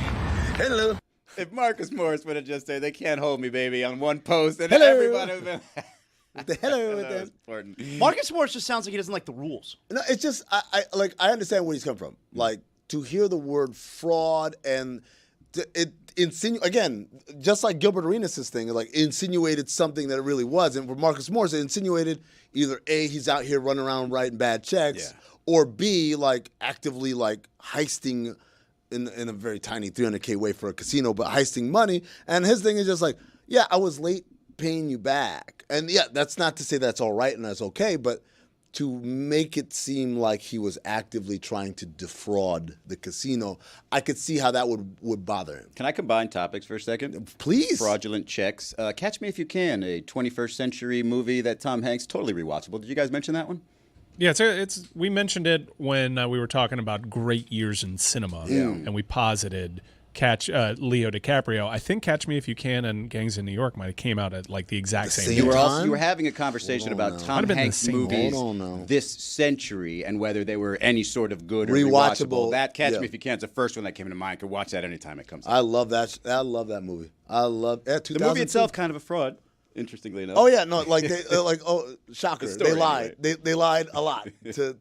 Hello. If Marcus Morris would have just said, "They can't hold me, baby," on one post, and Hello. everybody would have been. the hell with them. Marcus Morris just sounds like he doesn't like the rules. No, it's just I understand where he's come from. Like to hear the word fraud and it again, just like Gilbert Arenas' thing, like insinuated something that it really was. And for Marcus Morris, it insinuated either A, he's out here running around writing bad checks, or B, like actively like heisting in a very tiny $300K way for a casino, but heisting money. And his thing is just like, yeah, I was late paying you back. And yeah, that's not to say that's all right and that's okay, but to make it seem like he was actively trying to defraud the casino, I could see how that would bother him. Can I combine topics for a second? Please. Fraudulent checks. Catch Me If You Can, a 21st century movie that Tom Hanks, totally rewatchable. Did you guys mention that one? Yeah, it's we mentioned it when we were talking about great years in cinema, and we posited Leo DiCaprio. I think Catch Me If You Can and Gangs in New York might have came out at like the exact same time. You were having a conversation about Tom Hanks movies this century and whether they were any sort of good or rewatchable. That Catch Me If You Can is the first one that came to mind. Could watch that anytime it comes out. I love that. I love that movie. I love the movie itself. Kind of a fraud. Interestingly enough. Oh yeah, no, like they shocker. Story, they lied. Anyway. They lied a lot to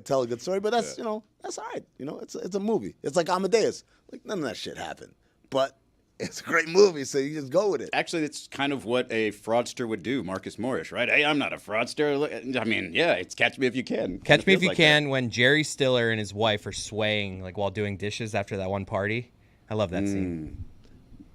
tell a good story. But that's that's all right. It's a movie. It's like Amadeus. Like none of that shit happened, but it's a great movie, so you just go with it. Actually, it's kind of what a fraudster would do, Marcus Morris, right? Hey, I'm not a fraudster. I mean, yeah, it's Catch Me If You Can. Catch Me If You Can when Jerry Stiller and his wife are swaying like while doing dishes after that one party. I love that scene.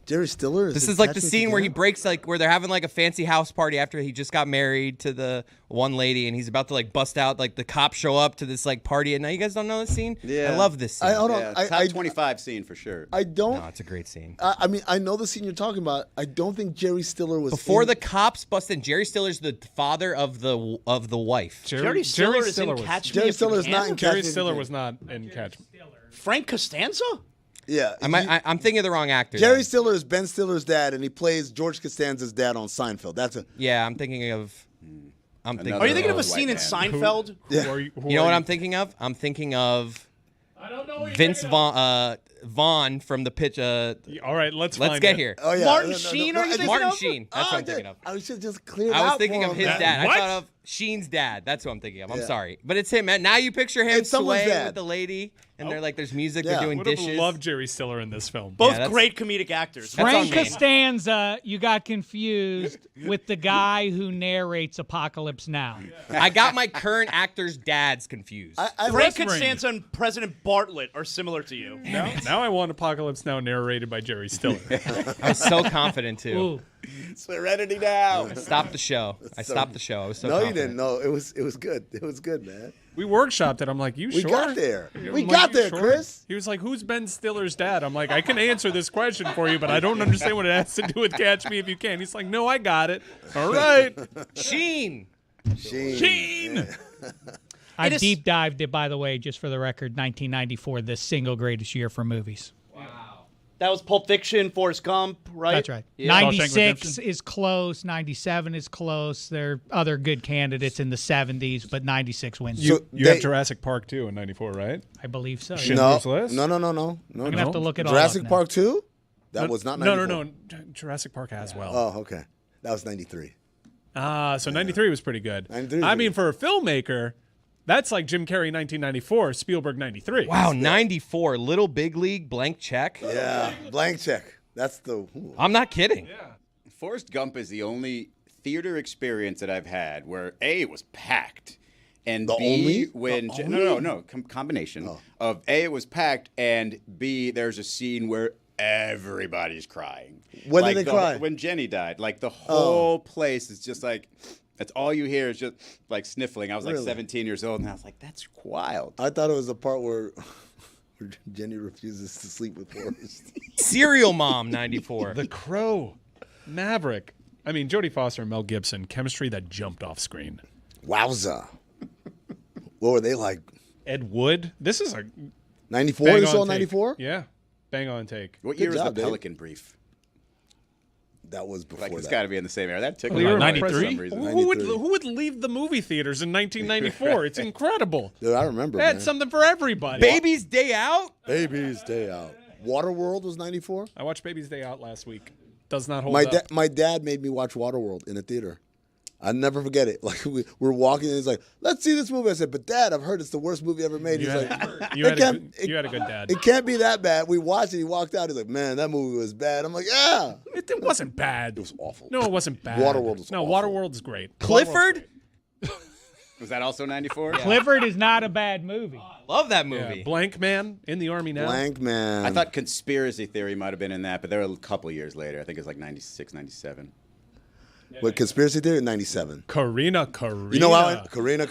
Jerry Stiller? This is like the scene where he breaks, like where they're having like a fancy house party after he just got married to the one lady, and he's about to like bust out. Like the cops show up to this like party, and now you guys don't know this scene. Yeah, I love this scene. Top 25 scene for sure. I don't. No, it's a great scene. I mean, I know the scene you're talking about. I don't think Jerry Stiller was before the cops bust in. Jerry Stiller's the father of the wife. Jerry Stiller is in Catch Me If You Can. Jerry Stiller is not in Catch Me. Jerry Stiller was not in Catch Me. Frank Costanza? Yeah, I'm thinking of the wrong actor. Jerry Stiller is Ben Stiller's dad, and he plays George Costanza's dad on Seinfeld. I'm thinking of. Are you thinking of a scene in Seinfeld? You know what I'm thinking of? I'm thinking of Vince Vaughn from the pitch. All right, let's get here. Oh, yeah. Martin Sheen, are you thinking Martin of? Sheen. That's what I'm thinking of. I should just clear I was thinking of his dad. What? I thought of Sheen's dad. That's what I'm thinking of. I'm sorry. But it's him. Now you picture him swaying with the lady, and they're like, there's music, they're doing Would have dishes. loved Jerry Stiller in this film. Both great comedic actors. Frank Costanza, you got confused with the guy who narrates Apocalypse Now. I got my current actors' dads confused. Frank Costanza and President Bartlett are similar to you. Now I want Apocalypse Now narrated by Jerry Stiller. I was so confident, too. Ooh. Serenity now. I stopped the show. I stopped the show. I was so confident. You didn't. No, it was good. It was good, man. We workshopped it. I'm like, you we sure? Got there. We got there, sure? Chris. He was like, who's Ben Stiller's dad? I'm like, I can answer this question for you, but I don't understand what it has to do with Catch Me If You Can. He's like, no, I got it. All right. Sheen. Yeah. I deep dived it, by the way, just for the record, 1994, the single greatest year for movies. That was Pulp Fiction, Forrest Gump, right? That's right. Yeah. 96 is close. 97 is close. There are other good candidates in the 70s, but 96 wins. You have Jurassic Park 2 in 94, right? I believe so. Schindler's List? No. I'm going to have to look it all Jurassic up Park 2? That was not 94. No. Jurassic Park as well. Oh, okay. That was 93. So 93 was pretty good. 93 I mean, for a filmmaker, that's like Jim Carrey 1994, Spielberg 93. Wow, 94. Little Big League, blank check. Yeah, blank check. That's the... I'm not kidding. Yeah. Forrest Gump is the only theater experience that I've had where A, it was packed, and B, combination of A, it was packed, and B, there's a scene where everybody's crying. When did they cry? When Jenny died. Like, the whole place is just like... That's all you hear is just like sniffling. I was like 17 years old, and I was like, that's wild. I thought it was the part where Jenny refuses to sleep with Forrest. Serial Mom, 94. The Crow, Maverick. I mean, Jodie Foster and Mel Gibson, chemistry that jumped off screen. Wowza. What were they like? Ed Wood. This is a 94. This all 94? Yeah. Bang on take. What year was the Pelican Brief? That was before It's that. got to be in the same era. That took Well, like 93. Who would leave the movie theaters in 1994? It's incredible. Dude, I remember. They had something for everybody. Baby's Day Out. Baby's Day Out. Waterworld was 94. I watched Baby's Day Out last week. Does not hold up. My dad made me watch Waterworld in a theater. I never forget it. Like we're walking, and he's like, "Let's see this movie." I said, "But Dad, I've heard it's the worst movie ever made." He's like, you had a good dad. It can't be that bad. We watched it. He walked out. He's like, "Man, that movie was bad." I'm like, "Yeah, it wasn't bad. It was awful." No, it wasn't bad. Waterworld was awful. Waterworld's great. Clifford? Was that also 94? Clifford is not a bad movie. Love that movie. Yeah, Blank Man in the Army now. Blank Man. I thought Conspiracy Theory might have been in that, but they were a couple years later. I think it was like 96, 97. What, Conspiracy Theory? 97. Karina. You know how Karina.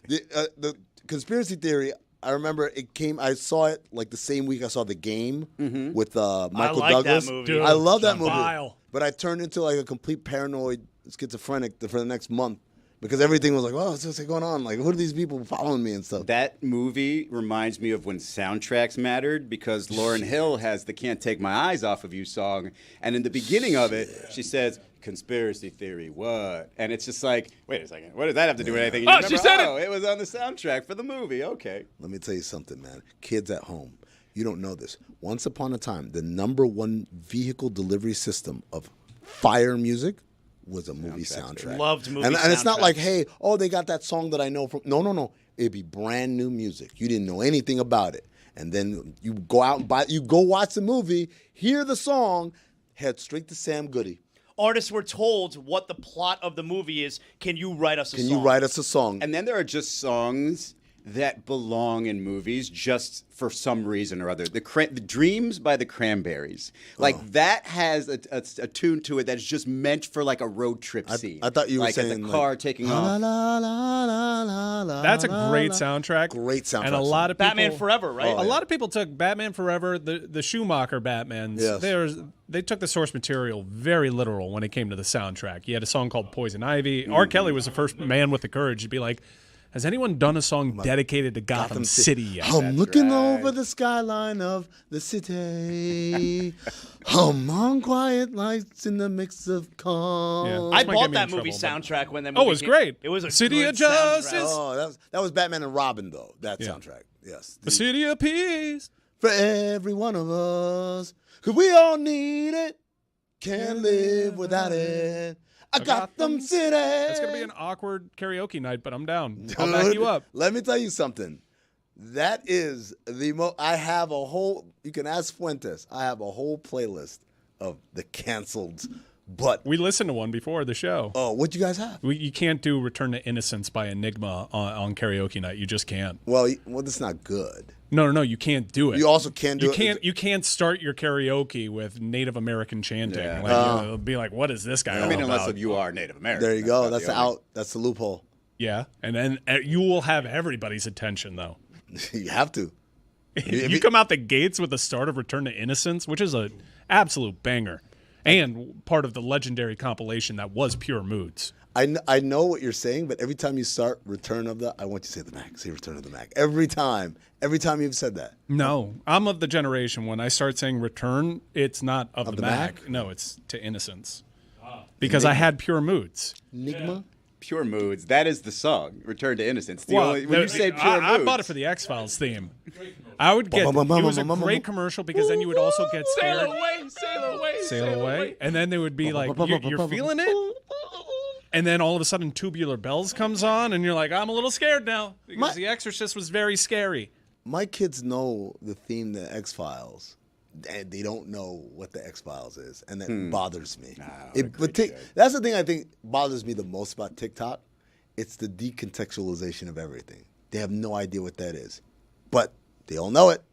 The Conspiracy Theory. I remember it came. I saw it like the same week I saw The Game with Michael Douglas. That movie. Dude, I love that movie. vile. But I turned into like a complete paranoid schizophrenic for the next month because everything was like, "Oh, what's going on? Like, who are these people following me and stuff?" That movie reminds me of when soundtracks mattered because Lauryn Hill has the "Can't Take My Eyes Off of You" song, and in the beginning of it, she says, "Conspiracy theory, what?" And it's just like, wait a second, what does that have to do with anything? She said it. It was on the soundtrack for the movie. Okay. Let me tell you something, man. Kids at home, you don't know this. Once upon a time, the #1 vehicle delivery system of fire music was a movie soundtrack. Loved movie and it's not soundtracks. like, hey, they got that song that I know from. No. It'd be brand new music. You didn't know anything about it. And then you go out and you go watch the movie, hear the song, head straight to Sam Goody. Artists were told what the plot of the movie is. Can you write us a song? Can you write us a song? And then there are just songs that belong in movies just for some reason or other. The Dreams by the Cranberries. Like that has a tune to it that's just meant for like a road trip scene. I thought you were like saying as a car taking off. That's a great soundtrack. Great soundtrack. And a lot of people, Batman Forever, right? A lot of people took Batman Forever, the Schumacher Batmans. Yes. They took the source material very literal when it came to the soundtrack. You had a song called Poison Ivy. R. Kelly was the first man with the courage to be like, has anyone done a song dedicated to Gotham City yet? I'm looking over the skyline of the city. On quiet lights in the mix of calm. Yeah. I bought that movie soundtrack when that movie Oh, it was came. great. It was a City good of Justice. soundtrack. Oh, that was Batman and Robin, though, that soundtrack. Yes. The City of Peace. For every one of us. Because we all need it. Can't live without it. I got them City. It's going to be an awkward karaoke night, but I'm down. I'll back you up. Let me tell you something. That is the I have a whole, you can ask Fuentes, I have a whole playlist of the canceled, but. We listened to one before the show. Oh, what'd you guys have? You can't do Return to Innocence by Enigma on karaoke night. You just can't. Well, that's not good. No, you can't do it. You also can't do it. You can't start your karaoke with Native American chanting. Yeah. Like, it'll be like, what is this guy all unless about? you are Native American. There you go. That's the loophole. Yeah, and then you will have everybody's attention, though. You have to. You come out the gates with the start of Return to Innocence, which is an absolute banger, and part of the legendary compilation that was Pure Moods. I know what you're saying, but every time you start Return of the, I want you to say the Mac. Say Return of the Mac. Every time you've said that. No, I'm of the generation when I start saying Return, it's not of the Mac. No, it's to Innocence. Because I had Pure Moods. Enigma? Pure Moods. That is the song. Return to Innocence. When you say Pure Moods. I bought it for the X-Files theme. I would get, it was a great commercial because then you would also get scared. Sail away. And then they would be like, you're feeling it? And then all of a sudden Tubular Bells comes on and you're like, I'm a little scared now because The Exorcist was very scary. My kids know the theme to X-Files. And they don't know what the X-Files is, and that bothers me. That's the thing I think bothers me the most about TikTok. It's the decontextualization of everything. They have no idea what that is, but they all know it.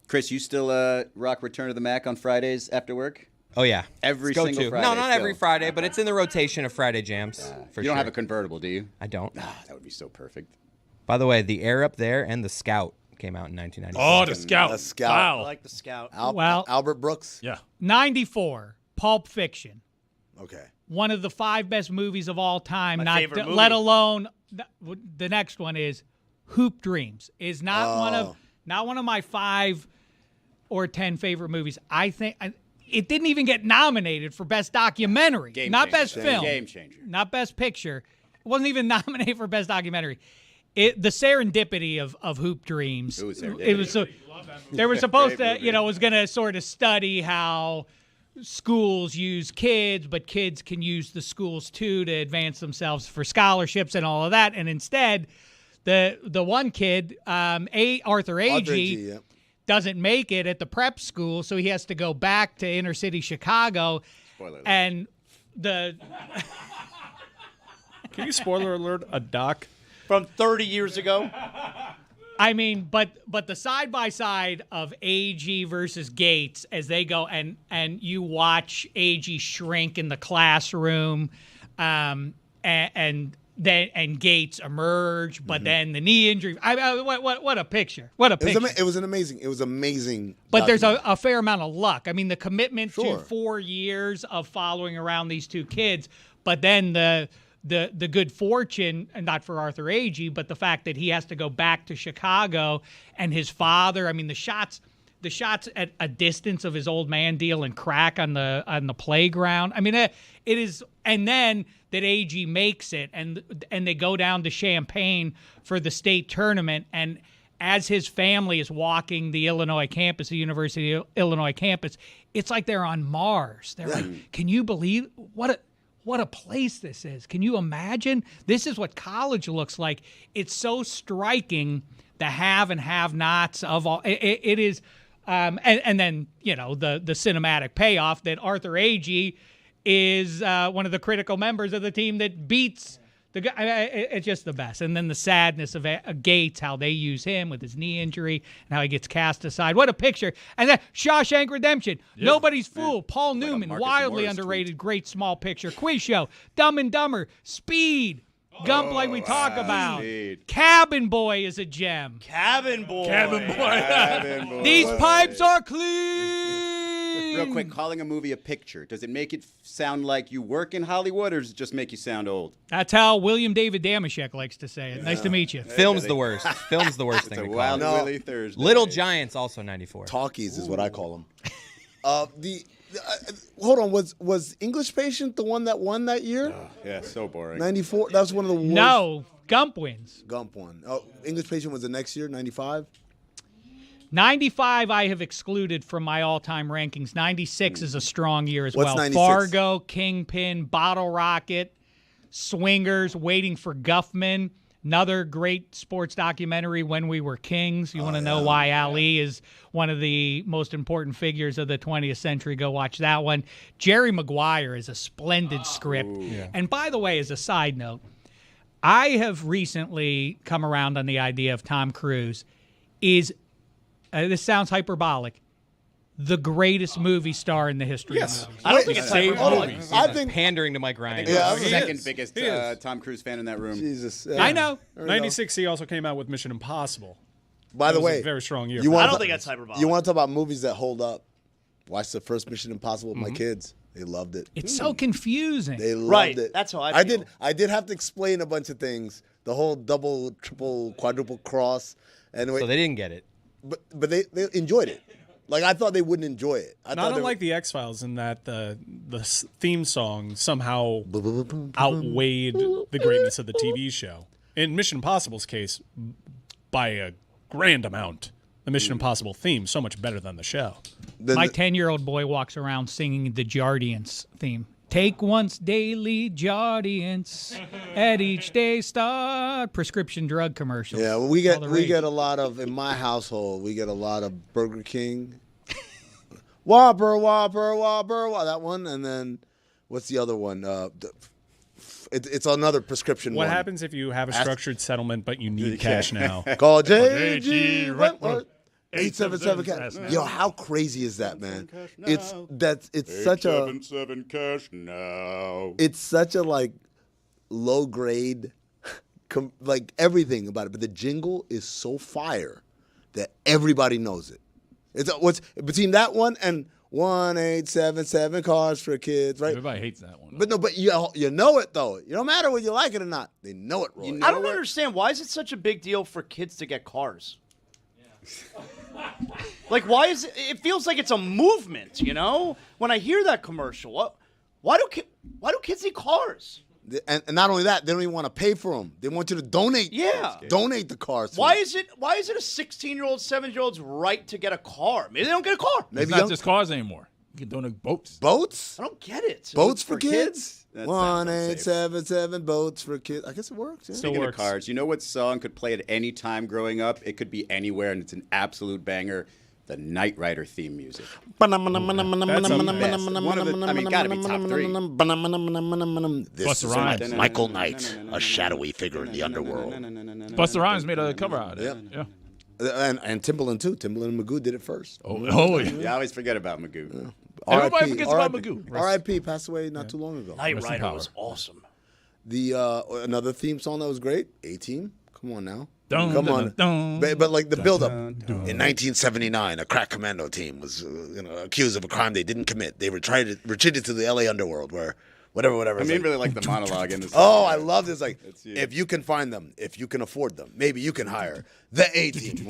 Chris, you still rock Return of the Mac on Fridays after work? Oh, yeah. Every Let's single go Friday? No, not every still? Friday, but it's in the rotation of Friday jams. For you don't have a convertible, do you? I don't. That would be so perfect. By the way, the Air Up There and the Scout came out in 1994. Oh, the Scout. The Scout. Wow. I like the Scout. Albert Brooks. Yeah. 94, Pulp Fiction. Okay. One of the 5 best movies of all time. My favorite movie. Let alone the next one is Hoop Dreams. Is not one of my 5 or 10 favorite movies. I think it didn't even get nominated for best documentary, not best film, Game changer, not best picture. It wasn't even nominated for best documentary. The serendipity of Hoop Dreams. It was so. They were supposed to, was going to sort of study how schools use kids, but kids can use the schools too to advance themselves for scholarships and all of that. And instead, the one kid, Arthur Agee, doesn't make it at the prep school, so he has to go back to inner city Chicago. Spoiler alert. And Can you spoiler alert a doc from 30 years ago? I mean, but the side by side of Agee versus Gates as they go and you watch Agee shrink in the classroom, and Gates emerge, but then the knee injury. What a picture! What a picture! It was amazing. But there's a fair amount of luck. I mean, the commitment to 4 years of following around these two kids, but then the good fortune, and not for Arthur Agee, but the fact that he has to go back to Chicago and his father. I mean, the shots at a distance of his old man dealing crack on the playground. I mean, it is, and then that Agee makes it, and they go down to Champaign for the state tournament, and as his family is walking the Illinois campus, the University of Illinois campus, it's like they're on Mars. They're like, can you believe what a place this is? Can you imagine? This is what college looks like. It's so striking, the have and have-nots of all. It is, and then, you know, the cinematic payoff that Arthur Agee is one of the critical members of the team that beats the guy. It's just the best. And then the sadness of Gates, how they use him with his knee injury and how he gets cast aside. What a picture. And then Shawshank Redemption. Yeah. Nobody's Fool. Paul Newman, wildly underrated, great small picture. Quiz Show. Dumb and Dumber. Speed. Gump, like we talk about. Speed. Cabin Boy is a gem. Cabin Boy. Cabin Boy. These pipes are clean. Real quick, calling a movie a picture, does it make it sound like you work in Hollywood, or does it just make you sound old? That's how William David Dameshek likes to say it. Yeah. Nice to meet you. Film's the worst. Film's the worst thing to call it. Willy Thursday. Little Giants, also 94. Talkies is what I call them. Hold on, was English Patient the one that won that year? Yeah, so boring. 94? That was one of the worst. No, Gump wins. Gump won. Oh, English Patient was the next year, 95? 95 I have excluded from my all-time rankings. 96 is a strong year as well. 96? Fargo, Kingpin, Bottle Rocket, Swingers, Waiting for Guffman. Another great sports documentary, When We Were Kings. You want to know why Ali is one of the most important figures of the 20th century, go watch that one. Jerry Maguire is a splendid script. Yeah. And by the way, as a side note, I have recently come around on the idea of Tom Cruise is, this sounds hyperbolic, the greatest movie star in the history of movies. I don't think it's movies. I think pandering to Mike Ryan. Yeah, the second biggest Tom Cruise fan in that room. Jesus, I know. 96, he also came out with Mission Impossible. By the way, a very strong year. I don't think that's hyperbolic. You want to talk about movies that hold up? Watch the first Mission Impossible with my kids. They loved it. It's so confusing. They loved it. That's how I feel. I did have to explain a bunch of things. The whole double, triple, quadruple cross. So they didn't get it. But they enjoyed it. Like, I thought they wouldn't enjoy it. Not unlike the X-Files in that the theme song somehow outweighed the greatness of the TV show. In Mission Impossible's case, by a grand amount, the Mission Impossible theme so much better than the show. My 10-year-old boy walks around singing the Jardiance theme. Take once daily Jardiance at each day start. Prescription drug commercials. Yeah, well, we get a lot of, in my household, we get a lot of Burger King. Whopper, that one. And then, what's the other one? It's another prescription What one. happens if you have a structured settlement but you need cash now? Call J.G. Wentworth. 877 cash. Yo, how crazy is that, man? It's such a 877 cash now. It's such a like low grade, like everything about it. But the jingle is so fire that everybody knows it. It's what's between that one and 1877 cars for kids, right? Everybody hates that one. But you know it though. You don't matter whether you like it or not. They know it, Roy. I don't understand. Why is it such a big deal for kids to get cars? Like, why is it? It feels like it's a movement, you know. When I hear that commercial, why do kids need cars? And not only that, they don't even want to pay for them. They want you to donate. Yeah, donate the cars. Why is it a 16-year-old, 7-year-old's right to get a car? Maybe they don't get a car. Maybe it's not just cars anymore. doing boats. Boats? I don't get it. Boats for kids? That 1877 boats for kids. I guess it works. Yeah. Speaking of cars, you know what song could play at any time growing up? It could be anywhere, and it's an absolute banger. The Knight Rider theme music. That's the best. One of the, I mean, gotta be top 3. This is Michael Knight, a shadowy figure in the underworld. Busta Rhymes made a cover out of it. Yeah. And Timbaland too. Timbaland and Magoo did it first. You always forget about Magoo. Everybody forgets about Magoo. R.I.P. passed away not too long ago. Knight Rider was awesome. The another theme song that was great. A-Team. Come on now. Come on. But like the build-up. In 1979, a crack commando team was accused of a crime they didn't commit. They retreated to the L.A. underworld where whatever. I mean, really like the monologue in this. Oh, I love this. Like, if you can find them, if you can afford them, maybe you can hire the A-Team.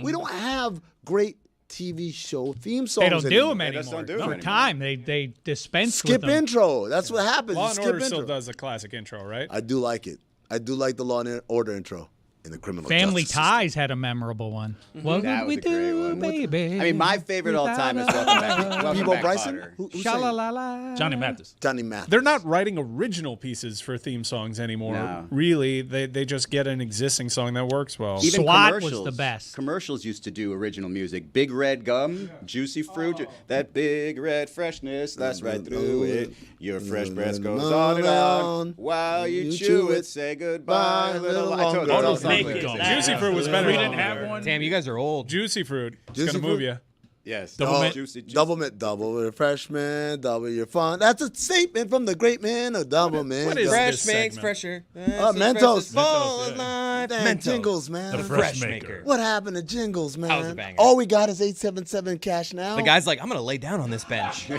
We don't have great TV show theme songs. They don't do them anymore. For time, they dispense Skip with them. intro. That's what happens. Law and Skip Order intro. still does a classic intro, right? I do like it. I do like the Law and Order intro in the criminal Family justice Ties had a memorable one. What That would was we a great do, one. baby? I mean, my favorite all time is Welcome Back. Peebo Bryson? Kotter. Who sang? Sha-la-la-la. Johnny Mathis. Johnny Mathis. They're not writing original pieces for theme songs anymore. No. Really, they just get an existing song that works well. Even SWAT was commercials. the best. Commercials used to do original music. Big red gum, juicy fruit, that big red freshness, that's right through it. Your fresh breath goes on and on. While you chew it, say goodbye a little. I told you, it's all Make songs. it Juicy fruit was better. We didn't have one. Damn, you guys are old. Juicy fruit. It's Juicy gonna move fruit? you. Yes. Double mint. Juicy. Double refreshment, double your fun. That's a statement from the great man of Double Mint. What is Fresh this makes segment? fresher. Mentos. Full Damn, Mentos. Jingles, man. The Fresh Maker. What happened to Jingles, man? That was a banger. All we got is 877 cash now. The guy's like, I'm gonna lay down on this bench.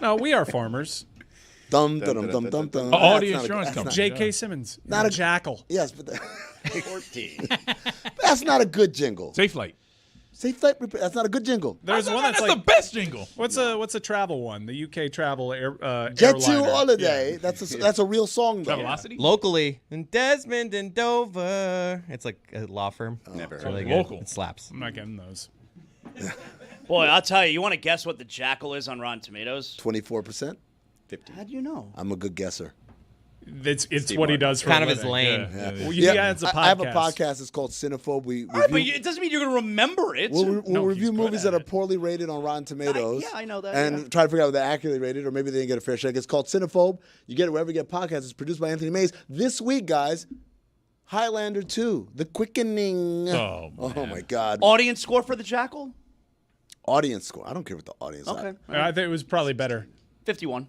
No, we are farmers. Dum dum dum dum dum. All the That's not a- insurance that's not- companies. J.K. Simmons. Not a Jackal. Yes, but that's not a good jingle. Safe Flight. Safe Flight Repair. That's not a good jingle. There's one that's That's like the best jingle. what's a travel one? The UK travel Jet to airliner. Holiday. Yeah. That's a real song though. Travelocity. Locally, in Desmond and Dover. It's like a law firm. Never It's heard really of good. Local. It slaps. I'm not getting those. Boy, I'll tell you. You want to guess what the Jackal is on Rotten Tomatoes? 24%. 50. How do you know? I'm a good guesser. It's Steve what he Martin. does for Kind a of his living. lane. Yeah. Well, Yeah, he has a podcast. I have a podcast. It's called Cinephobe. We All right, but review, it doesn't mean you're going to remember it. we'll No, review he's good movies at that are it. poorly rated on Rotten Tomatoes. yeah, I know that, And yeah. try to figure out if they're accurately rated or maybe they didn't get a fair shake. It's called Cinephobe. You get it wherever you get podcasts. It's produced by Anthony Mays. This week, guys, Highlander 2, The Quickening. Oh, my God. Audience score for the Jackal? Audience score. I don't care what the audience Okay. I think it was probably better. 51.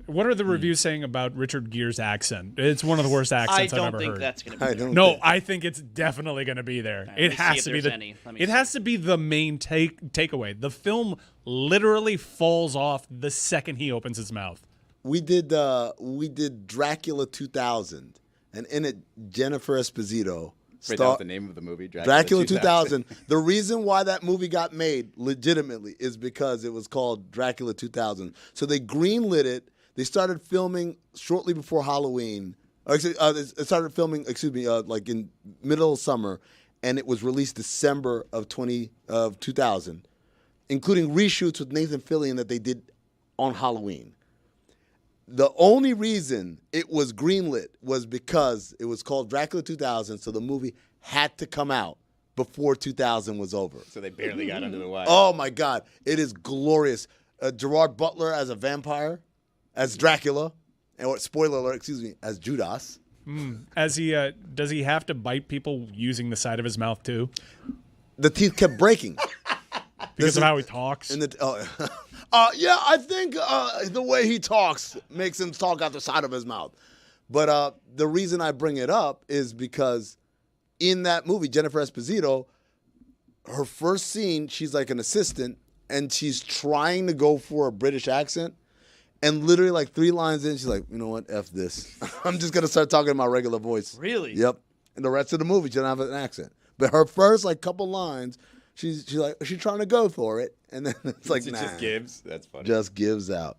What are the reviews saying about Richard Gere's accent? It's one of the worst I accents I've don't ever think heard. that's going to be I there. don't No, think- I think it's definitely going to be there. let It me has see if to be there's the. any. Let me It see. has to be the main takeaway. The film literally falls off the second he opens his mouth. We did Dracula 2000, and in it, Jennifer Esposito Wait, that was the name of the movie? Dracula 2000. The reason why that movie got made legitimately is because it was called Dracula 2000. So they greenlit it. They started filming shortly before Halloween. They started filming, like in middle of summer, and it was released December of 2000, including reshoots with Nathan Fillion that they did on Halloween. The only reason it was greenlit was because it was called Dracula 2000, so the movie had to come out before 2000 was over. So they barely got under the wire. Oh, my God. It is glorious. Gerard Butler as a vampire, as Dracula, and spoiler alert, as Judas. As he does he have to bite people using the side of his mouth too? The teeth kept breaking. Because of how he talks. Yeah, I think the way he talks makes him talk out the side of his mouth. But the reason I bring it up is because in that movie, Jennifer Esposito, her first scene, she's like an assistant, and she's trying to go for a British accent. And literally like 3 lines in, she's like, you know what, F this. I'm just going to start talking in my regular voice. Really? Yep. And the rest of the movie, she doesn't have an accent. But her first like couple lines, she's trying to go for it. And then it's like, It nah. just gives. That's funny. Just gives out.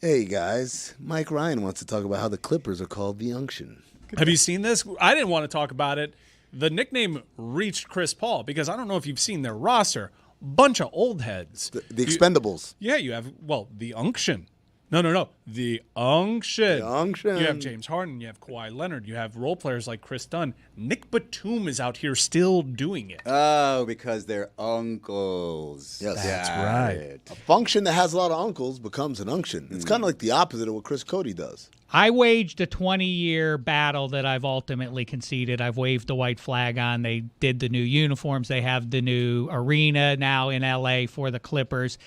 Hey, guys. Mike Ryan wants to talk about how the Clippers are called the Unction. Have you seen this? I didn't want to talk about it the nickname reached Chris Paul because I don't know if you've seen their roster. Bunch of old heads. The Expendables. You have, the Unction. No. The Unction. You have James Harden. You have Kawhi Leonard. You have role players like Chris Dunn. Nick Batum is out here still doing it. Oh, because they're uncles. Yes. That's right. A function that has a lot of uncles becomes an unction. It's kind of like the opposite of what Chris Cody does. I waged a 20-year battle that I've ultimately conceded. I've waved the white flag on. They did the new uniforms. They have the new arena now in L.A. for the Clippers.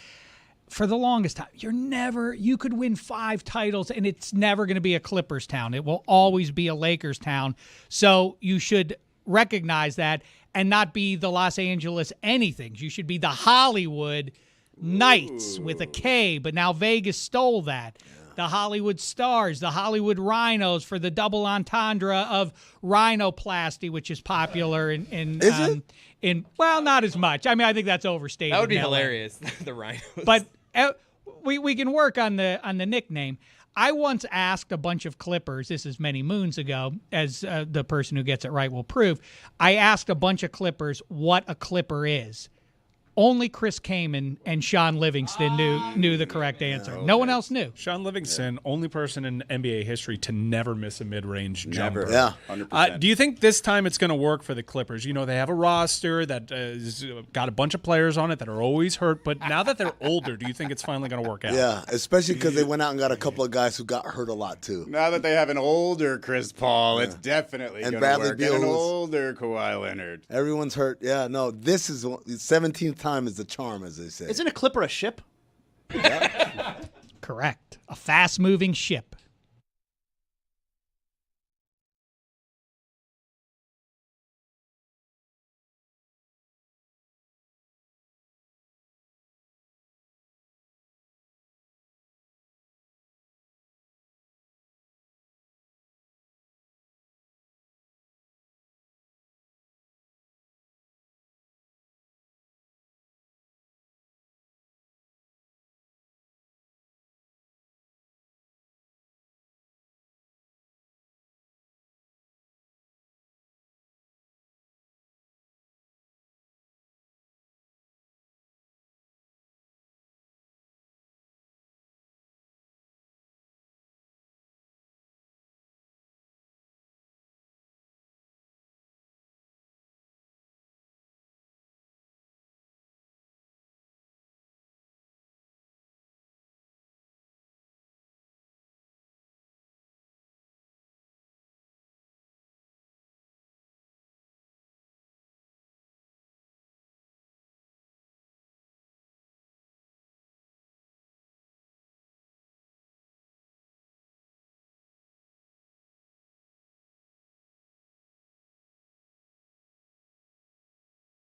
For the longest time, you could win 5 titles and it's never going to be a Clippers town. It will always be a Lakers town. So you should recognize that and not be the Los Angeles anythings. You should be the Hollywood Knights with a K, but now Vegas stole that. The Hollywood Stars, the Hollywood Rhinos for the double entendre of rhinoplasty, which is popular not as much. I mean, I think that's overstated. That would be hilarious, the Rhinos. But we can work on the nickname. I once asked a bunch of Clippers, this is many moons ago, as the person who gets it right will prove, I asked a bunch of Clippers what a Clipper is. Only Chris Kaman and Sean Livingston knew the correct answer. No one else knew. Sean Livingston, only person in NBA history to never miss a mid-range jumper. Yeah. 100%. Do you think this time it's going to work for the Clippers? They have a roster that has got a bunch of players on it that are always hurt, but now that they're older, do you think it's finally going to work out? Yeah, especially because they went out and got a couple of guys who got hurt a lot, too. Now that they have an older Chris Paul, it's definitely going to work. And an older Kawhi Leonard. Everyone's hurt. Yeah, no, this is the 17th time is the charm, as they say. Isn't a Clipper a ship? Correct. A fast-moving ship.